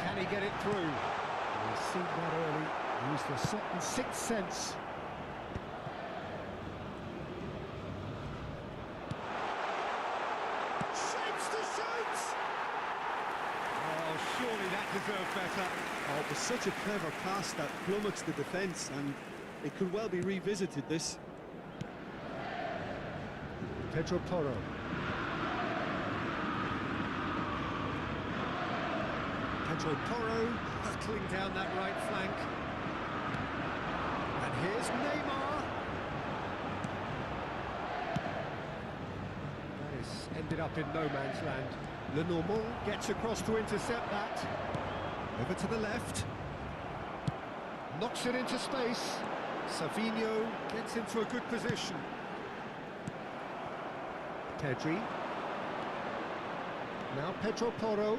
Can he get it through? We've seen that early. Used a certain sixth sense. Shapes to shoot! Oh, surely that deserved better. Oh, it was such a clever pass that flummoxed the defence, and it could well be revisited, this. Pedro Porro. Pedro Porro hurtling down that right flank. And here's Neymar. That is ended up in no man's land. Lenormand gets across to intercept that. Over to the left. Knocks it into space. Savinho gets into a good position. Pedri. Now Pedro Porro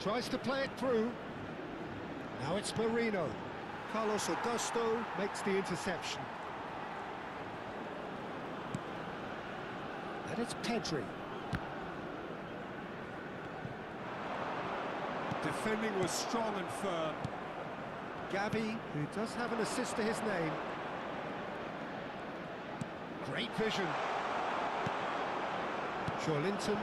tries to play it through. Now it's Marino. Carlos Augusto makes the interception. And it's Pedri. Defending was strong and firm. Gavi, who does have an assist to his name. Great vision. Linton.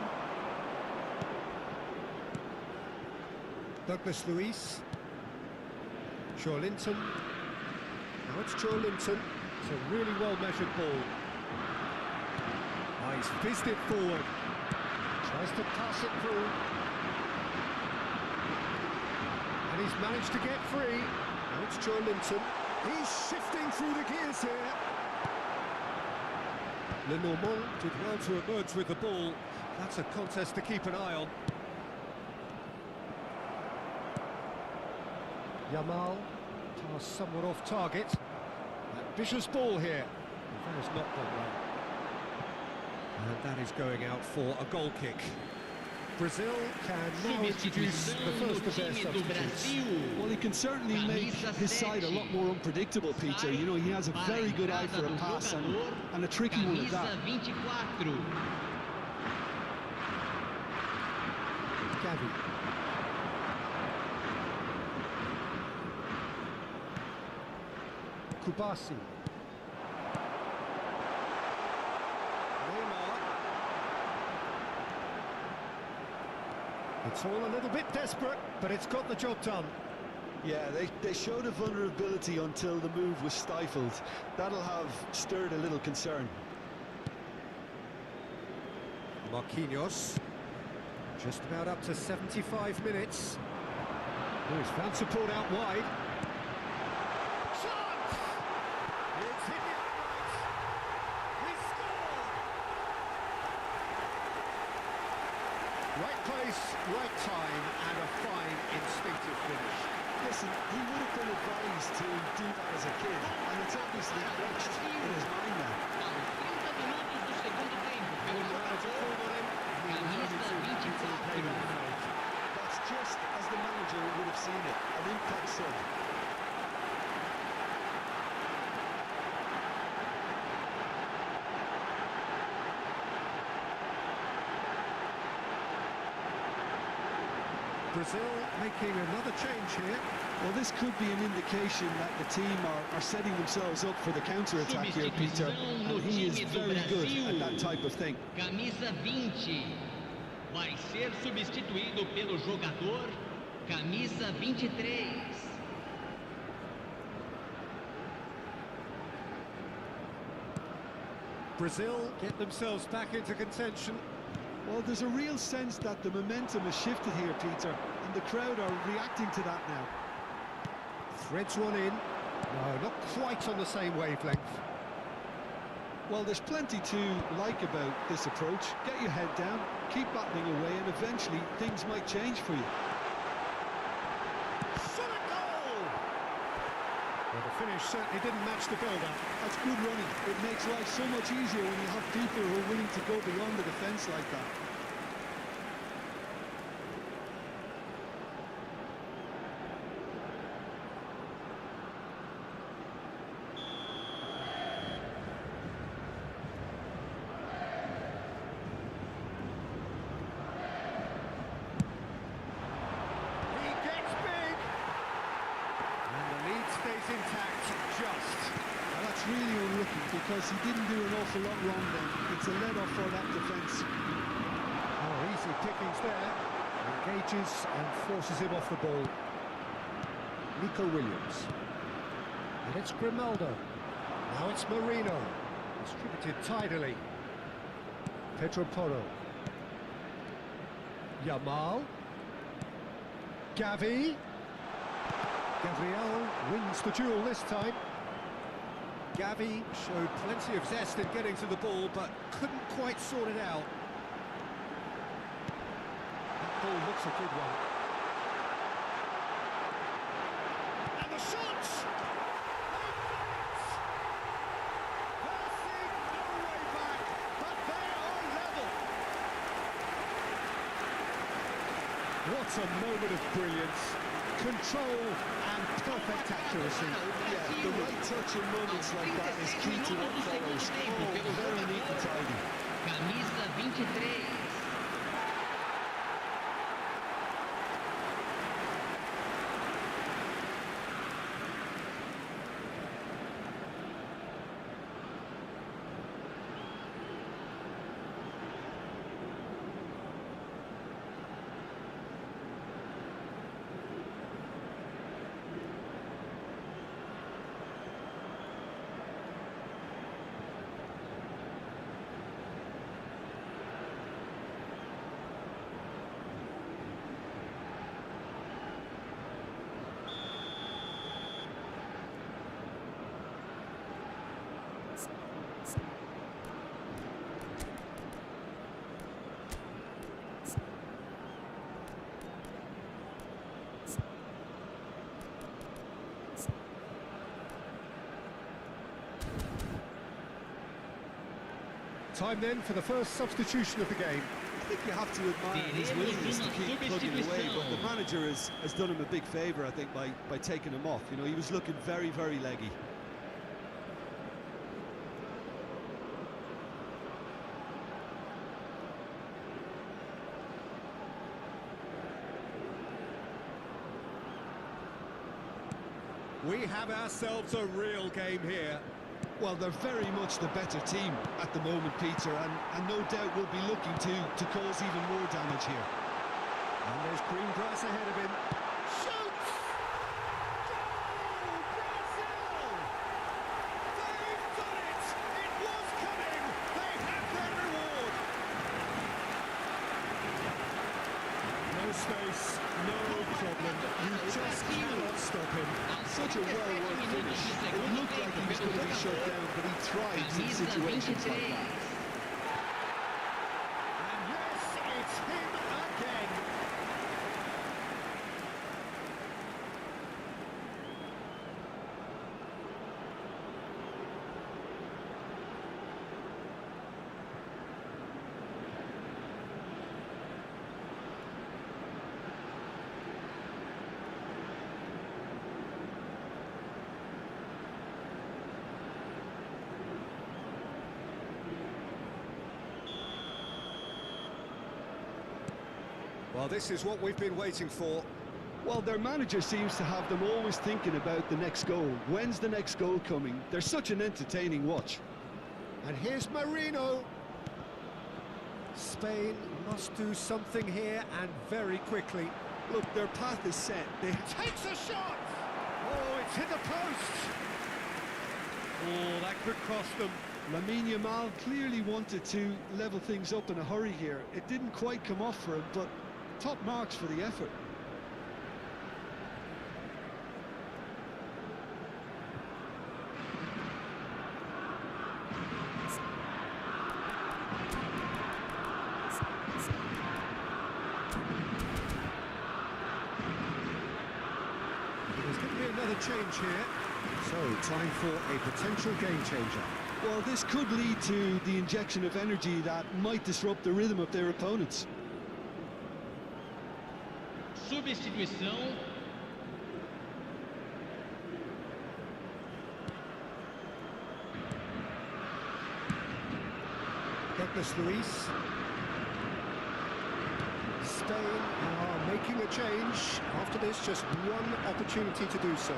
Douglas Luiz. Linton. Now it's Linton. It's a really well-measured ball. Now he's fizzed it forward. Tries to pass it through. And he's managed to get free. Now it's Linton. He's shifting through the gears here. Lenormand Did well to emerge with the ball. That's a contest to keep an eye on. Yamal, pass somewhat off target. That vicious ball here. That has not gone well. And that is going out for a goal kick. Brazil can now introduce the first of their substitutes. Well, he can certainly make his side a lot more unpredictable, Peter. You know, he has a very good eye for a pass and a tricky one at that. Gavi. Kubasi. It's all a little bit desperate, but it's got the job done. Yeah, they showed a vulnerability until the move was stifled. That'll have stirred a little concern. Marquinhos. Just about up to 75 minutes. Oh, he's found support out wide. Shot! It's hit the upright. He scored! Right place, right time, and a fine instinctive finish. Listen, he would have been advised to do that as a kid, and it's obviously etched in his mind now. That's just as the manager would have seen it, an impact sub. Brazil making another change here. Well, this could be an indication that the team are setting themselves up for the counter-attack here, Peter, and he is very good at that type of thing. Camisa 20 vai ser substituído pelo jogador camisa 23. Brazil get themselves back into contention. Well, there's a real sense that the momentum has shifted here, Peter, and the crowd are reacting to that now. Threads one in. No, not quite on the same wavelength. Well, there's plenty to like about this approach. Get your head down, keep battling away, and eventually things might change for you. Solid goal! Well, the finish certainly didn't match the build-up. That's good running. It makes life so much easier when you have people who are willing to go beyond the defence like that. He gets big! And the lead stays intact, just. Well, that's really unlucky because he didn't do an awful lot wrong then. It's a let-off for that defence. Oh, easy pickings there. Engages and forces him off the ball. Nico Williams. And it's Grimaldo. Now it's Marino. Distributed tidily. Pedro Porro. Yamal. Gavi. Gabriel wins the duel this time. Gavi showed plenty of zest in getting to the ball, but couldn't quite sort it out. That ball looks a good one. And the shot! They're seeing no way back, but they are level. What a moment of brilliance. control and perfect accuracy. Yeah, the right touch in moments like that is key to what follows. Oh, very neat and tidy. Camisa 23. Time then for the first substitution of the game. I think you have to admire his willingness to keep plugging away, but the manager has done him a big favour, I think, by taking him off. You know, he was looking very, very leggy. We have ourselves a real game here. Well, they're very much the better team at the moment, Peter, and no doubt will be looking to cause even more damage here. And there's green grass ahead of him. Shoots! Goal! Brazil! They've done it! It was coming! They have their reward! No space, no problem. You just cannot stop him. Such a well-worked finish. It looked like he was going to be shut down, but he thrives in situations like that. And yes, it's him again. Well, this is what we've been waiting for. Well, their manager seems to have them always thinking about the next goal. When's the next goal coming? They're such an entertaining watch. And here's Marino. Spain must do something here, and very quickly. Look, their path is set. They Takes a shot! Oh, it's hit the post! Oh, that could cost them. Lamine Yamal clearly wanted to level things up in a hurry here. It didn't quite come off for him, but top marks for the effort. There's going to be another change here. So, time for a potential game changer. Well, this could lead to the injection of energy that might disrupt the rhythm of their opponents. Substituição. Douglas Luiz. Spain are making a change. After this, just one opportunity to do so.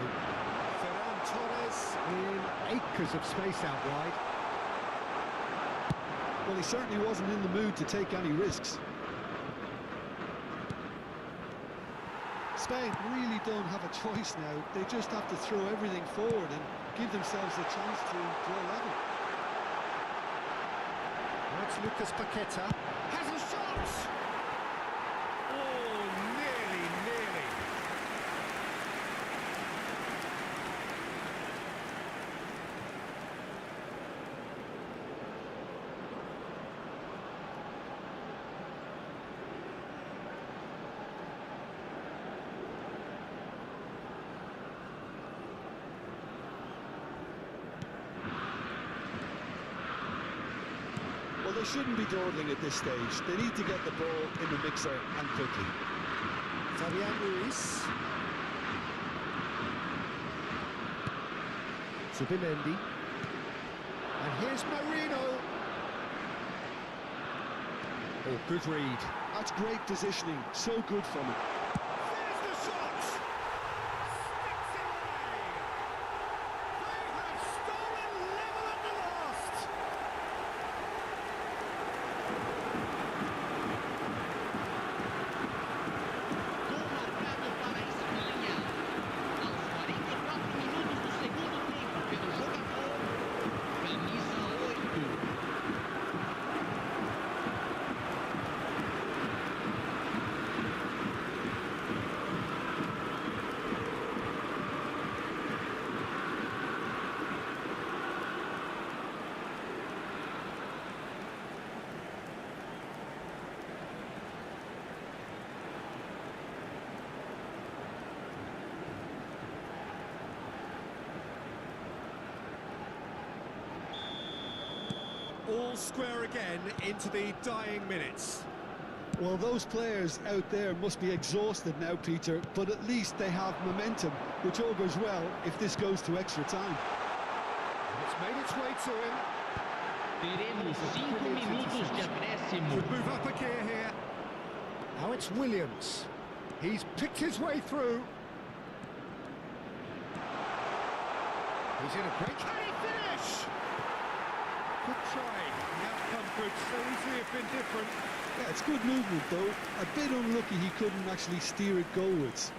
Ferran Torres in acres of space out wide. Well, he certainly wasn't in the mood to take any risks. Spain really don't have a choice now. They just have to throw everything forward and give themselves a chance to draw level. That's Lucas Paqueta. Has a shot! Oh, nearly. Well, they shouldn't be dawdling at this stage. They need to get the ball in the mixer and quickly. Fabian Ruiz. Subimendi. And here's Marino. Oh, good read. That's great positioning, so good from him. There's the shot! Sticks it away! They have stolen level at the last! Gol marcado para a Espanha. Aos 44 minutos do segundo tempo, pelo jogador, camisa 8. All square again into the dying minutes. Well, those players out there must be exhausted now, Peter, but at least they have momentum, which augurs well if this goes to extra time. It's made its way to him. Teremos 5 minutos de acréscimo. Could move up a gear here. Now it's Williams. He's picked his way through. He's in a great... Can he finish? Good try. The outcome could so easily have been different. Yeah, it's good movement, though. A bit unlucky he couldn't actually steer it goalwards.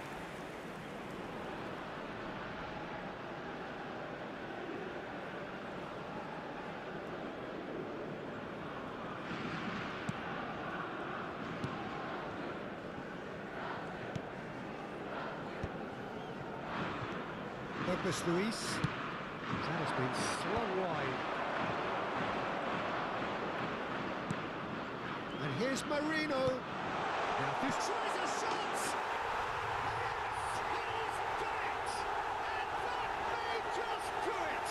Douglas Luiz. That has been slung wide. And here's Marino. Now this Tries a shot! Yes! He's done it! And that may just do it!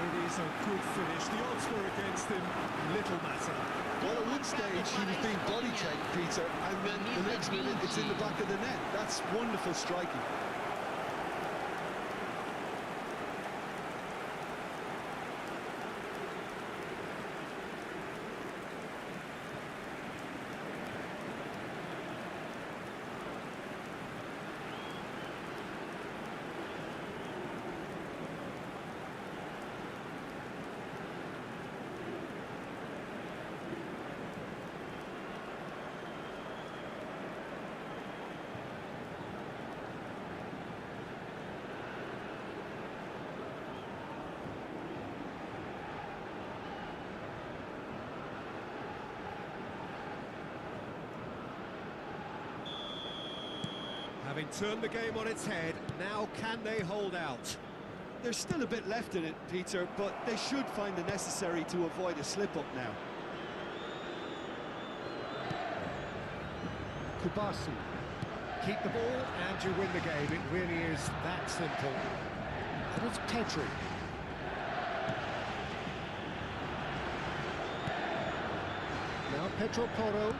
It is a good finish. The odds were against him. Little matter. Well, at one stage he was being body checked, Peter, and then the next minute it's in the back of the net. That's wonderful striking. Having turned the game on its head, now can they hold out? There's still a bit left in it, Peter, but they should find the necessary to avoid a slip-up now. Kubasi. Keep the ball and you win the game. It really is that simple. And it's Pedri. Now Pedro Porro.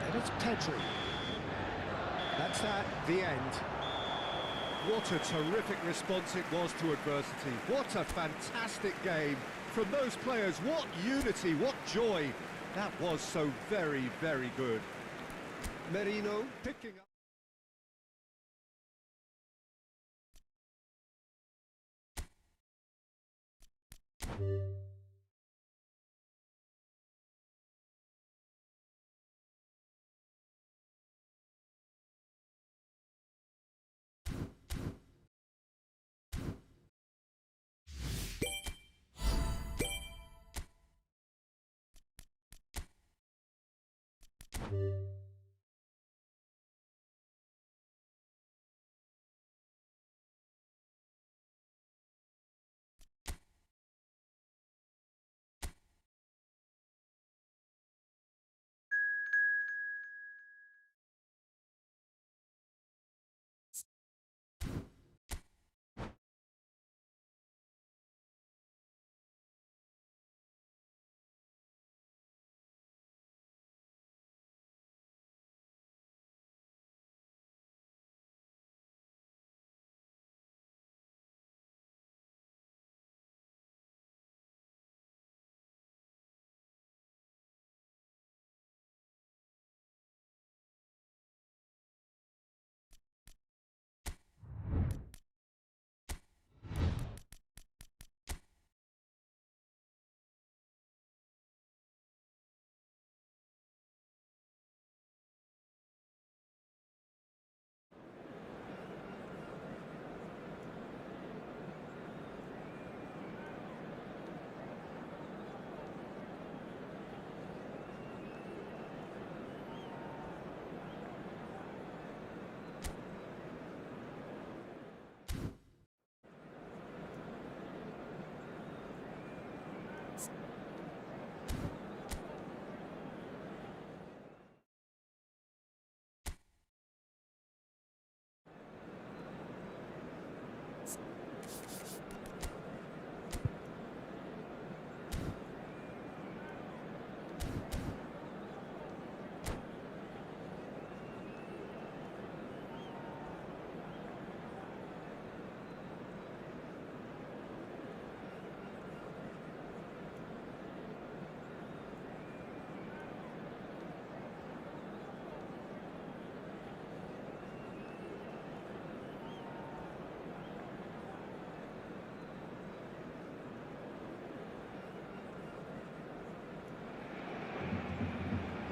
And it's Pedri. That's that, the end. What a terrific response it was to adversity. What a fantastic game. From those players, what unity, what joy. That was so very, very good. Merino picking up.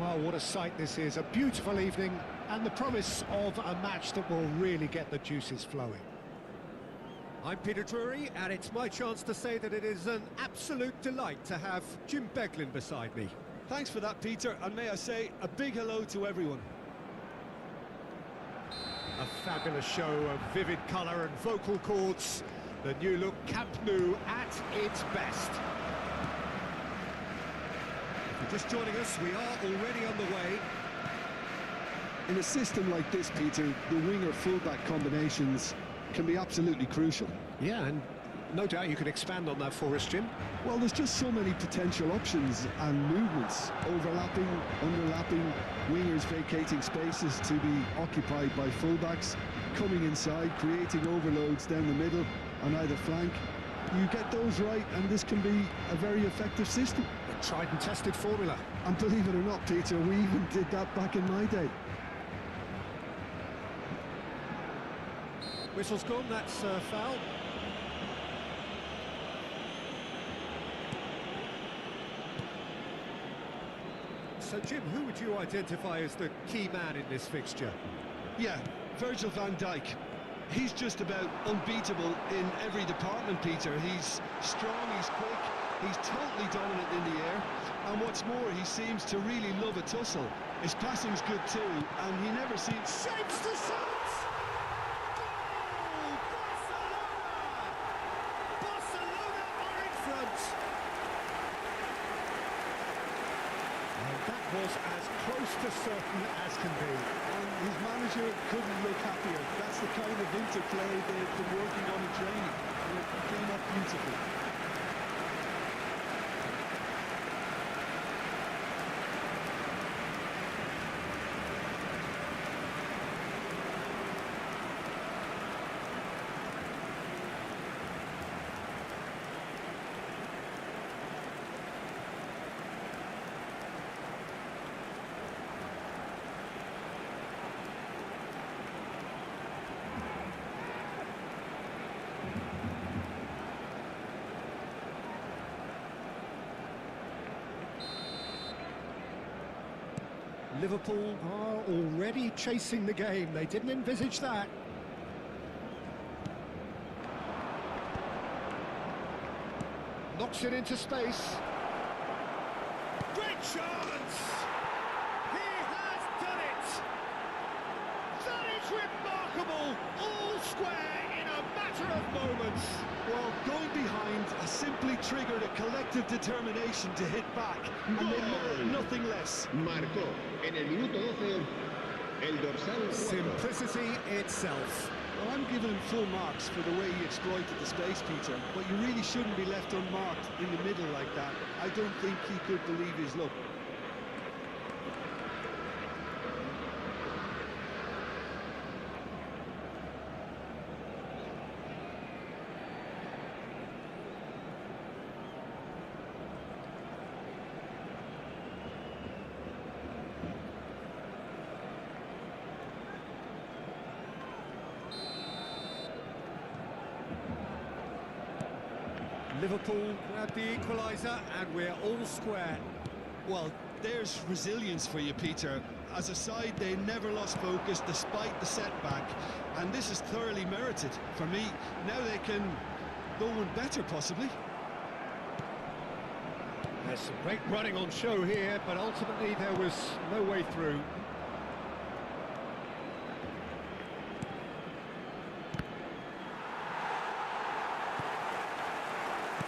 Well, what a sight this is. A beautiful evening and the promise of a match that will really get the juices flowing. I'm Peter Drury, and it's my chance to say that it is an absolute delight to have Jim Beglin beside me. Thanks for that, Peter, and may I say a big hello to everyone. A fabulous show of vivid colour and vocal cords. The new look Camp Nou at its best. If you're just joining us, we are already on the way. In a system like this, Peter, the winger-fullback combinations can be absolutely crucial. Yeah, and no doubt you can expand on that for us, Jim. Well, there's just so many potential options and movements, overlapping, underlapping, wingers vacating spaces to be occupied by fullbacks, coming inside, creating overloads down the middle on either flank. You get those right, and this can be a very effective system. A tried and tested formula. And believe it or not, Peter, we even did that back in my day. Whistle's gone, that's foul. So, Jim, who would you identify as the key man in this fixture? Yeah, Virgil van Dijk. He's just about unbeatable in every department, Peter. He's strong, he's quick, he's totally dominant in the air, and what's more, he seems to really love a tussle. His passing's good too, and he never seems... Shapes the shot! Was as close to certain as can be. And his manager couldn't look happier. That's the kind of interplay they've been working on in training. And it came up beautifully. Liverpool are already chasing the game. They didn't envisage that. Knocks it into space. Great chance! He has done it! That is remarkable! All square in a matter of moments. Well, going behind has simply triggered a collective determination to hit back, and they merit nothing less. Marcó en el minuto 12 el dorsal 4. Simplicity itself. Well, I'm giving him full marks for the way he exploited the space, Peter, but you really shouldn't be left unmarked in the middle like that. I don't think he could believe his luck. Liverpool grab the equaliser and we're all square. Well, there's resilience for you, Peter. As a side, they never lost focus despite the setback, and this is thoroughly merited. For me, now they can go one better, possibly. There's some great running on show here, but ultimately there was no way through.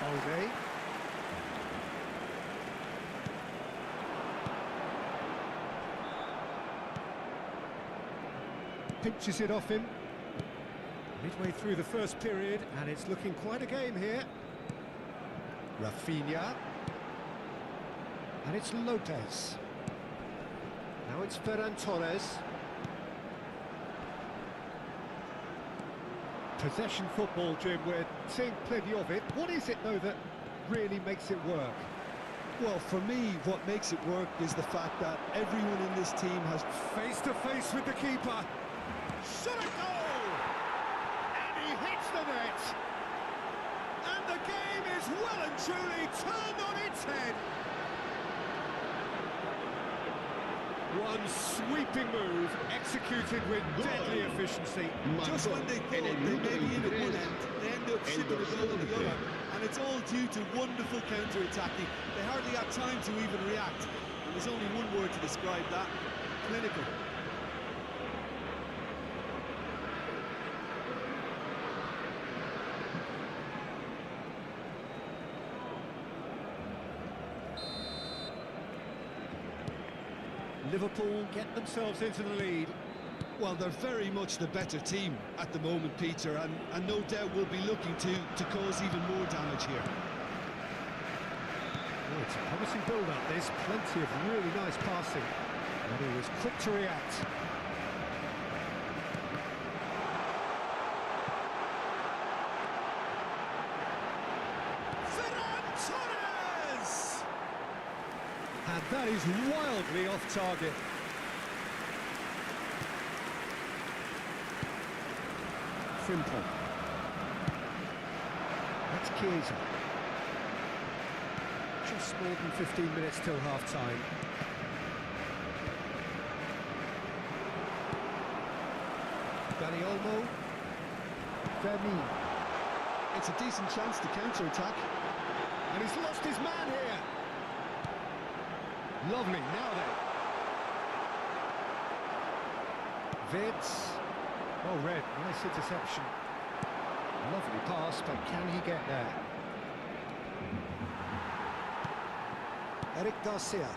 Olde. Pinches it off him. Midway through the first period, and it's looking quite a game here. Rafinha. And it's Lopez. Now it's Ferran Torres. Possession football, Jim, we're seeing plenty of it. What is it, though, that really makes it work? Well, for me, what makes it work is the fact that everyone in this team has... Face-to-face with the keeper. Shot a goal! And he hits the net! And the game is well and truly turned on its head! One sweeping move, executed with deadly efficiency. Just when they thought they may be in at one end, they end up shipping the goal to the other. And it's all due to wonderful counter-attacking. They hardly had time to even react. And there's only one word to describe that: clinical. Liverpool get themselves into the lead. Well, they're very much the better team at the moment, Peter, and no doubt will be looking to cause even more damage here. Oh, it's a promising build-up, this. Plenty of really nice passing. And he was quick to react. And that is wildly off target. Frimpong. That's Chiesa. Just more than 15 minutes till half-time. Dani Olmo. Vermeer. It's a decent chance to counter-attack. And he's lost his man here. Lovely, now then. Vids. Oh, red, nice interception. Lovely pass, but can he get there? Eric Garcia.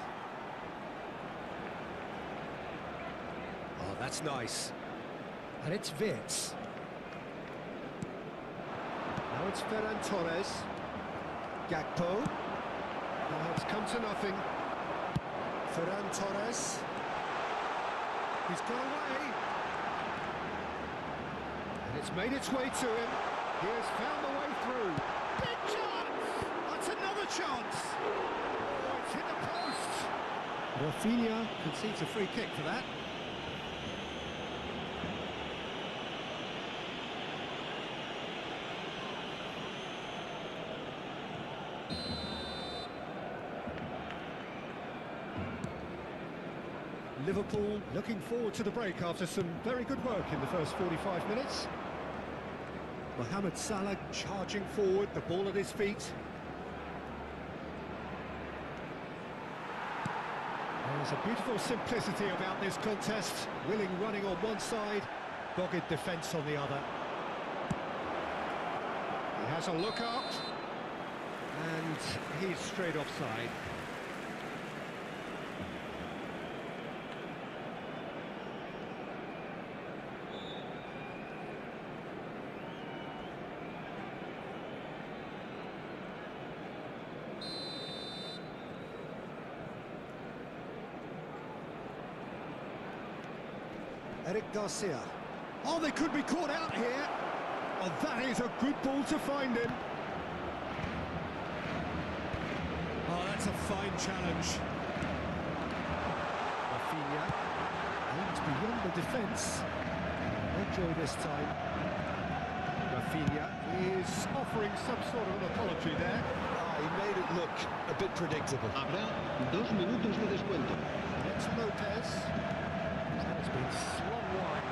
Oh, that's nice. And it's Vids. Now it's Ferran Torres. Gakpo. Now it's come to nothing. Ferran Torres. He's got away. And it's made its way to him. He has found the way through. Big chance! That's another chance! Oh, it's hit the post! Rafinha concedes a free kick for that. Liverpool looking forward to the break after some very good work in the first 45 minutes. Mohamed Salah charging forward, the ball at his feet. There's a beautiful simplicity about this contest. Willing running on one side, dogged defence on the other. He has a look up, and he's straight offside. Eric Garcia. Oh, they could be caught out here. Oh, that is a good ball to find him. Oh, that's a fine challenge. Rafinha aims beyond the defence. Pedro this time. Rafinha is offering some sort of an apology there. He made it look a bit predictable. Habrá 2 minutos de descuento. It's Lopez. That has been slung wide.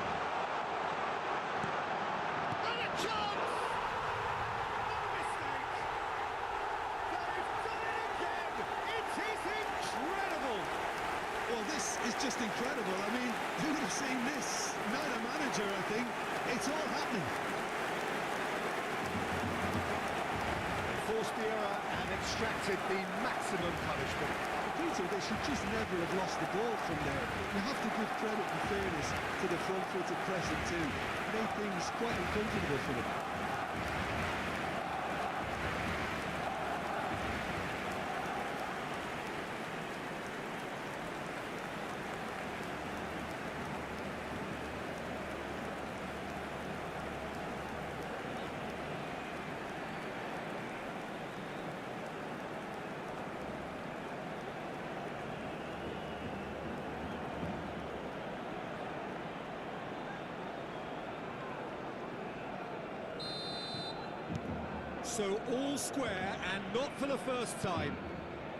And a chance! No mistake! They've done it again! It is incredible! Well, this is just incredible. I mean, who would have seen this? Not a manager, I think. It's all happening. Forced the error and extracted the maximum punishment. Peter, they should just never have lost the ball from there. You have to give credit and fairness to the front-footed pressing too. Made things quite uncomfortable for them. So all square, and not for the first time.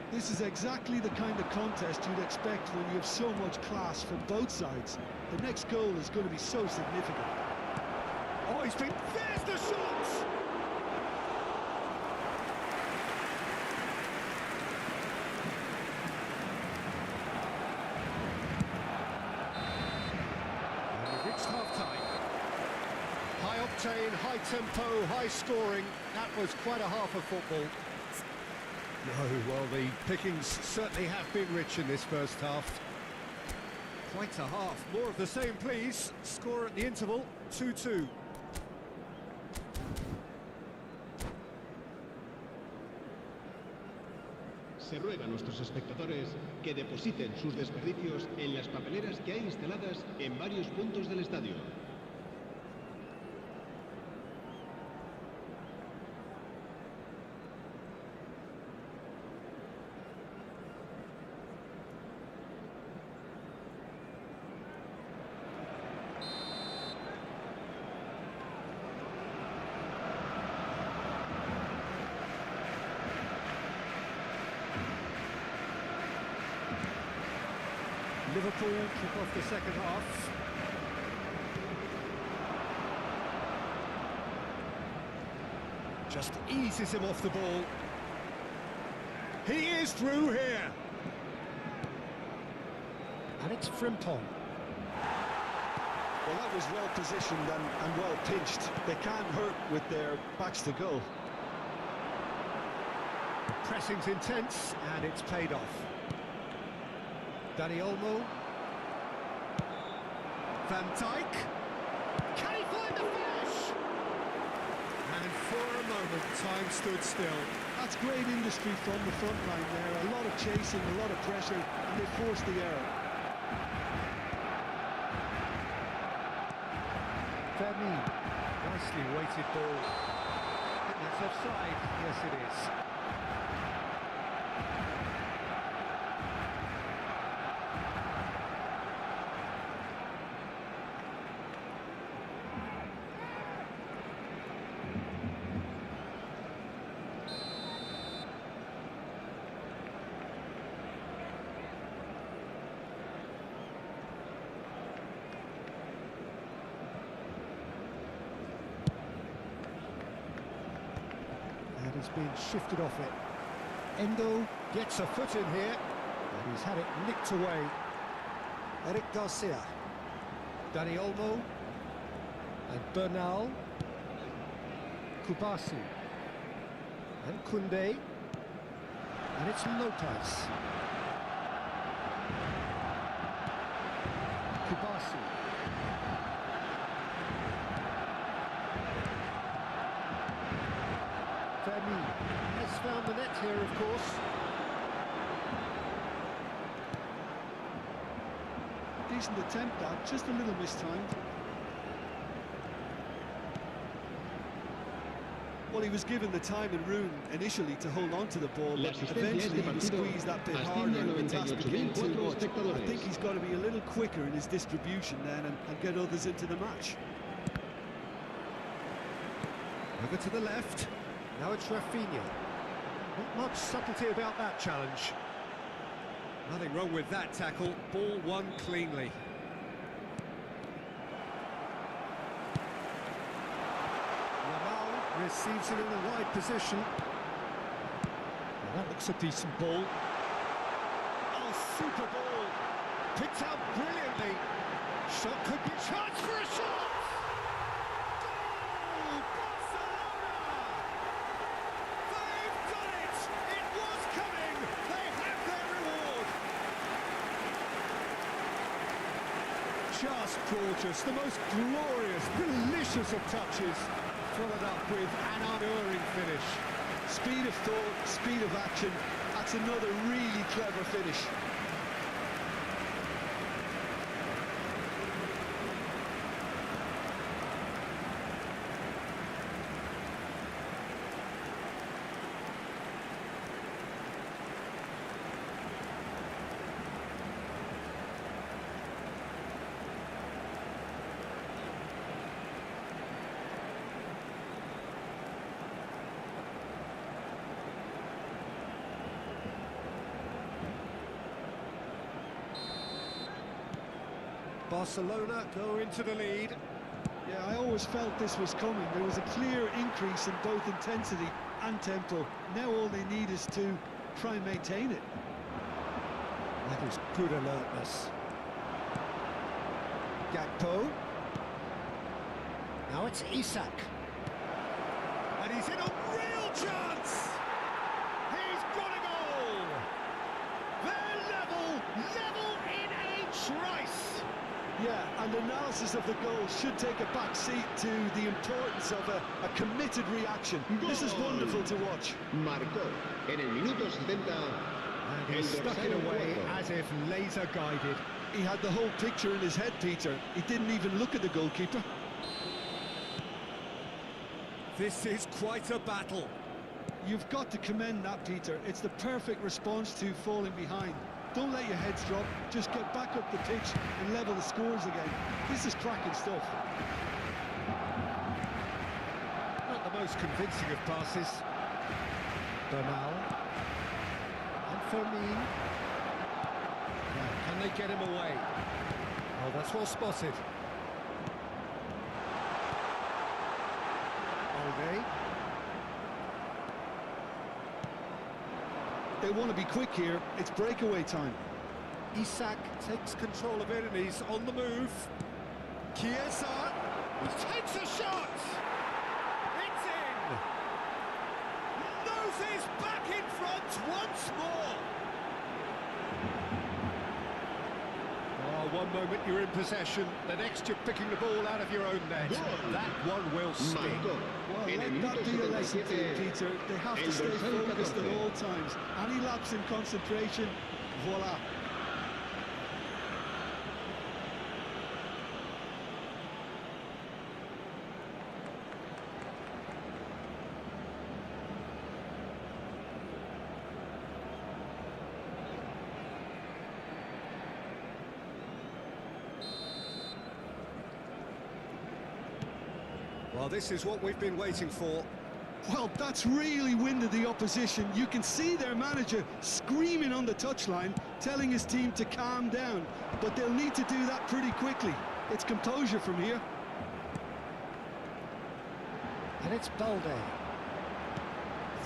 This is exactly the kind of contest you'd expect when you have so much class from both sides. The next goal is going to be so significant. Oh, he's been... There's the shot! And we've reached half-time. High octane, high tempo, high scoring. That was quite a half of football. Oh, well, the pickings certainly have been rich in this first half. Quite a half. More of the same, please. Score at the interval, 2-2. Se ruega a nuestros espectadores que depositen sus desperdicios en las papeleras que hay instaladas en varios puntos del estadio. Liverpool kick off the second half. Just eases him off the ball. He is through here. And it's Frimpong. Well, that was well positioned and well pinched. They can't hurt with their backs to goal. Pressing's intense, and it's paid off. Dani Olmo. Van Dijk. Can he find the finish? And for a moment, time stood still. That's great industry from the front line there. A lot of chasing, a lot of pressure, and they forced the error. Fermin. Nicely weighted ball. I think that's offside. Yes, it is. He's been shifted off it. Endo gets a foot in here, and he's had it nicked away. Eric Garcia. Dani Olmo. And Bernal. Kubasi. And Koundé. And it's Lopez. Kubasi. Fermin has found the net here, of course. Decent attempt, that, just a little mistimed. Well, he was given the time and room initially to hold on to the ball, but eventually he was squeezed that bit harder and the task became too much. I think he's got to be a little quicker in his distribution then and get others into the match. Over to the left. Now it's Rafinha. Not much subtlety about that challenge. Nothing wrong with that tackle. Ball won cleanly. Ramal receives it in a wide position. Well, that looks a decent ball. Oh, super ball. Picked out brilliantly. Shot could be chance for a shot. Just gorgeous, the most glorious, delicious of touches, followed up with an unerring finish. Speed of thought, speed of action, that's another really clever finish. Barcelona go into the lead. Yeah, I always felt this was coming. There was a clear increase in both intensity and tempo. Now all they need is to try and maintain it. That is good alertness. Gakpo. Now it's Isak. And he's in a real chance! He's got a goal! They're level in a trice! Yeah, and analysis of the goal should take a back seat to the importance of a committed reaction. This is wonderful to watch. Marcó en el minuto 70. And he stuck it away as if laser guided. He had the whole picture in his head, Peter. He didn't even look at the goalkeeper. This is quite a battle. You've got to commend that, Peter. It's the perfect response to falling behind. Don't let your heads drop. Just get back up the pitch and level the scores again. This is cracking stuff. Not the most convincing of passes. Bernal. And Fermin. Now, can they get him away? Oh, that's well spotted. Alde. They want to be quick here. It's breakaway time. Isak takes control of it and he's on the move. Chiesa. He takes a shot. It's in. Noses back in front once more. Oh, one moment you're in possession, the next you're picking the ball out of your own net. That one will sting. Marcó Well, en el let that minuto be a lesson to you, 77. Peter. They have to El stay dorsal focused at 14. all times. Any lapse in concentration, voila. Well, this is what we've been waiting for. Well, that's really winded the opposition. You can see their manager screaming on the touchline, telling his team to calm down. But they'll need to do that pretty quickly. It's composure from here. And it's Balde.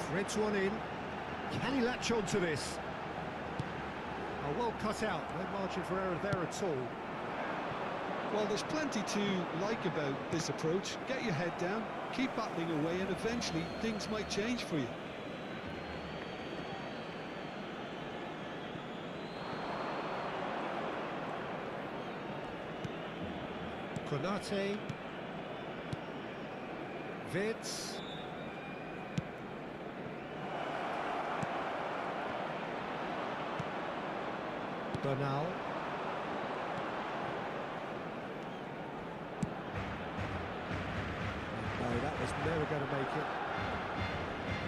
Threads one in. Can he latch on to this? Oh, well cut out. No margin for error there at all. Well, there's plenty to like about this approach. Get your head down, keep battling away, and eventually things might change for you. Konate. Vitz. Bernal. No, that was never going to make it.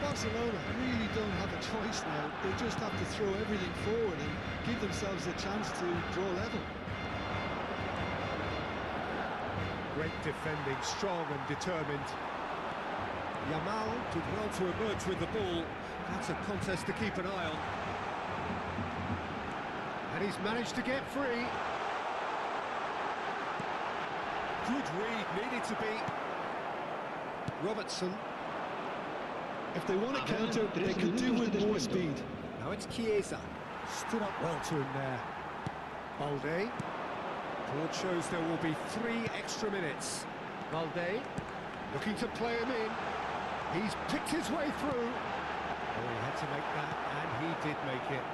Barcelona really don't have a choice now. They just have to throw everything forward and give themselves a chance to draw level. Great defending, strong and determined. Yamal did well to emerge with the ball. That's a contest to keep an eye on. And he's managed to get free. Good read, needed to be. Robertson. If they want to counter, they could do with more speed. Now it's Chiesa. Stood up well to him there. Balde. Board shows there will be 3 extra minutes. Balde looking to play him in. He's picked his way through. Oh, he had to make that, and he did make it.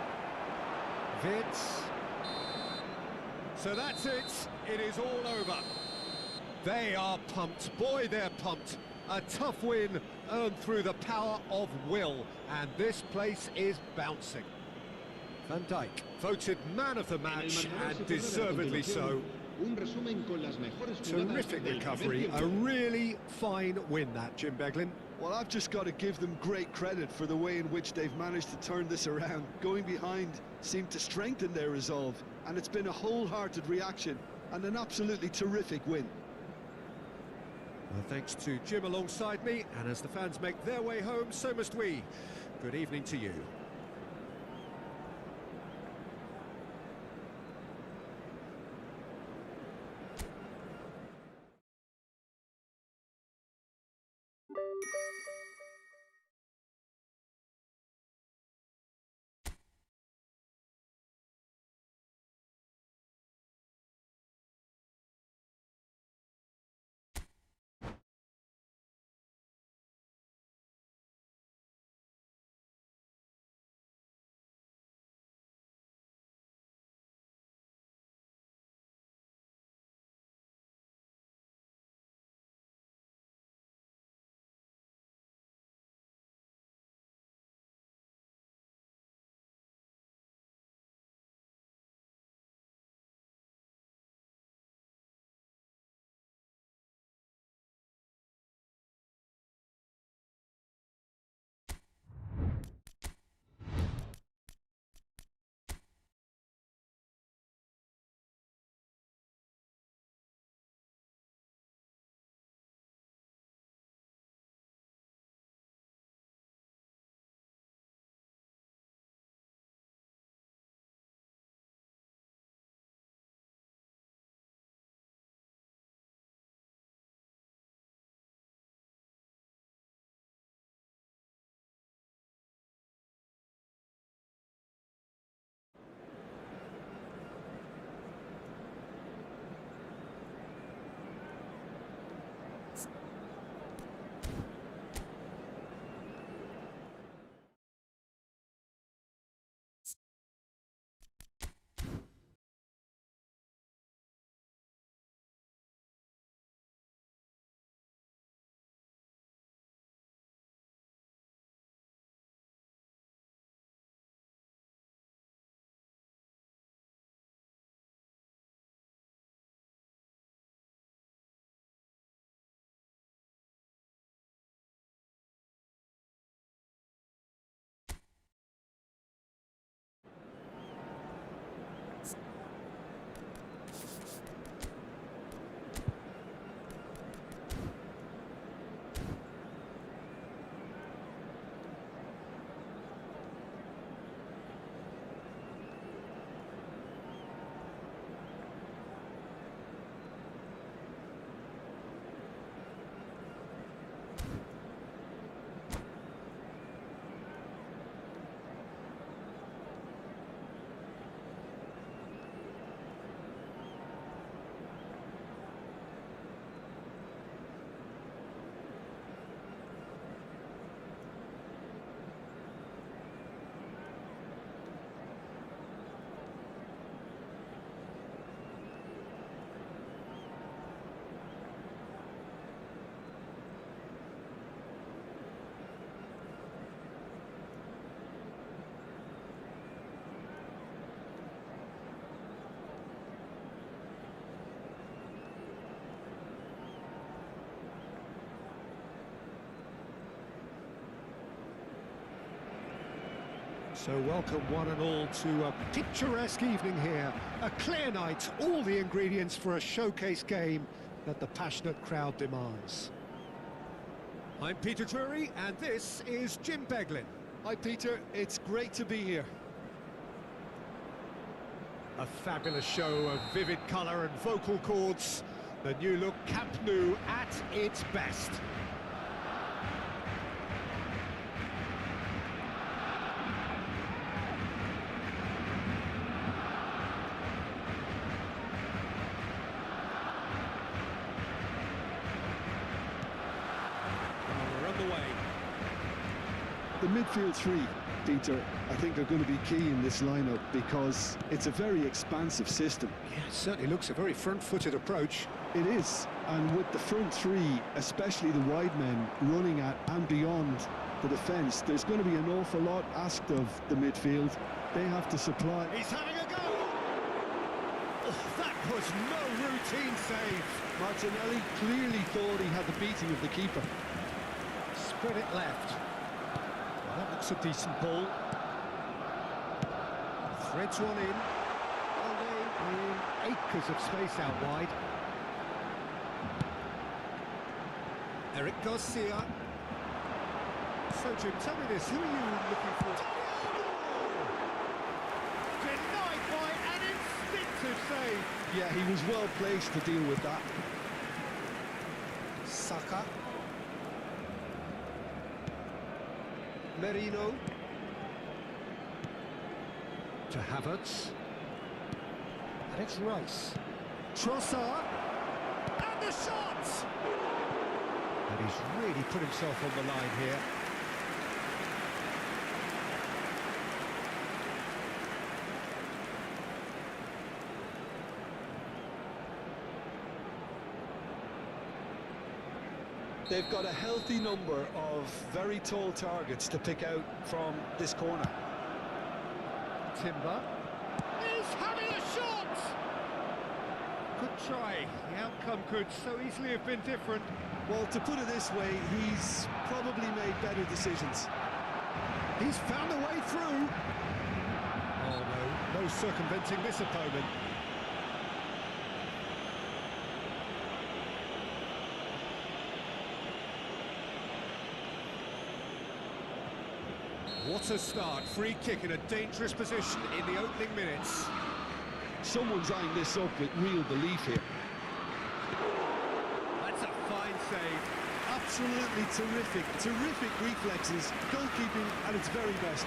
Vitz. So that's it. It is all over. They are pumped. Boy, they're pumped. A tough win earned through the power of will, and this place is bouncing. Van Dijk voted man of the match, and deservedly so. Terrific recovery, a really fine win that, Jim Beglin. Well, I've just got to give them great credit for the way in which they've managed to turn this around. Going behind seemed to strengthen their resolve, and it's been a wholehearted reaction and an absolutely terrific win. Well, thanks to Jim alongside me, and as the fans make their way home, so must we. Good evening to you. So welcome one and all to a picturesque evening here. A clear night, all the ingredients for a showcase game that the passionate crowd demands. I'm Peter Drury, and this is Jim Beglin. Hi Peter, it's great to be here. A fabulous show of vivid colour and vocal cords. The new look Camp Nou at its best. The midfield three, Peter, I think are going to be key in this lineup because it's a very expansive system. Yeah, it certainly looks a very front-footed approach. It is, and with the front three, especially the wide men, running at and beyond the defence, there's going to be an awful lot asked of the midfield. They have to supply. He's having a go! Oh, that was no routine save. Martinelli clearly thought he had the beating of the keeper. Spread it left. Well, that looks a decent ball. Threads one in. Well, they in acres of space out wide. Eric Garcia. So, Jim, tell me this, who are you looking for? Denied by an instinctive save. Yeah, he was well placed to deal with that. Saka. Merino. To Havertz. And it's Rice. Trossard. And the shot! And he's really put himself on the line here. They've got a healthy number of very tall targets to pick out from this corner. Timber. He's having a shot! Good try. The outcome could so easily have been different. Well, to put it this way, he's probably made better decisions. He's found a way through. Oh no, no circumventing this opponent. What a start. Free kick in a dangerous position in the opening minutes. Someone's eyeing this up with real belief here. That's a fine save. Absolutely terrific, terrific reflexes, goalkeeping at its very best.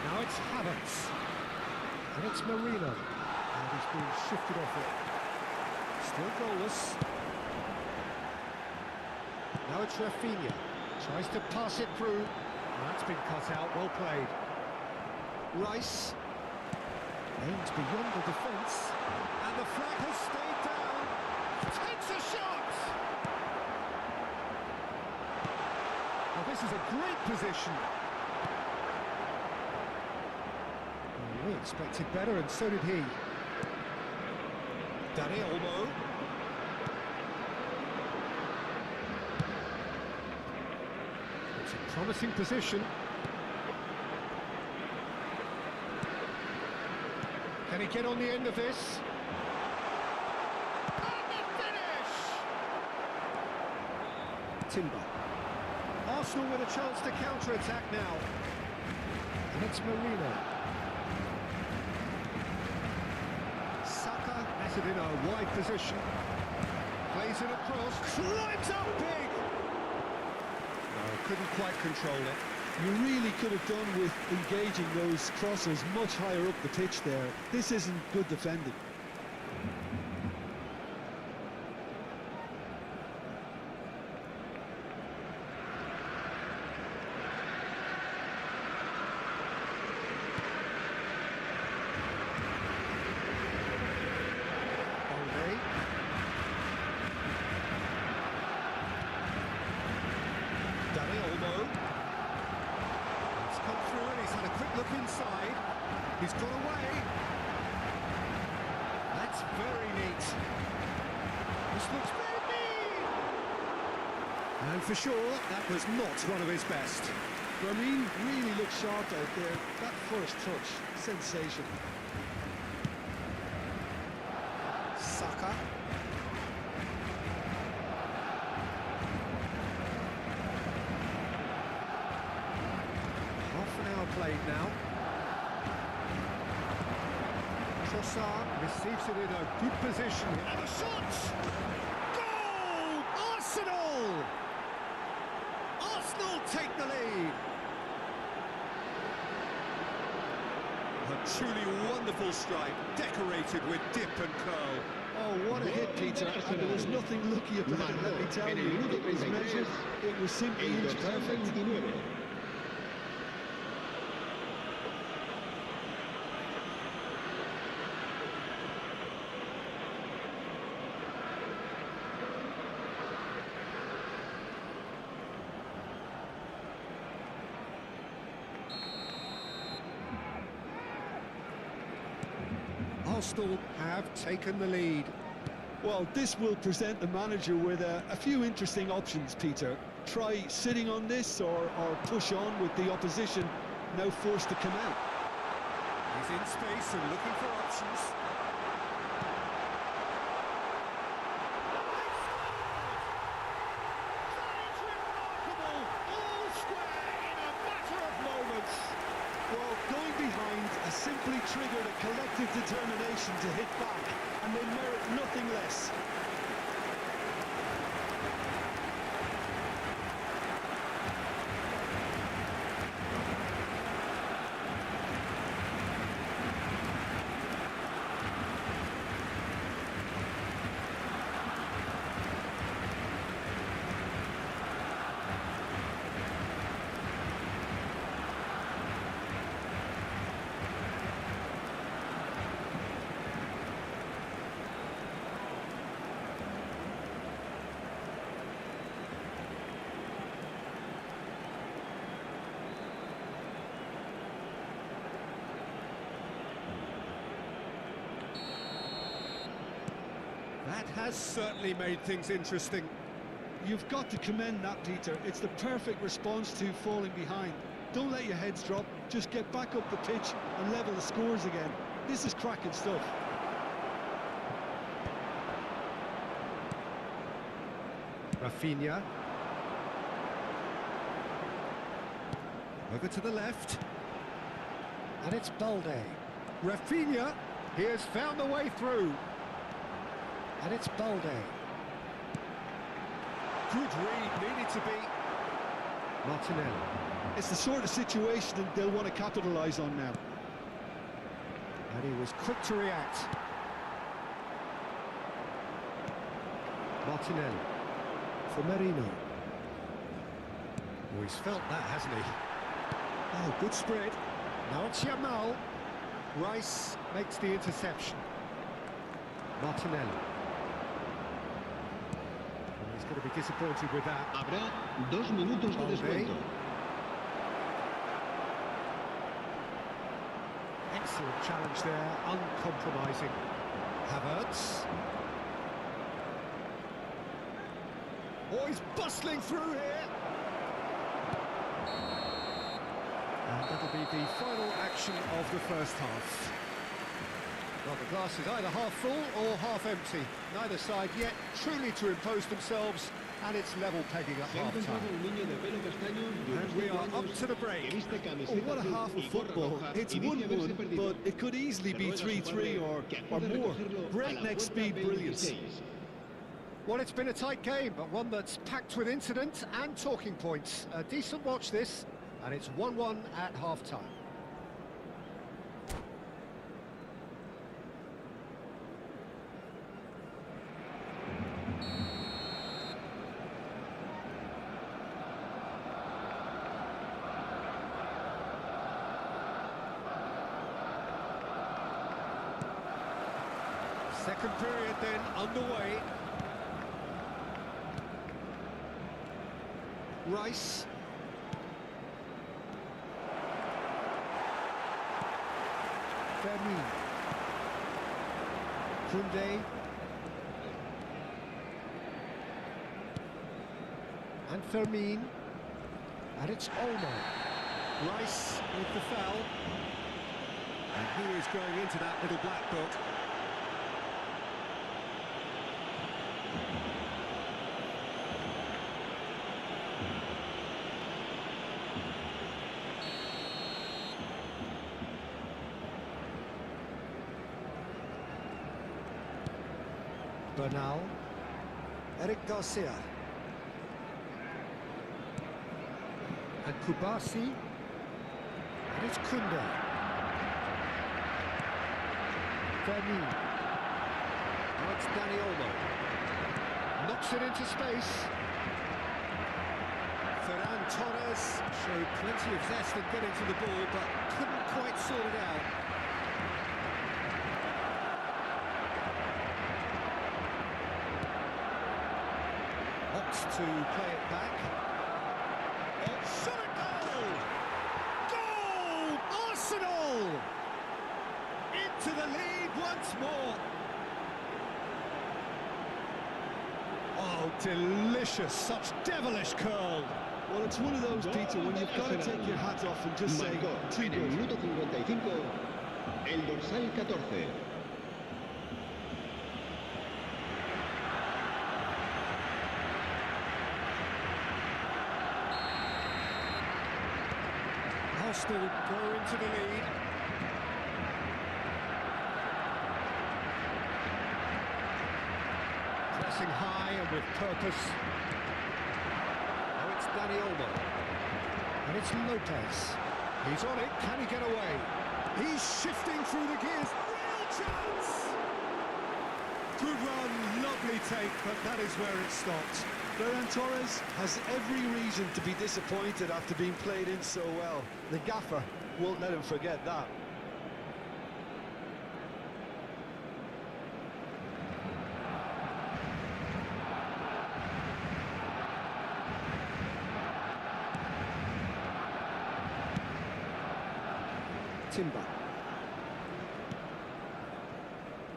Now it's Havertz. And it's Merino. And he's being shifted off it. Still goalless. Now it's Rafinha. Tries to pass it through. That's been cut out, well played. Rice. Aims beyond the defence. And the flag has stayed down. Takes a shot! Well, this is a great position. Well, we expected better, and so did he. Dani Olmo. It's a promising position. Can he get on the end of this? And the finish! Timber. Arsenal with a chance to counter-attack now. And it's Merino. Saka has it in a wide position. Plays it across. Climbs up big! No, couldn't quite control it. You really could have done with engaging those crosses much higher up the pitch there. This isn't good defending. Dani Olmo. He's come through and he's had a quick look inside. He's got away. That's very neat. This looks very mean. And for sure, that was not one of his best. Ramin really looks sharp out there. That first touch, sensational. Saka. Half an hour played now. Trossard receives it in a good position. And a shot! Goal! Arsenal! Arsenal take the lead. A truly wonderful strike, decorated with dip and curl. Oh, what a hit, Peter. And there was nothing lucky about it, let me tell you. It was measured, it was simply El inch dorsal perfect. 29. Arsenal have taken the lead. Well, this will present the manager with a few interesting options, Peter. Try sitting on this or push on with the opposition now forced to come out. He's in space and looking for options. Remarkable! All square in a matter of moments. Well, going behind has simply triggered a collective determination to hit back, and they merit nothing less. That has certainly made things interesting. You've got to commend that, Peter. It's the perfect response to falling behind. Don't let your heads drop, just get back up the pitch and level the scores again. This is cracking stuff. Rafinha. Over to the left. And it's Balde. Rafinha, he has found the way through. And it's Balde. Good read, needed to be. Martinelli. It's the sort of situation that they'll want to capitalise on now. And he was quick to react. Martinelli. For Merino. Oh, he's felt that, hasn't he? Oh, good spread. Now it's Yamal. Rice makes the interception. Martinelli. And he's going to be disappointed with that. Habrá 2 minutos de descuento. Excellent challenge there, uncompromising. Havertz. Oh, he's bustling through here. And that'll be the final action of the first half. Well, the glass is either half full or half empty. Neither side yet truly to impose themselves, and it's level pegging at half-time. And we are up to the break. Oh, what a half of football. It's 1-1, but it could easily be 3-3 or more. Breakneck speed brilliance. Well, it's been a tight game, but one that's packed with incident and talking points. A decent watch this, and it's 1-1 at half-time. Second period then underway. Rice. Fermin. Koundé. And Fermin. And it's Olmo. Rice with the foul. And he is going into that little black book. Bernal. Eric Garcia. And Kubasi. And it's Kunde. Verni. Now it's Dani Olmo. Knocks it into space. Ferran Torres showed plenty of zest in getting to the ball, but couldn't quite sort it out. Opts to play it back. Oh, shot a goal! Goal! Arsenal! Into the lead once more. Oh, delicious, such devilish curl. Well, it's one of those, Peter, when you've got to take your hat off and just say, Marcó too en el good. minuto 55 el dorsal 14. Arsenal go into the lead. Pressing high and with purpose. Now it's Dani Olmo. And it's Lopez. He's on it, can he get away? He's shifting through the gears. Real chance! Good run, lovely take, but that is where it stopped. Ferran Torres has every reason to be disappointed after being played in so well. The gaffer won't let him forget that. Timber.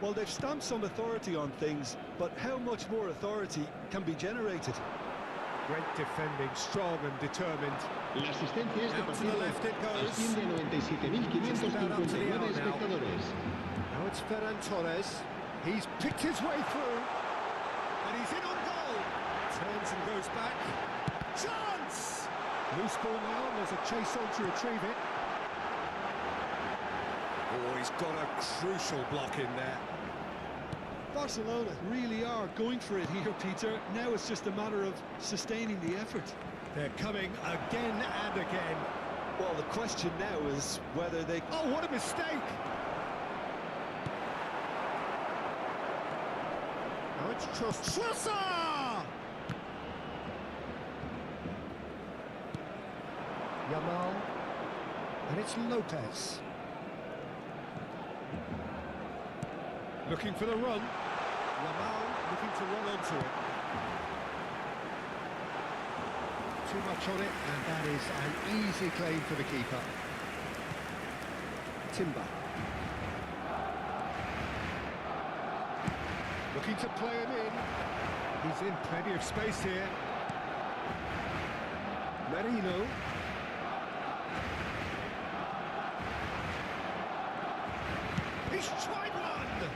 Well, they've stamped some authority on things, but how much more authority can be generated? Great defending, strong and determined. La asistencia a este Out to the partido left it goes. asciende a Just about up to the 97.559 hour now. espectadores. Now it's Ferran Torres. He's picked his way through. And he's in on goal. Turns and goes back. Chance! Loose ball now, and there's a chase on to retrieve it. Oh, he's got a crucial block in there. Barcelona really are going for it here, Peter. Now it's just a matter of sustaining the effort. They're coming again and again. Well, the question now is whether they... Oh, what a mistake! Now it's Trossard! Yamal. And it's Lopez. Looking for the run. Yamal looking to run onto it. Too much on it, and that is an easy claim for the keeper. Timber. Looking to play him in. He's in plenty of space here. Merino. He's tried one!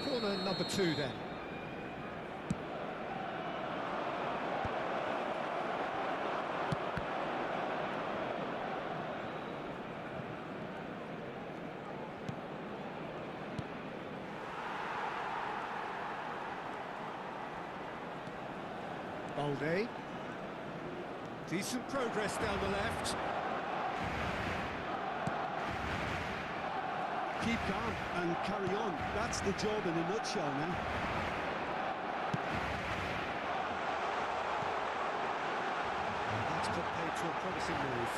Corner number 2 then. Balde. Decent progress down the left. Keep calm and carry on. That's the job in a nutshell now. That's put paid to a promising move.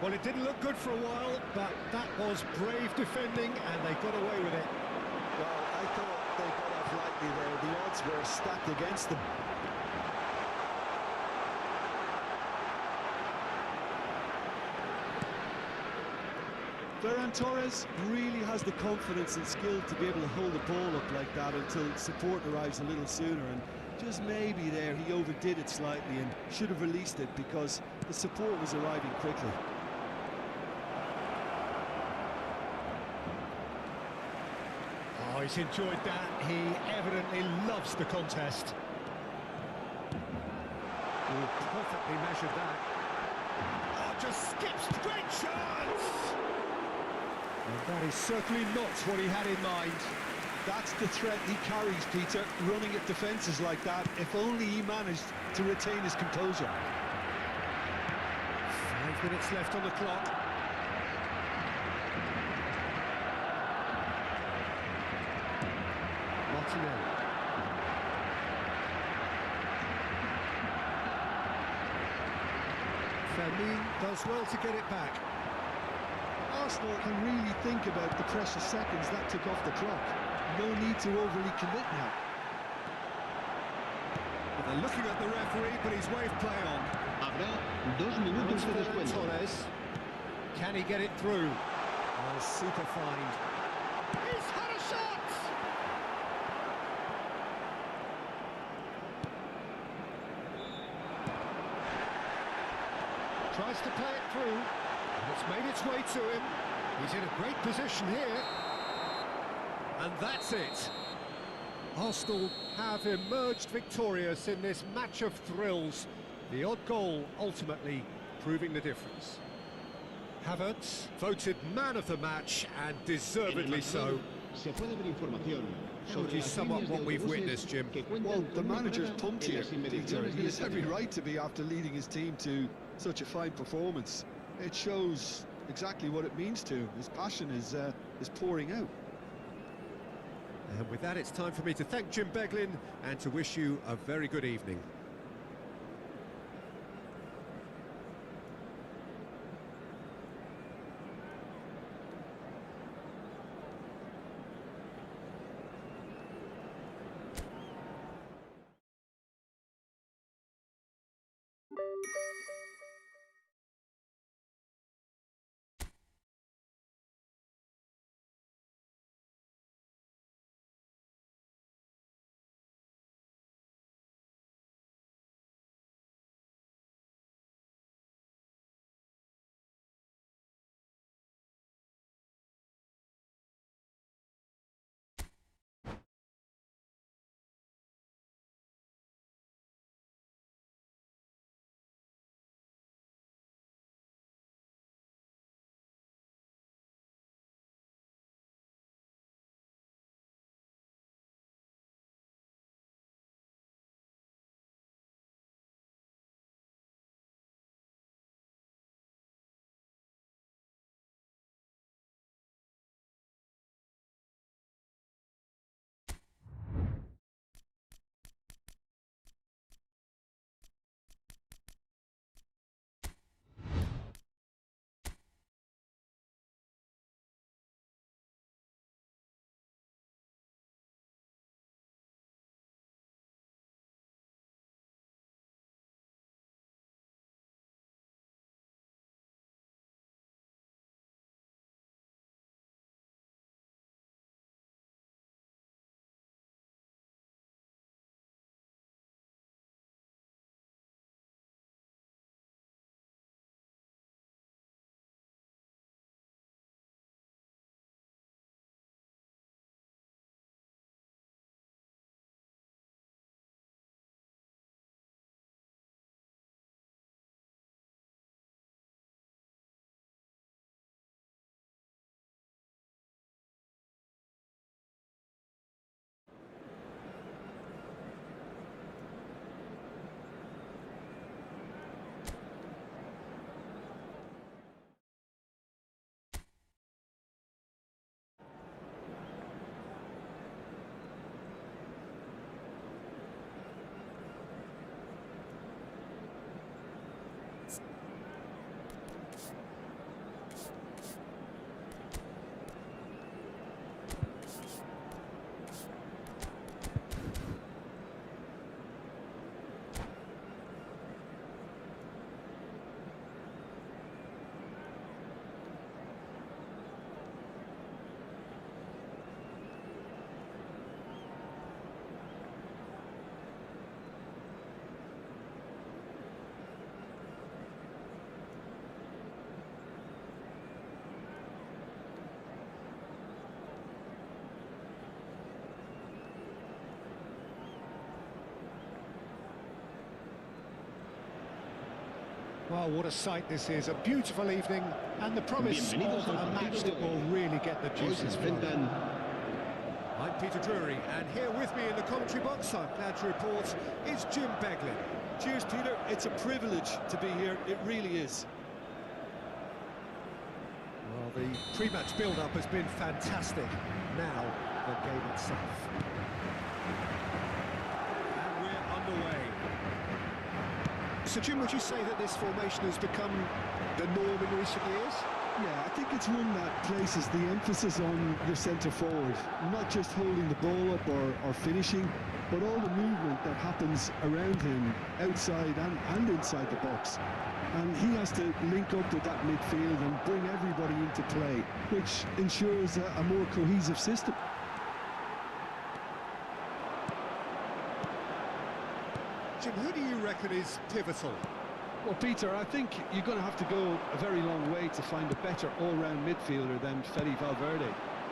Well, it didn't look good for a while, but that was brave defending, and they got away with it. Well, I thought they got off lightly there. The odds were stacked against them. Ferran Torres really has the confidence and skill to be able to hold the ball up like that until support arrives a little sooner, and just maybe there he overdid it slightly and should have released it because the support was arriving quickly. Oh, he's enjoyed that. He evidently loves the contest. Oh, perfectly measured that. Oh, just skips. Great chance! And that is certainly not what he had in mind. That's the threat he carries, Peter, running at defences like that. If only he managed to retain his composure. 5 minutes left on the clock. Martinelli. Fermin does well to get it back. Arsenal can really think about the precious seconds that took off the clock. No need to overly commit now. Well, they're looking at the referee, but he's waved play on. Habrá 2 minutos de descuento. Torres. Can he get it through? Oh, super find. He's had a shot! Tries to play it through. And it's made its way to him. He's in a great position here. And that's it. Arsenal have emerged victorious in this match of thrills. The odd goal ultimately proving the difference. Havertz voted man of the match, and deservedly so. Se puede ver información Showed you somewhat what we've witnessed, Jim. Well, the manager's pumped here, Peter. He has every right to be after leading his team to such a fine performance. It shows exactly what it means to him. His passion is pouring out. And with that, it's time for me to thank Jim Beglin and to wish you a very good evening. Well, what a sight this is. A beautiful evening and the promise of Bienvenidos al a partido match de that will hoy. really get the Hoy se juices flowing. enfrentan I'm Peter Drury, and here with me in the commentary box, I'm glad to report, is Jim Beglin. Cheers, Peter. It's a privilege to be here. It really is. Well, the pre-match build-up has been fantastic. Now, the game itself. And we're underway. So, Jim, would you say that this formation has become the norm in recent years? Yeah, I think it's one that places the emphasis on your centre forward, not just holding the ball up or finishing, but all the movement that happens around him, outside and inside the box. And he has to link up with that midfield and bring everybody into play, which ensures a more cohesive system. Jim, who do you reckon is pivotal? Well, Peter, I think you're going to have to go a very long way to find a better all-round midfielder than Fede Valverde.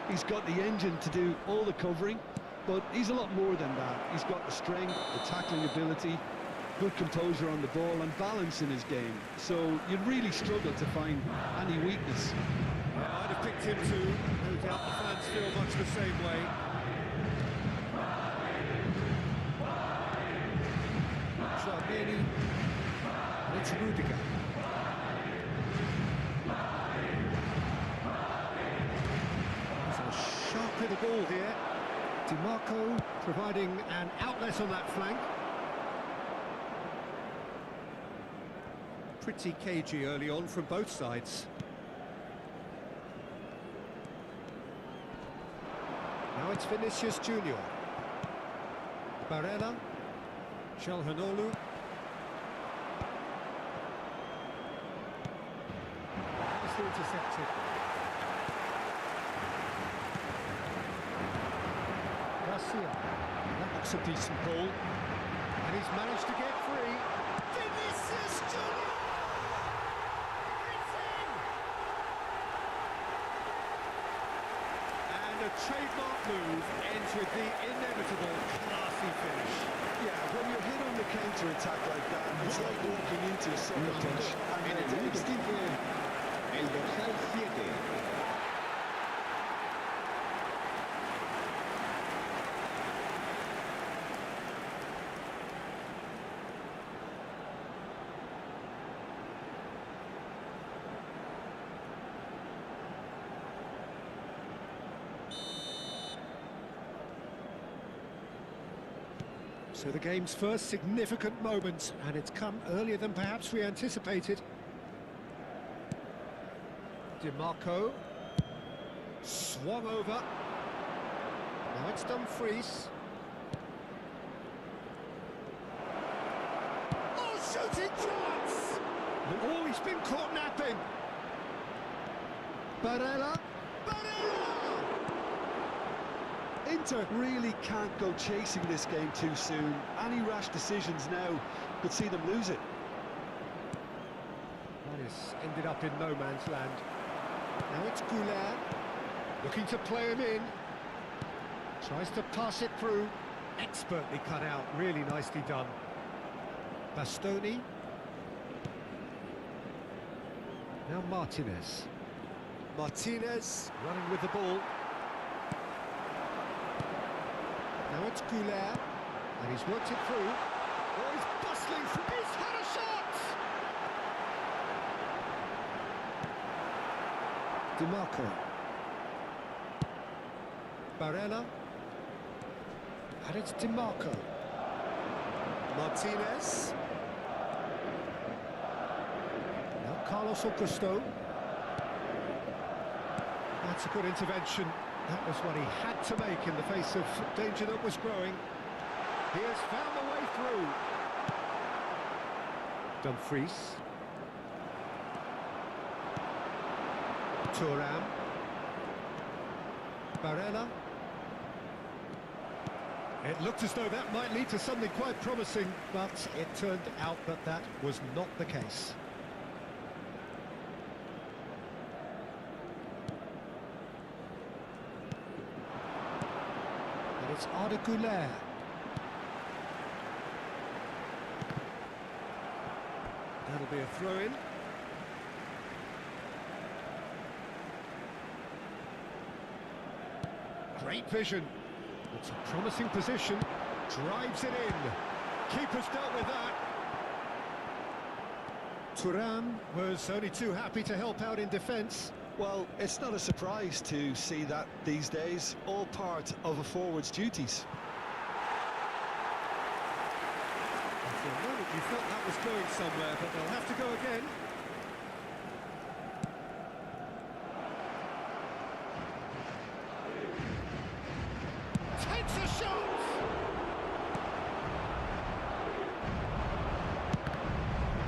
He's got the engine to do all the covering, but he's a lot more than that. He's got the strength, the tackling ability, good composure on the ball and balance in his game. So you'd really struggle to find any weakness. Yeah, I'd have picked him too. No doubt the fans feel much the same way. Tchouameni, and it's Rudiger. There's a sharp little ball here. DiMarco providing an outlet on that flank. Pretty cagey early on from both sides. Now it's Vinicius Junior. Barella. Çalhanoğlu. It's intercepted. Garcia. That looks a decent ball. And he's managed to get free. Vinicius Junior! It's in! And a trademark move entered the inevitable classy finish. Yeah, when you're hit on the counter-attack like that, it's like walking into a soccer pitch. en el minuto 15 el dorsal 7. So the game's first significant moment, and it's come earlier than perhaps we anticipated. DiMarco swung over. Now it's Dumfries. Oh, shooting chance! Oh, he's been caught napping. Barella. Inter really can't go chasing this game too soon. Any rash decisions now could see them lose it. This ended up in no man's land. Now it's Goulart, looking to play him in. Tries to pass it through. Expertly cut out, really nicely done. Bastoni. Now Martinez. Martinez running with the ball. Now it's Goulart, and he's worked it through. Oh, he's bustling through. He's had a shot! DiMarco. Barella. And it's DiMarco. Martinez. Now Carlos Augusto. That's a good intervention. That was what he had to make in the face of danger that was growing. He has found the way through. Dumfries. Thuram. Barella. It looked as though that might lead to something quite promising, but it turned out that that was not the case. It's Arda Güler. That'll be a throw-in. Great vision. It's a promising position. Drives it in. Keeper's dealt with that. Thuram was only too happy to help out in defence. Well, it's not a surprise to see that these days, all part of a forward's duties. For a moment you felt that was going somewhere, but they'll have to go again. Takes a shot!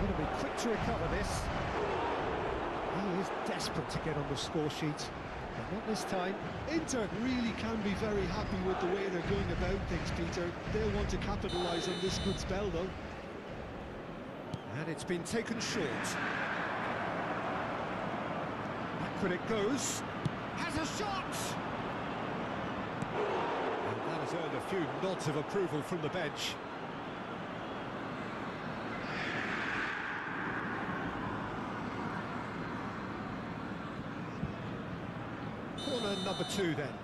Got to be quick to recover this. He is desperate to get on the score sheet, but not this time. Inter really can be very happy with the way they're going about things, Peter. They'll want to capitalise on this good spell, though. And it's been taken short. Backward it goes. Has a shot! And that has earned a few nods of approval from the bench. Corner number 2 then.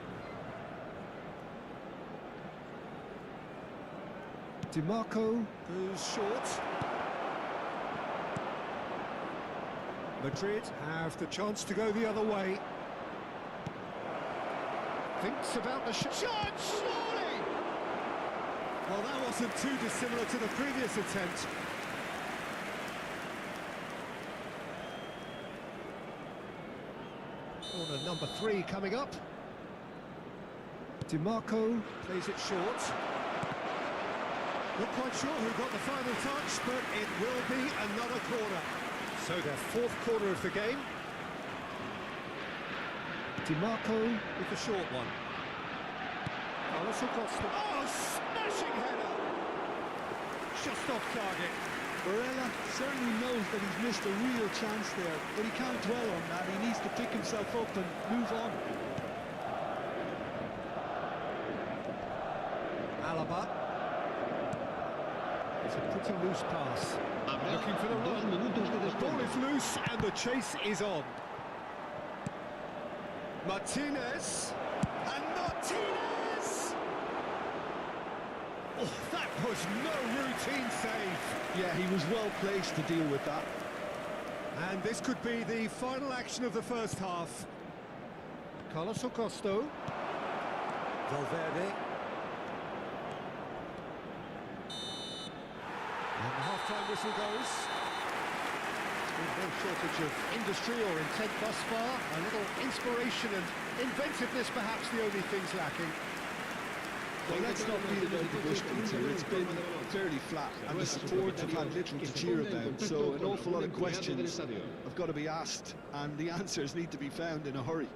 DiMarco goes short. Madrid have the chance to go the other way. Thinks about the shot, surely! Well, that wasn't too dissimilar to the previous attempt. Corner number 3 coming up. DiMarco plays it short. Not quite sure who got the final touch, but it will be another corner. So their 4th corner of the game. DiMarco with the short one. Oh, smashing header! Just off target. Barella certainly knows that he's missed a real chance there, but he can't dwell on that. He needs to pick himself up and move on. Alaba. It's a pretty loose pass. Looking for the run. The ball is loose and the chase is on. Martinez. And Martinez! Oh, that was no routine save. Yeah, he was well placed to deal with that. And this could be the final action of the first half. Carlos Acosto. Valverde. And the half-time whistle goes. No shortage of industry or intent thus far. A little inspiration and inventiveness perhaps the only things lacking. Well, let's not beat about the bush, Peter. It's been fairly flat, and the support have had little to cheer about, so an awful lot of questions have got to be asked, and the answers need to be found in a hurry.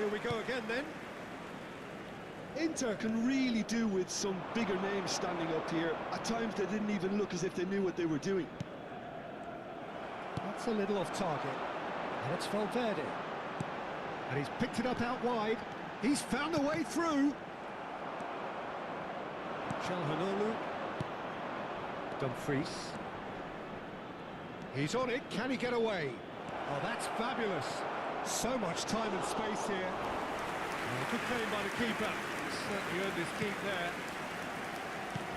here we go again then. Inter can really do with some bigger names standing up here. At times they didn't even look as if they knew what they were doing. That's a little off target. And it's Valverde. And he's picked it up out wide. He's found a way through. Calhanoglu. Dumfries. He's on it. Can he get away? Oh, that's fabulous. So much time and space here. Oh, good claim by the keeper. Certainly earned his keep there.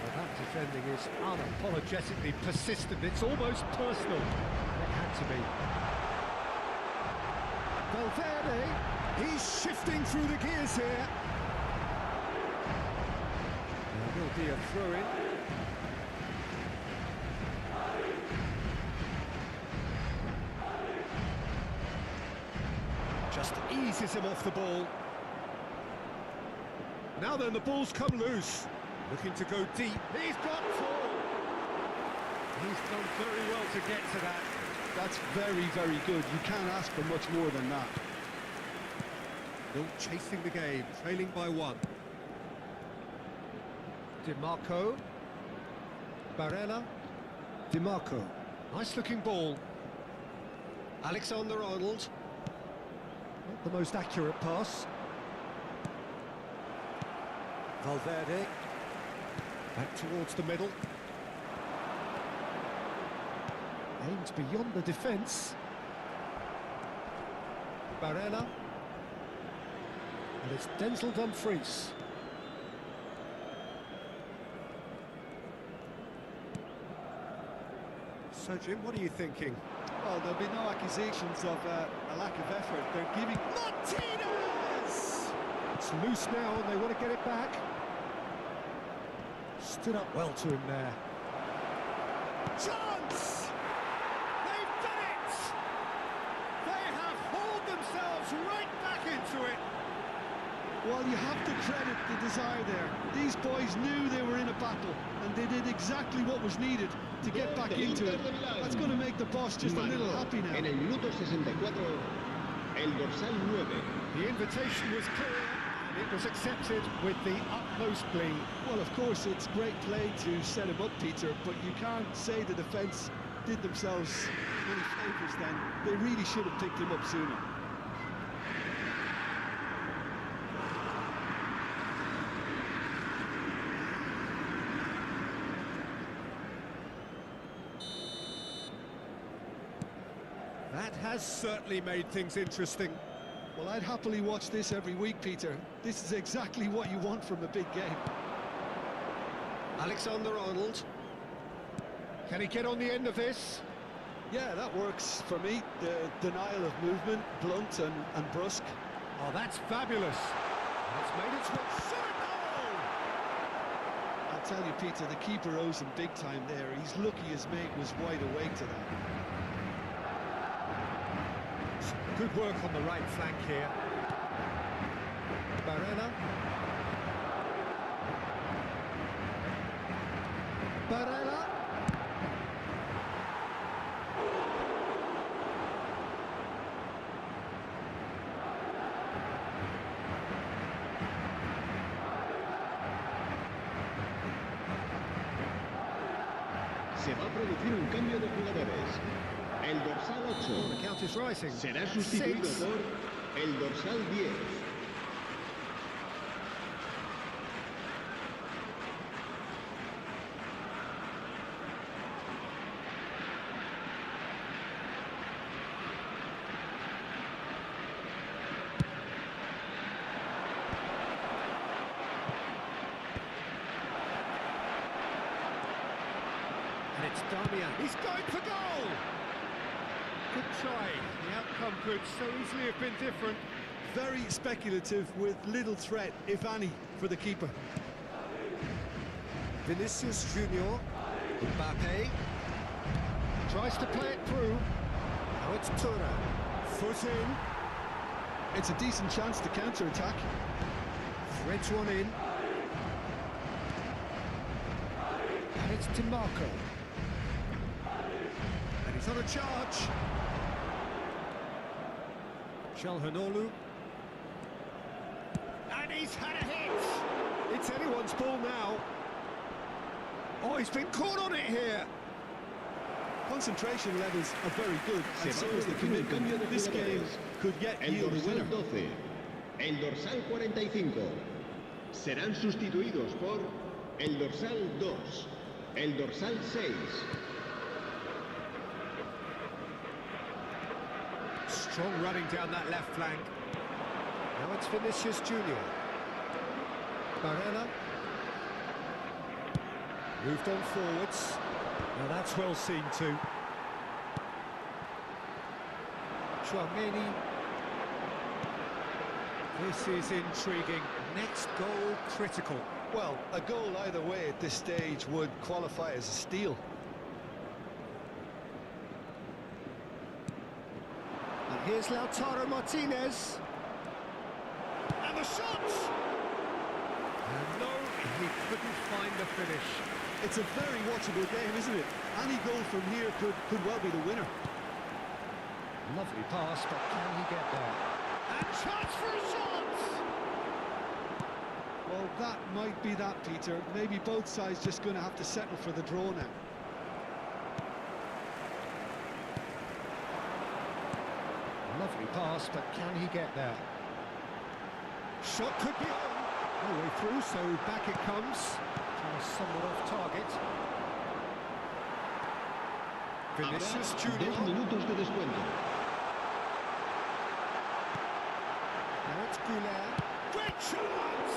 Well, that defending is unapologetically persistent. It's almost personal. It had to be. Valverde, he's shifting through the gears here. There will be a throw-in. Just eases him off the ball. Now then, the ball's come loose. Looking to go deep. He's got four. He's done very well to get to that. That's very, very good. You can't ask for much more than that. Still chasing the game, trailing by one. DiMarco. Barella. DiMarco. Nice looking ball. Alexander-Arnold. Not the most accurate pass. Valverde. Back towards the middle. Aims beyond the defence. Barella. And it's Denzel Dumfries. So, Jim, what are you thinking? Well, there'll be no accusations of a lack of effort. They're giving... Martinez! It's loose now and they want to get it back. Stood up well to him there. Chance! They've done it! They have hauled themselves right back into it. Well, you have to credit the desire there. These boys knew they were in a battle, and they did exactly what was needed to get back into it. That's going to make the boss just a little happy now. En el minuto 64, el dorsal 9. The invitation was clear and it was accepted with the utmost glee. Well, of course, it's great play to set him up, Peter, but you can't say the defence did themselves any favours then. They really should have picked him up sooner. That has certainly made things interesting. Well, I'd happily watch this every week, Peter. This is exactly what you want from a big game. Alexander-Arnold. Can he get on the end of this? Yeah, that works for me. The denial of movement, blunt and brusque. Oh, that's fabulous. It's made its way. I'll tell you, Peter, the keeper owes him big time there. He's lucky his mate was wide awake to that. Good work on the right flank here. Barella. Barella. Se va a producir un cambio de jugadores. El dorsal 8 The count is rising. será sustituido Six. por el dorsal 10. And it's Damian. He's going for goal! Good try. The outcome could so easily have been different. Very speculative with little threat, if any, for the keeper. Vinicius Junior. Mbappe. Tries to play it through. Now it's Tura. Foot in. It's a decent chance to counter-attack. Threads one in. And it's DiMarco. And he's on a charge. Calhanoglu. he's had a hit! It's anyone's ball now. Oh, he's been caught on it here. Concentration levels are very good, and Se so va is the a producir un commitment. cambio de This game jugadores. could yet El yield a dorsal winner. 12, el dorsal 45. Serán sustituidos por el dorsal 2, el dorsal 6. Strong running down that left flank. Now it's Vinicius Junior. Barella. Moved on forwards. Now that's well seen too. Chouameni. This is intriguing. Next goal critical. Well, a goal either way at this stage would qualify as a steal. And here's Lautaro Martinez. And the shot! And no, he couldn't find the finish. It's a very watchable game, isn't it? Any goal from here could well be the winner. Lovely pass, but can he get there? And chance for a shot! Well, that might be that, Peter. Maybe both sides just going to have to settle for the draw now. Lovely pass, but can he get there? Shot could be on. All the way through, so back it comes. Somewhat off target. Vinicius Habrá Junior. 2 minutos de descuento. Now it's Goulart. Great chance!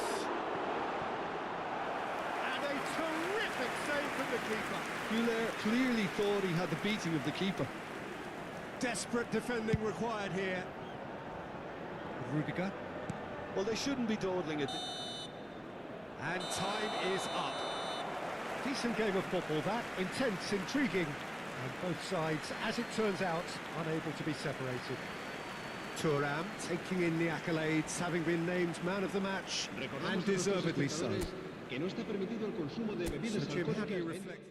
And a terrific save from the keeper. Goulart clearly thought he had the beating of the keeper. Desperate defending required here. Rudiger. Well, they shouldn't be dawdling it. And time is up. Decent game of football, that. Intense, intriguing. And both sides, as it turns out, unable to be separated. Thuram taking in the accolades, having been named man of the match, Recordamos and a nuestros deservedly so. espectadores que no está permitido el consumo de bebidas So, Jim, how do you alcohólicas. reflect?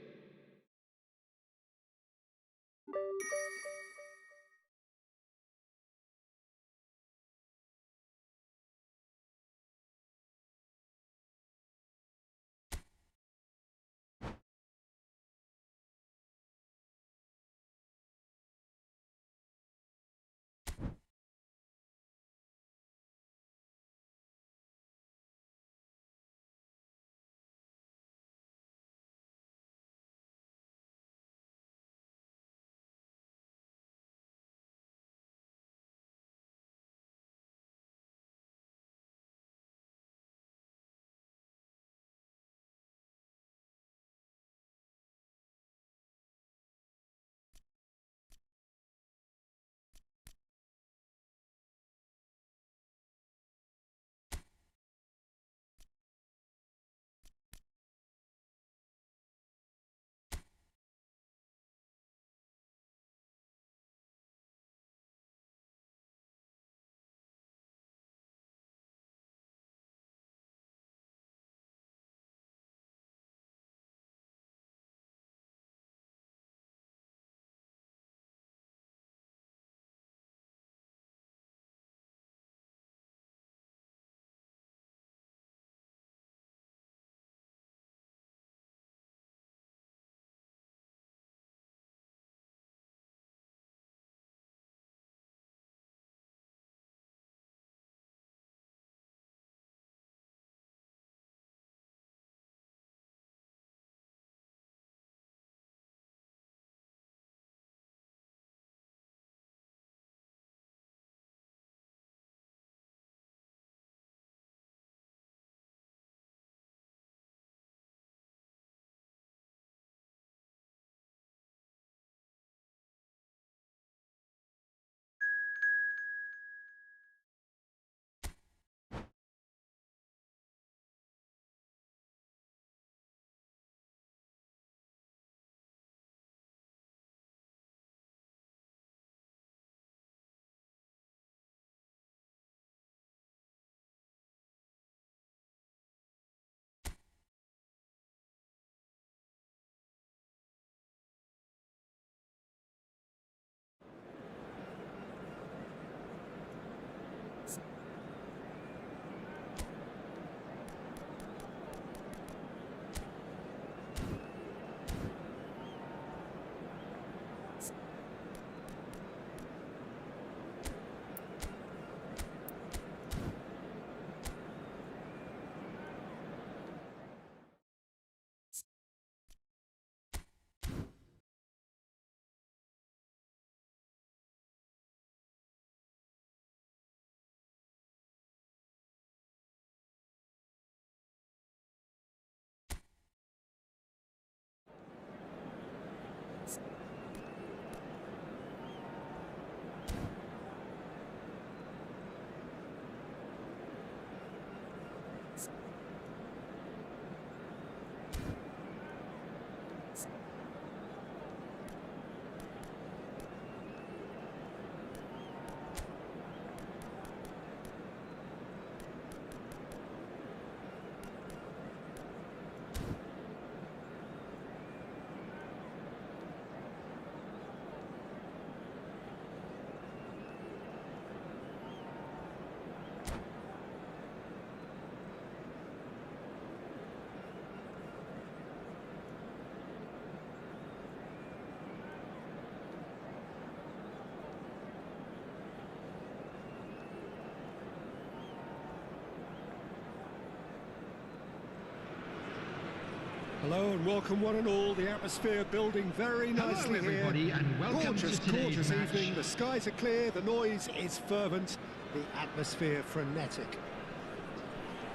Hello and welcome one and all. The atmosphere building very nicely Hello everybody here. and welcome Gorgeous, to today's gorgeous match. evening. The skies are clear, the noise is fervent, the atmosphere frenetic.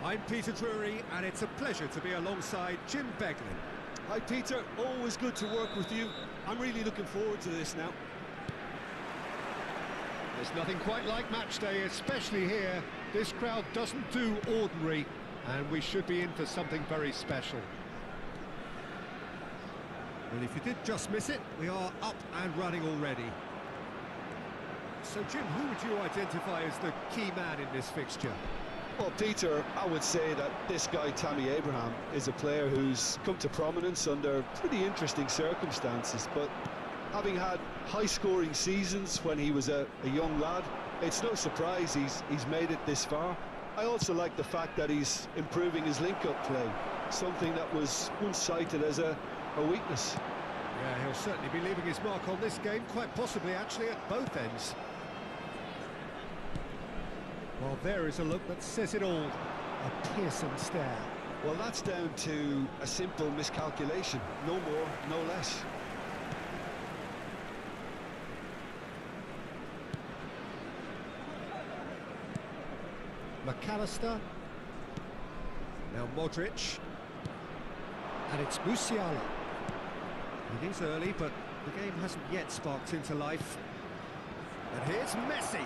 I'm Peter Drury and it's a pleasure to be alongside Jim Beglin. Hi Peter, always good to work with you. I'm really looking forward to this now. There's nothing quite like match day, especially here. This crowd doesn't do ordinary, and we should be in for something very special. Well, if you did just miss it, we are up and running already. So, Jim, who would you identify as the key man in this fixture? Well, Peter, I would say that this guy, Tammy Abraham, is a player who's come to prominence under pretty interesting circumstances, but having had high-scoring seasons when he was a young lad, it's no surprise he's made it this far. I also like the fact that he's improving his link-up play, something that was once cited as a weakness. Yeah, he'll certainly be leaving his mark on this game, quite possibly actually at both ends. Well, there is a look that says it all. A piercing stare. Well, that's down to a simple miscalculation, no more, no less. McAllister. Now Modric. And it's Musiala. It is early, but the game hasn't yet sparked into life. And here's Messi.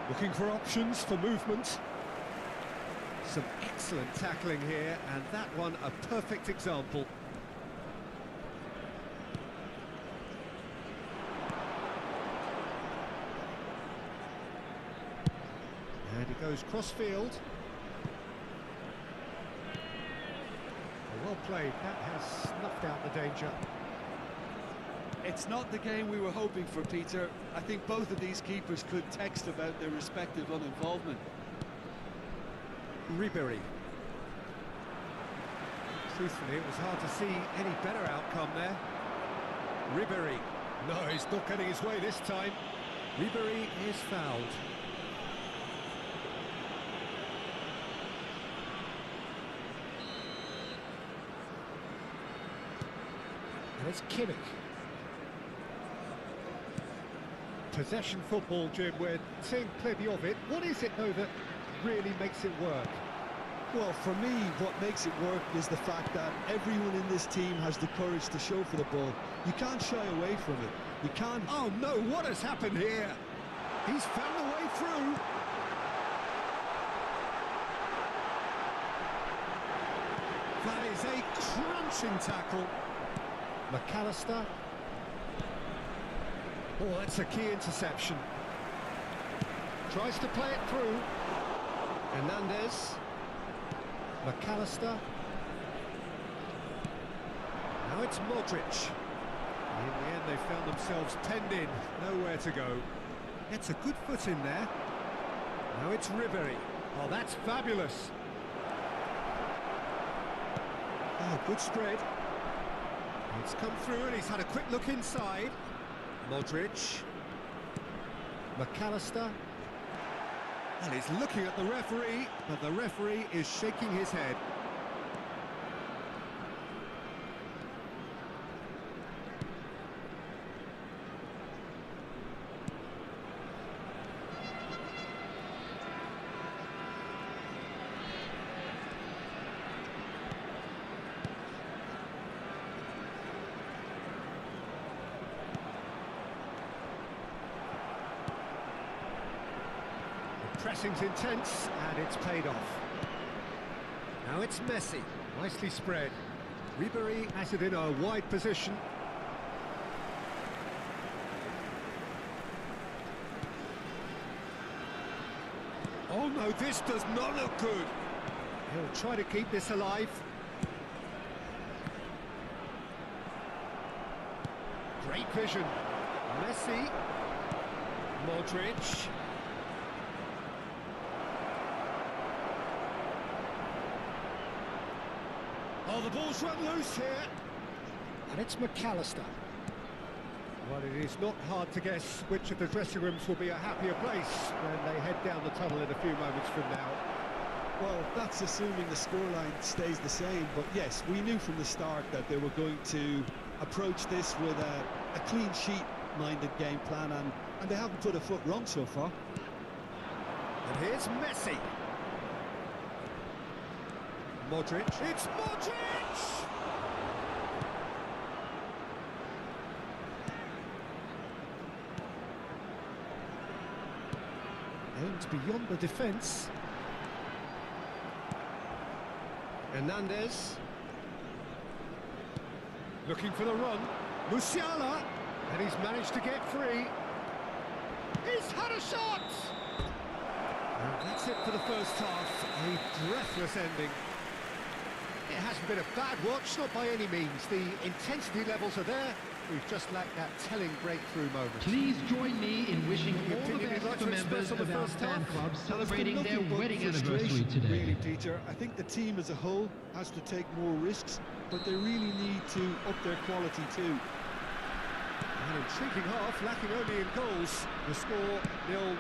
Looking for options for movement. Some excellent tackling here, and that one a perfect example. And he goes cross-field. Well played, that has snuffed out the danger. It's not the game we were hoping for, Peter. I think both of these keepers could text about their respective uninvolvement. Ribery. Truthfully, it was hard to see any better outcome there. Ribery. No, he's not getting his way this time. Ribery is fouled. And it's Kimmich. Possession football, Jim, we're seeing plenty of it. What is it, though, that really makes it work? Well, for me, what makes it work is the fact that everyone in this team has the courage to show for the ball. You can't shy away from it. You can't... Oh, no, what has happened here? He's found a way through. That is a crunching tackle. McAllister. Oh, that's a key interception. Tries to play it through. Hernandez. McAllister. Now it's Modric. In the end, they found themselves penned in. Nowhere to go. Gets a good foot in there. Now it's Ribery. Oh, that's fabulous. Oh, good spread. It's come through and he's had a quick look inside. Modric. McAllister. And he's looking at the referee, but the referee is shaking his head. Pressing's intense, and it's paid off. Now it's Messi, nicely spread. Ribery has it in a wide position. Oh no, this does not look good. He'll try to keep this alive. Great vision. Messi. Modric. Oh, the ball's run loose here. And it's McAllister. Well, it is not hard to guess which of the dressing rooms will be a happier place when they head down the tunnel in a few moments from now. Well, that's assuming the scoreline stays the same, but yes, we knew from the start that they were going to approach this with a clean sheet-minded game plan, and they haven't put a foot wrong so far. And here's Messi. Modric. It's Modric! Aimed beyond the defence. Hernandez. Looking for the run. Musiala. And he's managed to get free. He's had a shot! And that's it for the first half. A breathless ending. It hasn't been a bad watch, not by any means. The intensity levels are there. We've just lacked that telling breakthrough moment. Please join me in wishing all the opinion you'd best like to to express members on the of our first fan half? club Well, celebrating it's been their nothing but wedding frustration, anniversary today. Really, Peter. I think the team as a whole has to take more risks, but they really need to up their quality too. An intriguing half, lacking only in goals. The score 0-0.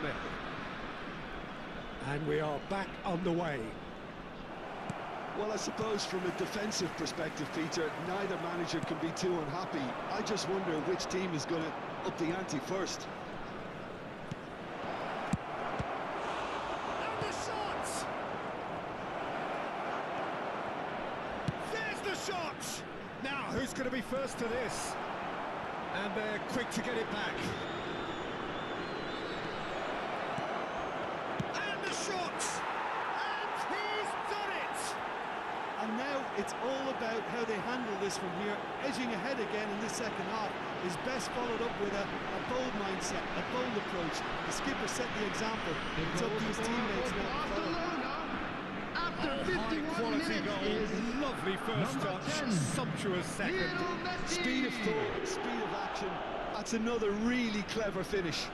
And we are back underway. Well, I suppose from a defensive perspective, Peter, neither manager can be too unhappy. I just wonder which team is going to up the ante first. And the shot! There's the shot! Now, who's going to be first to this? And they're quick to get it back. And the shot! And he's done it! And now it's all about how they handle this from here. Edging ahead again in the second half is best followed up with a bold mindset, a bold approach. The skipper set the example. It's up to his teammates now to follow. Barcelona, after 51 High-quality minutes, goal, is lovely first number touch, 10, sumptuous second. Lionel Messi. Speed of thought, speed of action. That's another really clever finish.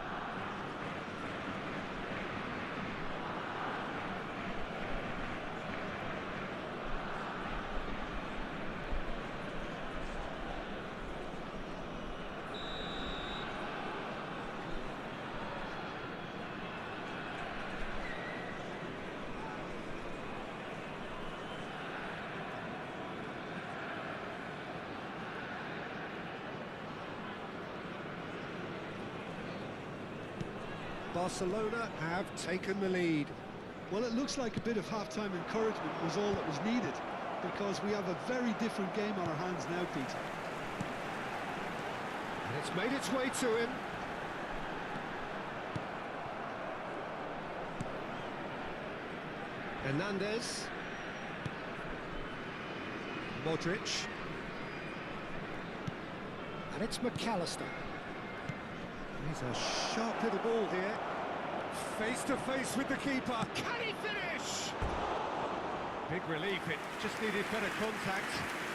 Barcelona have taken the lead. Well, it looks like a bit of half-time encouragement was all that was needed, because we have a very different game on our hands now, Peter. And it's made its way to him. Hernandez. Modric. And it's McAllister. He's a sharp little ball here. Face to face with the keeper. Can he finish? Big relief, it just needed better contact.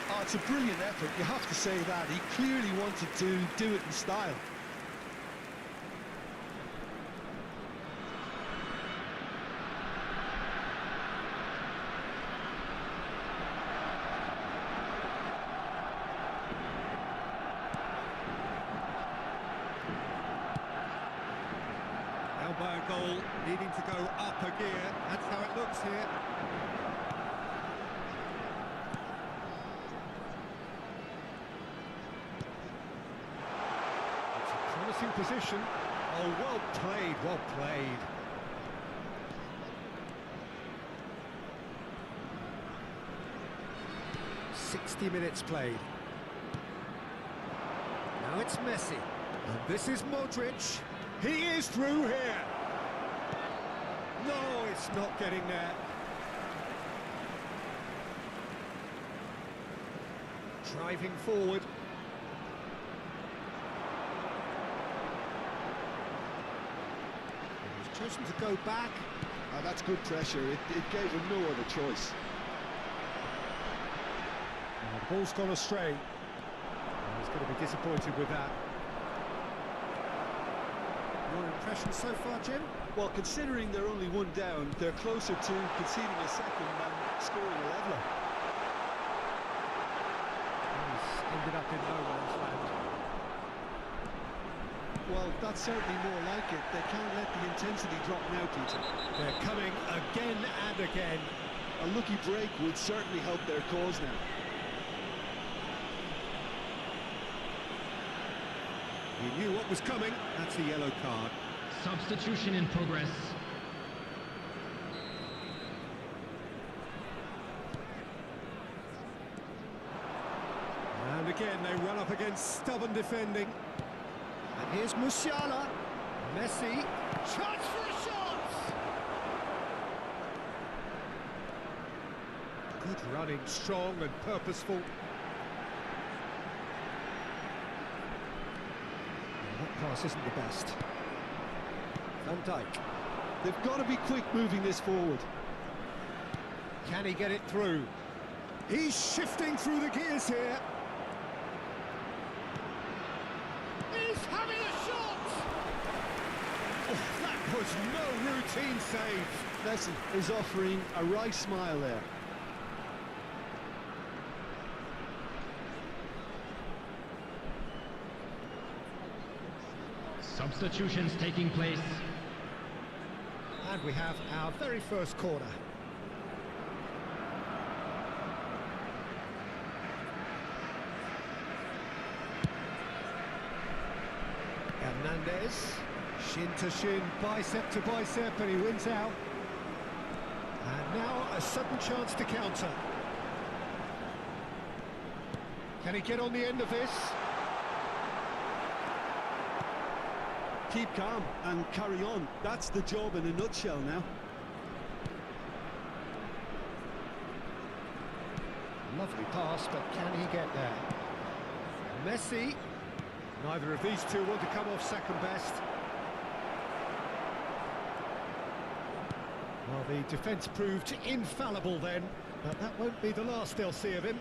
Oh, it's a brilliant effort, you have to say that. He clearly wanted to do it in style. By a goal, needing to go up a gear. That's how it looks here. It's a promising position. Oh, well played, well played. "60 minutes played. Now it's Messi. And this is Modric. He is through here. No, it's not getting there. Driving forward. He's chosen to go back. Oh, that's good pressure. It gave him no other choice. And the ball's gone astray. And he's going to be disappointed with that. Your impression so far, Jim? Well, considering they're only one down, they're closer to conceding a second than scoring a leveller. He's ended up in no man's land. Well, that's certainly more like it. They can't let the intensity drop now, Peter. They're coming again and again. A lucky break would certainly help their cause now. He knew what was coming. That's a yellow card. Substitution in progress. And again, they run up against stubborn defending. And here's Musiala. Messi. Chance for a shot! Good running, strong and purposeful. That pass isn't the best. Van Dijk. They've got to be quick moving this forward. Can he get it through? He's shifting through the gears here. He's having a shot! Oh, that was no routine save. Messi is offering a wry smile there. Substitutions taking place. And we have our very first corner. Hernandez, shin to shin, bicep to bicep, and he wins out. And now a sudden chance to counter. Can he get on the end of this? Keep calm and carry on. That's the job in a nutshell now. Lovely pass, but can he get there? Messi. Neither of these two want to come off second best. Well, the defence proved infallible then, but that won't be the last they'll see of him.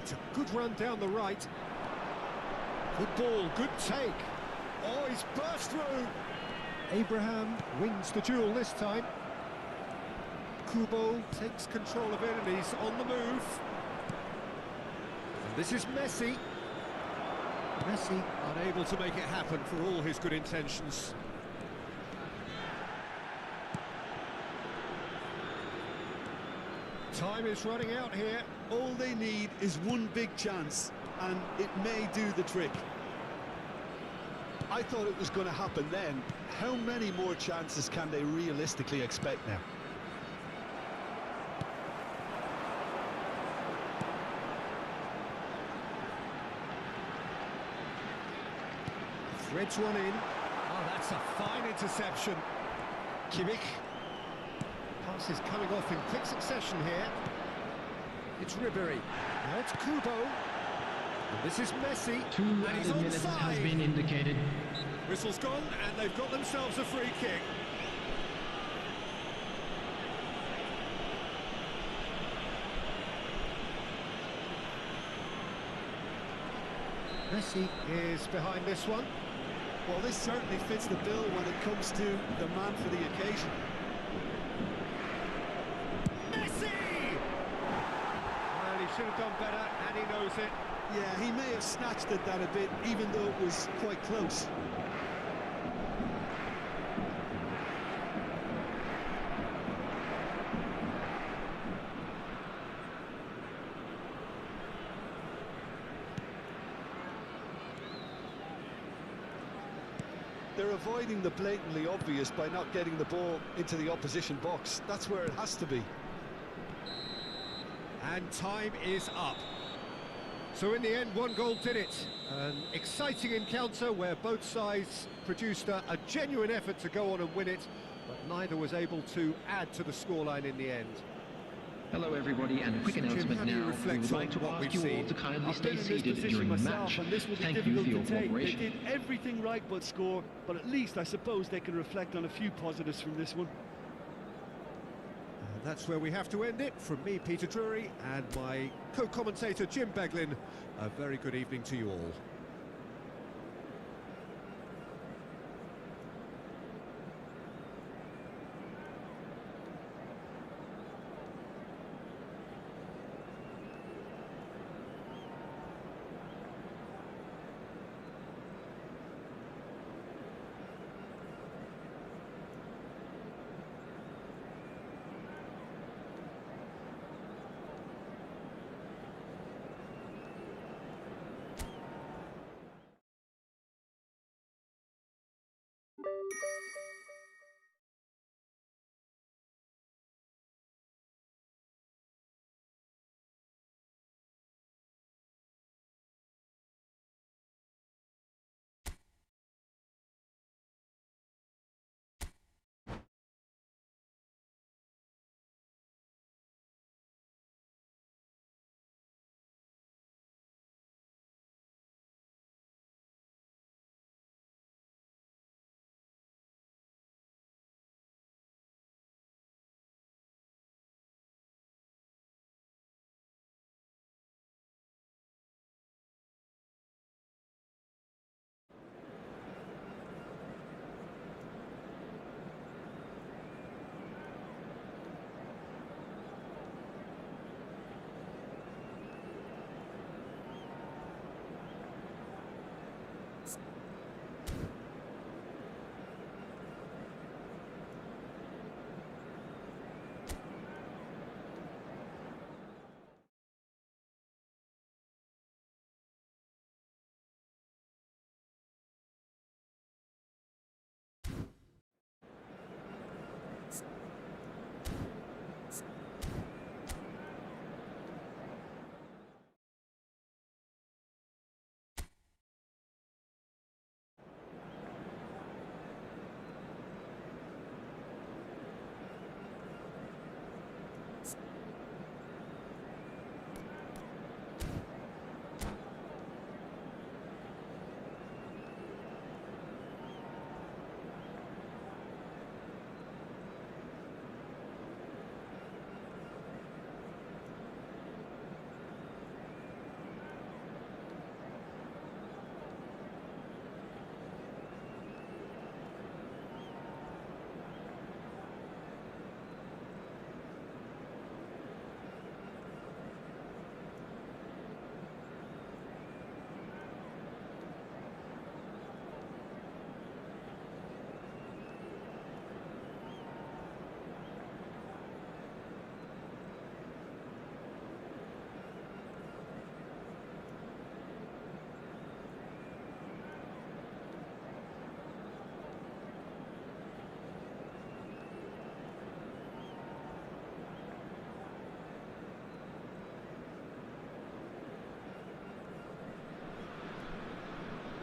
It's a good run down the right. Good ball, good take. Oh, he's burst through. Abraham wins the duel this time. Kubo takes control of it and he's on the move. And this is Messi. Messi unable to make it happen for all his good intentions. Time is running out here. All they need is one big chance, and it may do the trick. I thought it was going to happen then. How many more chances can they realistically expect now? Threads one in. Oh, that's a fine interception. Kimmich. Pass is coming off in quick succession here. It's Ribéry. Now it's Kubo. And this is Messi. 2 added minutes has been indicated. Whistle's gone, and they've got themselves a free kick. Messi is behind this one. Well, this certainly fits the bill when it comes to the man for the occasion. Messi! Well, he should have done better, and he knows it. Yeah, he may have snatched at that a bit, even though it was quite close. They're avoiding the blatantly obvious by not getting the ball into the opposition box. That's where it has to be. And time is up. So in the end, one goal did it. An exciting encounter where both sides produced a genuine effort to go on and win it, but neither was able to add to the scoreline in the end. Hello everybody, and a quick Jim, announcement how do you now. We reflect would like on to what ask we've you all seen? to kindly I've stay been in this seated position during the myself, match. and this will be Thank you difficult for your to take. They cooperation. did everything right but score, but at least I suppose they can reflect on a few positives from this one. That's where we have to end it. From me, Peter Drury, and my co-commentator, Jim Beglin, a very good evening to you all.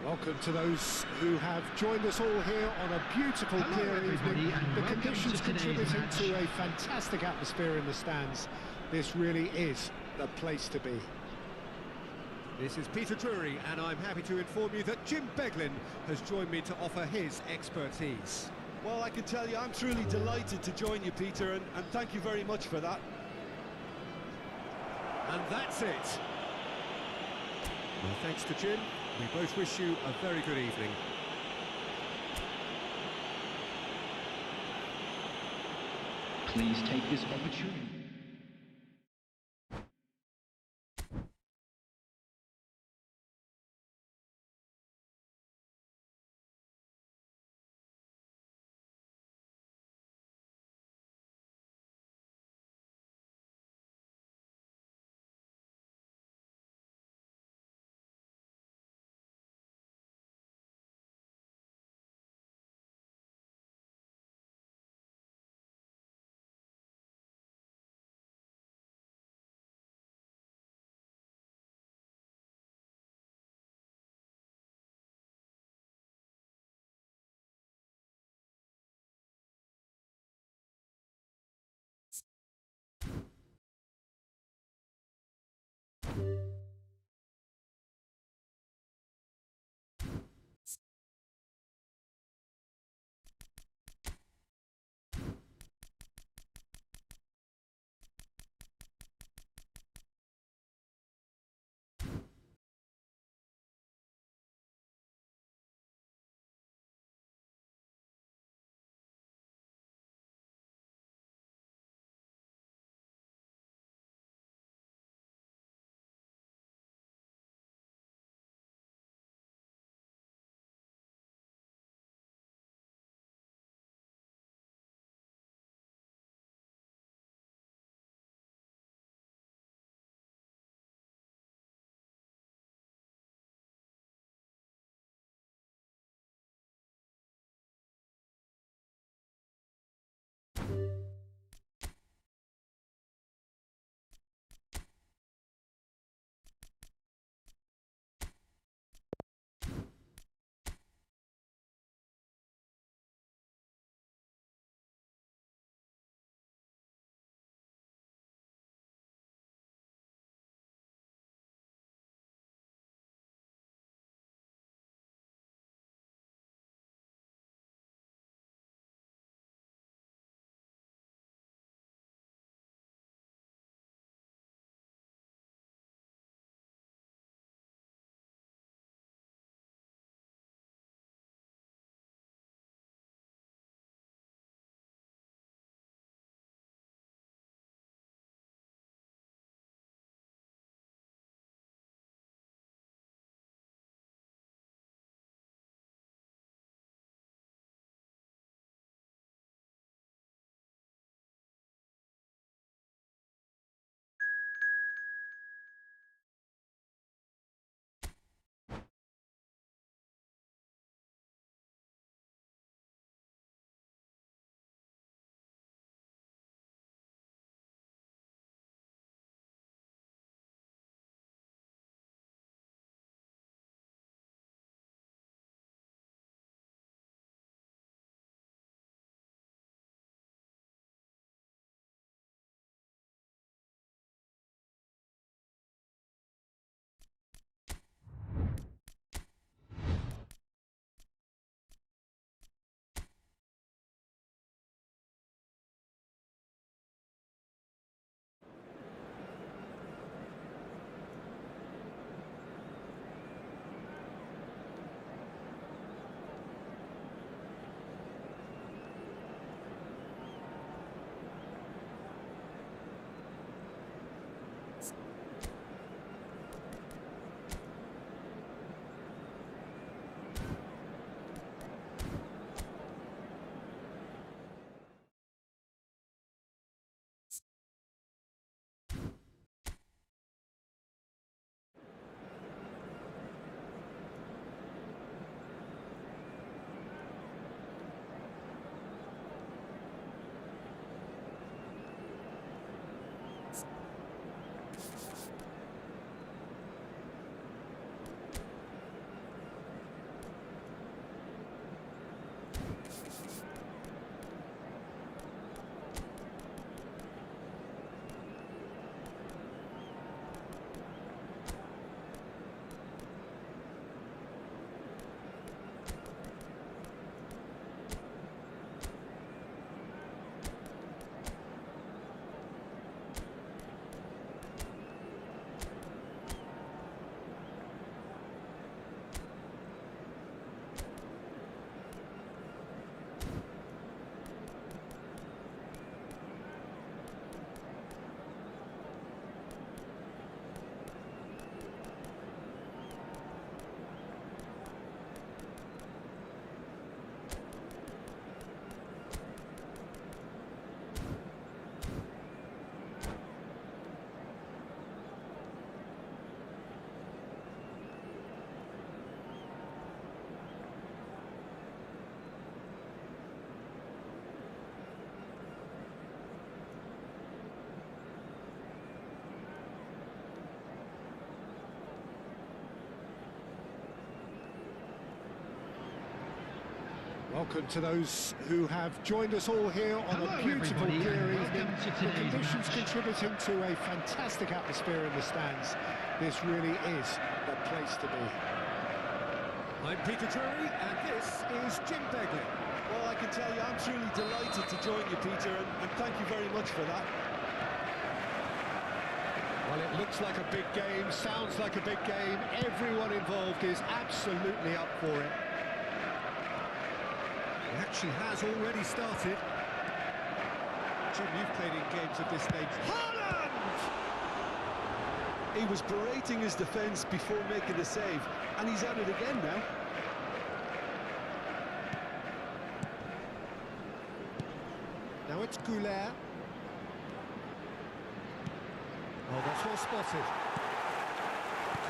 Welcome to those who have joined us all here on a beautiful, Hello, clear everybody, evening. and The welcome conditions to today's contributing match. to a fantastic atmosphere in the stands. This really is the place to be. This is Peter Drury, and I'm happy to inform you that Jim Beglin has joined me to offer his expertise. Well, I can tell you, I'm truly delighted to join you, Peter, and thank you very much for that. And that's it. Well, thanks to Jim, we both wish you a very good evening. Please take this opportunity. Welcome to those who have joined us all here on a beautiful clear evening. The conditions contributing to a fantastic atmosphere in the stands. This really is the place to be. I'm Peter Drury, and this is Jim Begley. Well, I can tell you, I'm truly delighted to join you, Peter, and thank you very much for that. Well, it looks like a big game, sounds like a big game. Everyone involved is absolutely up for it. The action has already started. Jim, you've played in games of this stage. Haaland! He was berating his defence before making the save, and he's at it again now. Now it's Goulet. Oh, that's well spotted.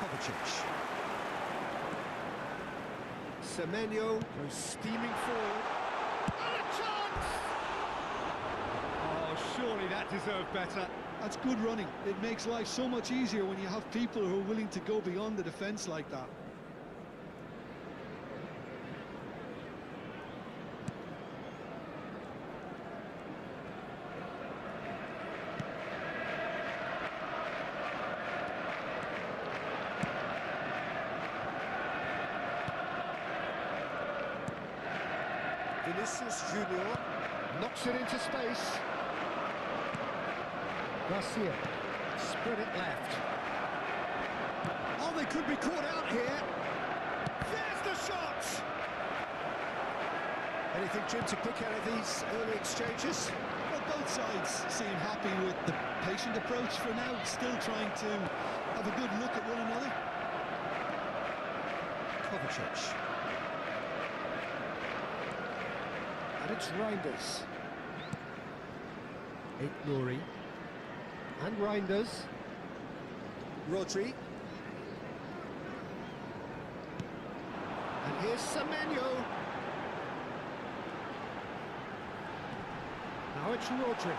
Kovacic. Semenyo goes steaming forward. And a chance! Oh, surely that deserved better. That's good running. It makes life so much easier when you have people who are willing to go beyond the defence like that. Vinicius Junior knocks it into space. Garcia spread it left. Oh, they could be caught out here. There's the shot! Anything, Jim, to pick out of these early exchanges? Well, both sides seem happy with the patient approach for now, still trying to have a good look at one another. Kovacic. And it's Reinders. Nouri. And Reinders. Rodri. And here's Semenyo. Now it's Rodri.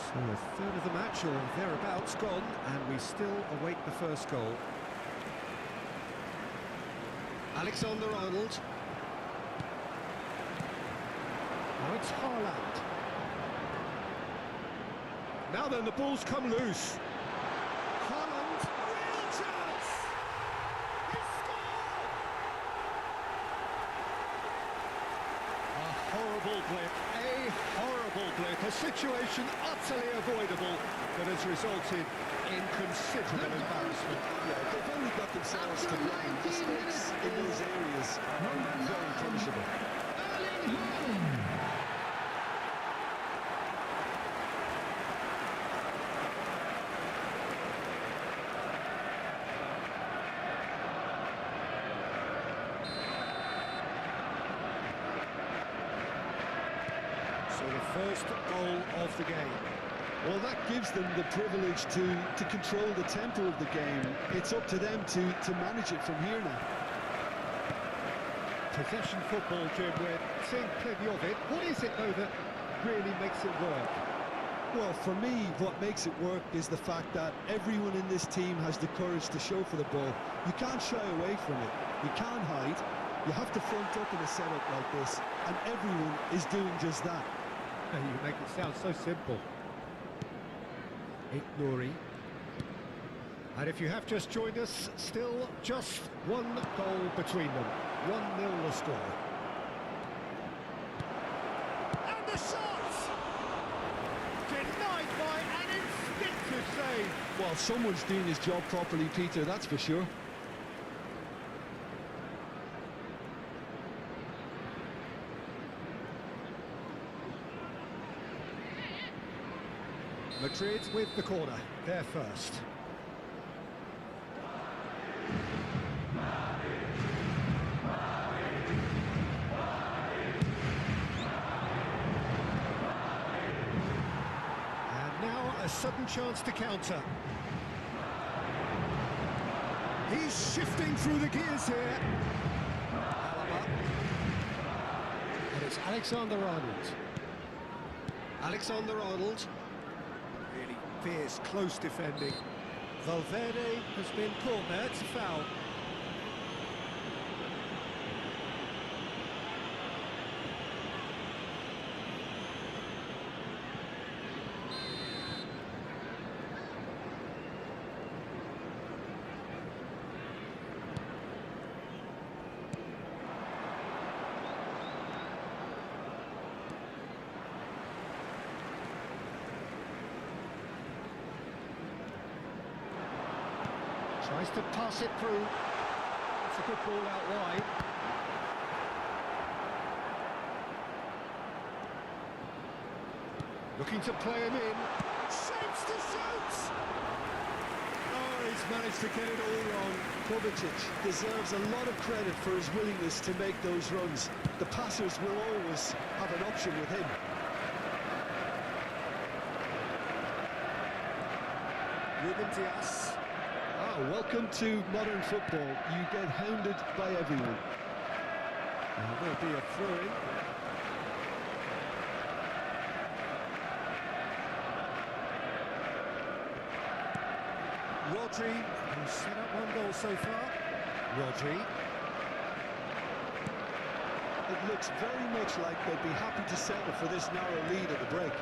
So a third of the match or thereabouts gone, and we still await the first goal. Alexander-Arnold. Now it's Haaland. Now then, the ball's come loose. Haaland. Real chance! He scored! A horrible blip, a situation utterly avoidable that has resulted in considerable embarrassment. Yeah, they've only got themselves to blame. Mistakes in those areas are very punishable. So the first goal of the game. Well, that gives them the privilege to control the tempo of the game. It's up to them to manage it from here now. Possession football, Jim, we're seeing plenty of it. What is it, though, that really makes it work? Well, for me, what makes it work is the fact that everyone in this team has the courage to show for the ball. You can't shy away from it. You can't hide. You have to front up in a setup like this, and everyone is doing just that. You make it sound so simple. Nouri. And if you have just joined us, still just one goal between them. 1-0 the score. And the shot! Denied by an instinctive save. Well, someone's doing his job properly, Peter, that's for sure. Madrid with the corner, they're first. And now a sudden chance to counter. He's shifting through the gears here. And it's Alexander-Arnold. Alexander-Arnold. Really fierce, close defending. Valverde has been caught there, it's a foul. Tries to pass it through. It's a good ball out wide. Looking to play him in. Shapes to shoot! Oh, he's managed to get it all wrong. Kovacic deserves a lot of credit for his willingness to make those runs. The passers will always have an option with him. Ruben Dias. Welcome to modern football. You get hounded by everyone. There'll be a throw-in. Rodri, who's set up one goal so far. Rodri. It looks very much like they'd be happy to settle for this narrow lead at the break.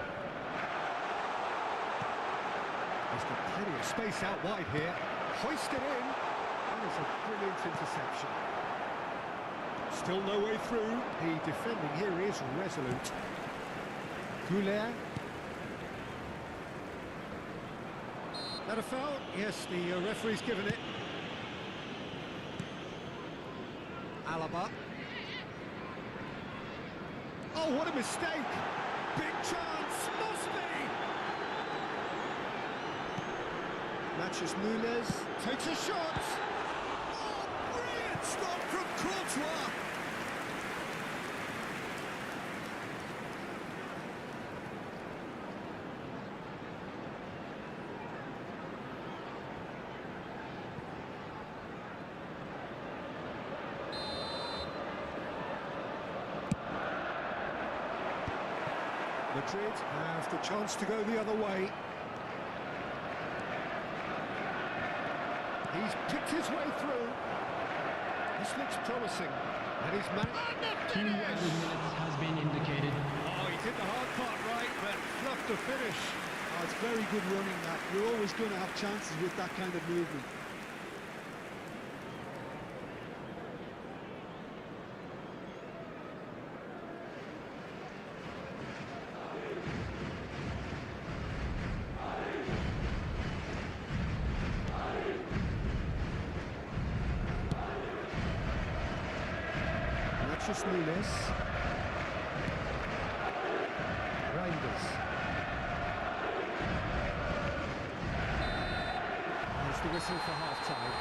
He's got plenty of space out wide here. Hoisted in. That is a brilliant interception. Still no way through. The defending here is resolute. Goulet. That a foul? Yes, the referee's given it. Alaba. Oh, what a mistake! Big chance, must be! Matches Nunez, takes a shot! Oh, brilliant stop from Courtois! Madrid have the chance to go the other way. He's picked his way through. This looks promising. And he's managed to finish! minutes has been indicated. Oh, he did the hard part right, but fluffed the finish. Oh, it's very good running that. You're always going to have chances with that kind of movement. Nunez. Reinders. There's the whistle for half-time.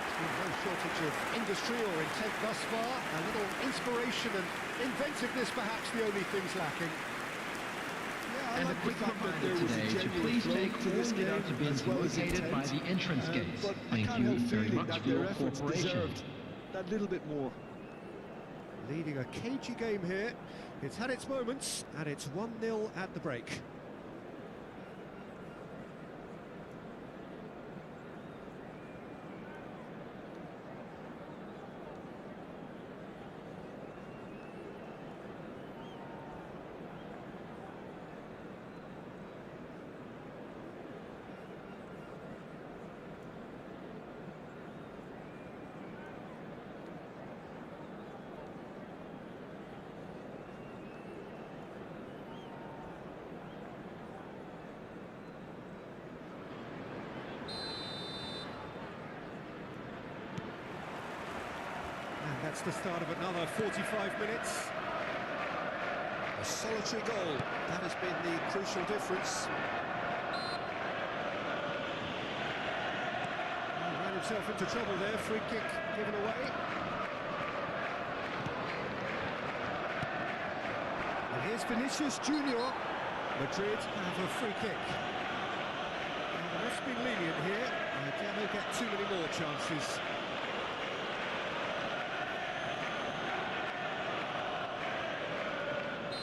There's been no shortage of industry or intent thus far. A little inspiration and inventiveness perhaps the only things lacking. Yeah, And a quick reminder today to please take all without bins located by the entrance gates. Thank you very much for your cooperation. That little bit more. Leading a cagey game here. It's had its moments, and it's 1-0 at the break. That's the start of another 45 minutes. A solitary goal. That has been the crucial difference. He ran himself into trouble there. Free kick given away. And here's Vinicius Junior. Madrid have a free kick. And the ref's been lenient here. I dare not get too many more chances.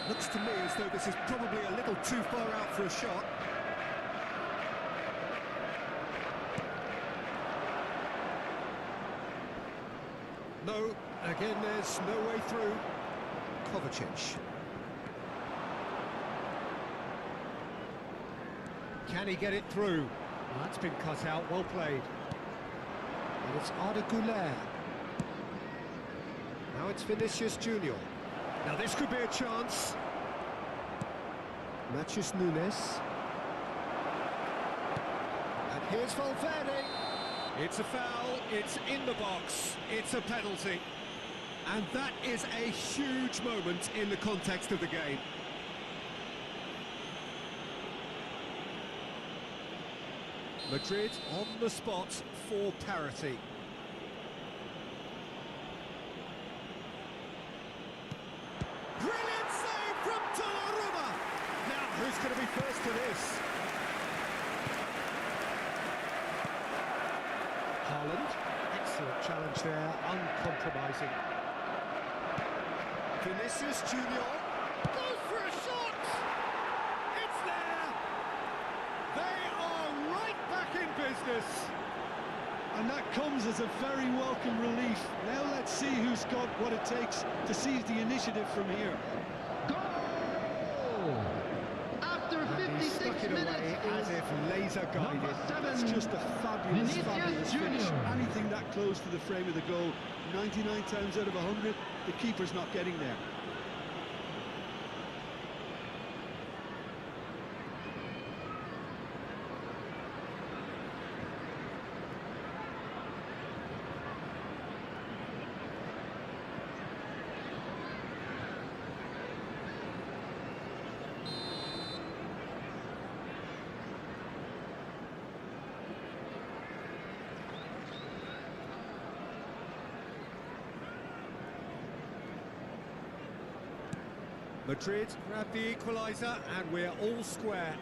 Looks to me as though this is probably a little too far out for a shot. No, again there's no way through. Kovacic. Can he get it through? Well, that's been cut out, well played. And it's Arda Güler. Now it's Vinicius Junior. Now this could be a chance. Matches Nunez. And here's Valverde. It's a foul, it's in the box, it's a penalty. And that is a huge moment in the context of the game. Madrid on the spot for parity. Brilliant save from Donnarumma! Now, who's going to be first to this? Haaland, excellent challenge there, uncompromising. Vinicius Junior goes for a shot! It's there! They are right back in business! And that comes as a very welcome relief. Now let's see who's got what it takes to seize the initiative from here. Goal! After He 56 stuck it away minutes, as if laser guided. number 7, It's just a fabulous, Vinicius fabulous Junior. finish. Anything that close to the frame of the goal, 99 times out of 100, the keeper's not getting there. Madrid grab the equaliser and we're all square.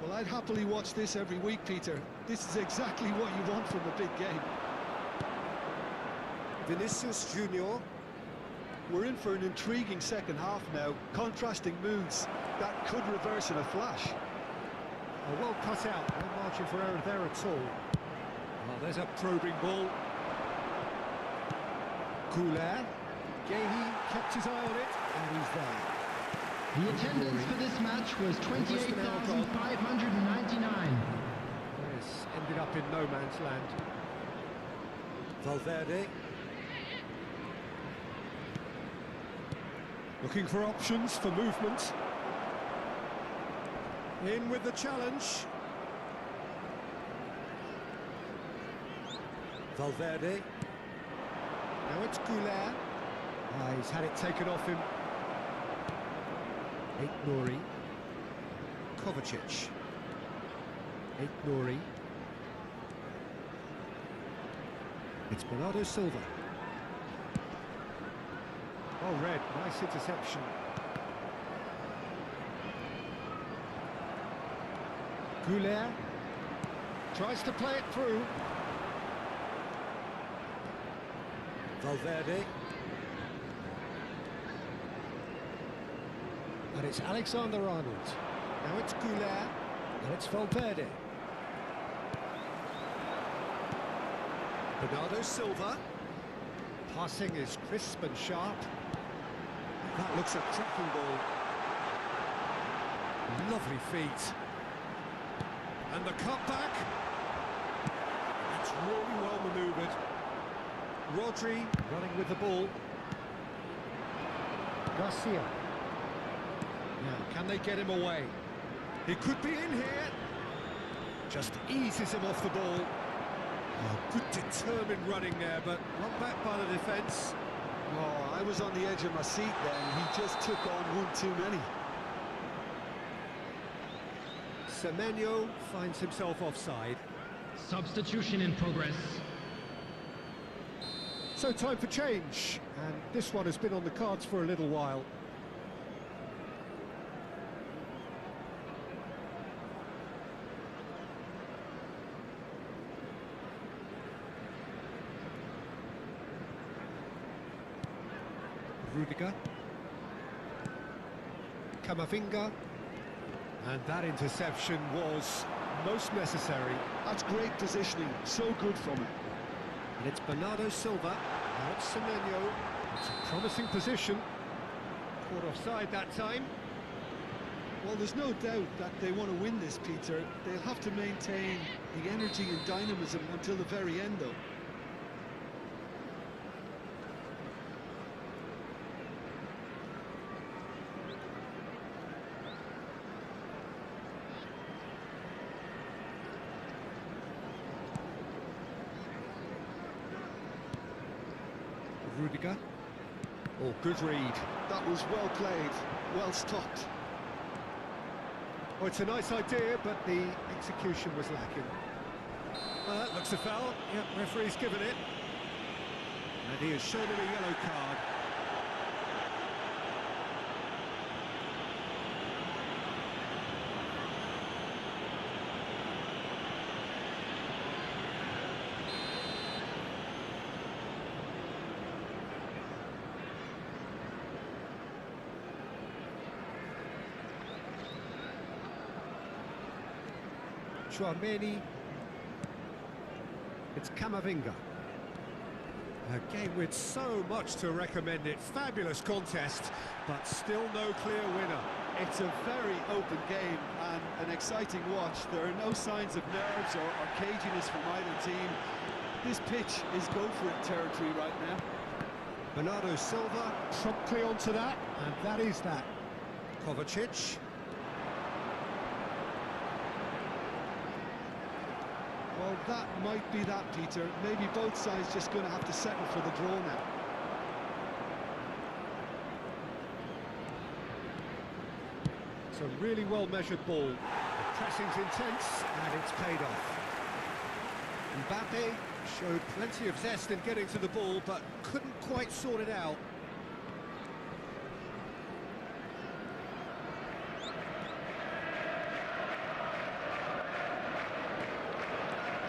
Well, I'd happily watch this every week, Peter. This is exactly what you want from a big game. Vinicius Junior. We're in for an intriguing second half now. Contrasting moods that could reverse in a flash. Well cut out, no margin for error there at all. Oh, there's a probing ball. Goulet. Gehi kept his eye on it, and he's there. the attendance for this match was 28,599. Yes, ended up in no man's land. Valverde. Looking for options for movement. In with the challenge. Valverde. Now it's Goulet. He's had it taken off him. Nouri. Kovacic. Nouri. It's Bernardo Silva. Oh, red, nice interception. Goulet tries to play it through. Valverde. And it's Alexander-Arnold. Now it's Goulet. And it's Valverde. Bernardo Silva. Passing is crisp and sharp. That looks a cracking ball. Lovely feet. And the cutback. That's really well manoeuvred. Rodri running with the ball. Garcia. Now, can they get him away? He could be in here. Just eases him off the ball. Oh, good determined running there, but run back by the defence. Oh, I was on the edge of my seat then. He just took on one too many. Semenyo finds himself offside. Substitution in progress. So time for change, and this one has been on the cards for a little while. Rudiger. Camavinga. And that interception was most necessary. That's great positioning, so good from him. And it's Bernardo Silva. Now it's Semenyo. It's a promising position. Caught offside that time. Well, there's no doubt that they want to win this, Peter. They'll have to maintain the energy and dynamism until the very end, though. Rudiger. Oh, good read. That was well played, well stopped. Oh, it's a nice idea, but the execution was lacking. Well, that looks a foul. Yep, referee's given it. And he has shown him a yellow card. Chouameni. It's Camavinga. A game with so much to recommend it. Fabulous contest, but still no clear winner. It's a very open game and an exciting watch. There are no signs of nerves or caginess from either team. This pitch is go-for-it territory right now. Bernardo Silva promptly onto that, and that is that. Kovacic. Well, that might be that, Peter. Maybe both sides just going to have to settle for the draw now. It's a really well-measured ball. The pressing's intense, and it's paid off. Mbappe showed plenty of zest in getting to the ball, but couldn't quite sort it out.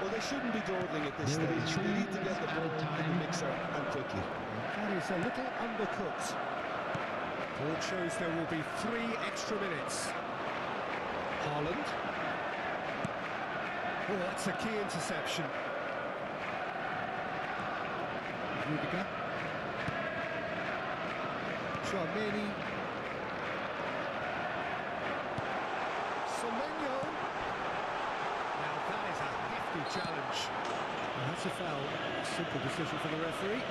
Well, they shouldn't be dawdling at this There will be stage. 3 They need to get the ball minutes out of in the time. mixer and quickly. That is a little undercooked. Board shows there will be 3 extra minutes. Haaland. Oh, that's a key interception. Rudiger. Chouameni. Semenyo. Now that is a hefty challenge. And that's a foul. Simple decision for the referee.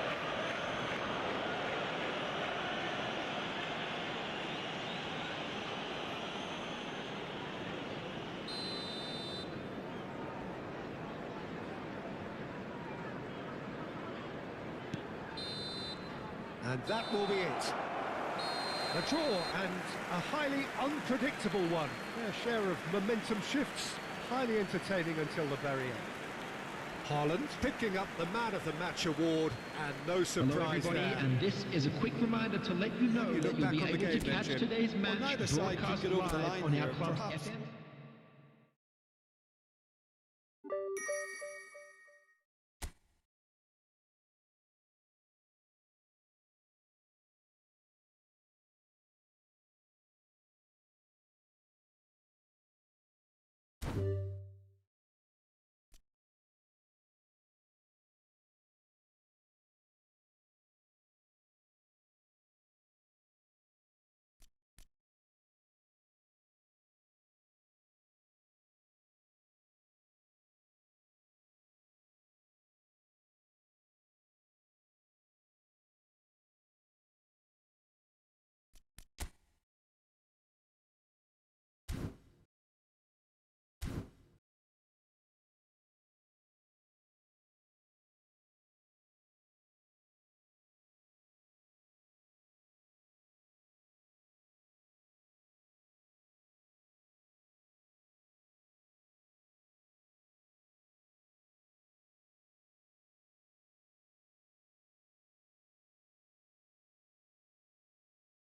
And that will be it. A draw and a highly unpredictable one. Their share of momentum shifts. Highly entertaining until the very end. Haaland picking up the Man of the Match award, and no Hello surprise everybody, there. and this is a quick reminder to let you know You that look you'll back be on the able to game then, catch Jim. today's match neither side could broadcast get over the live line on our here, club's perhaps. FM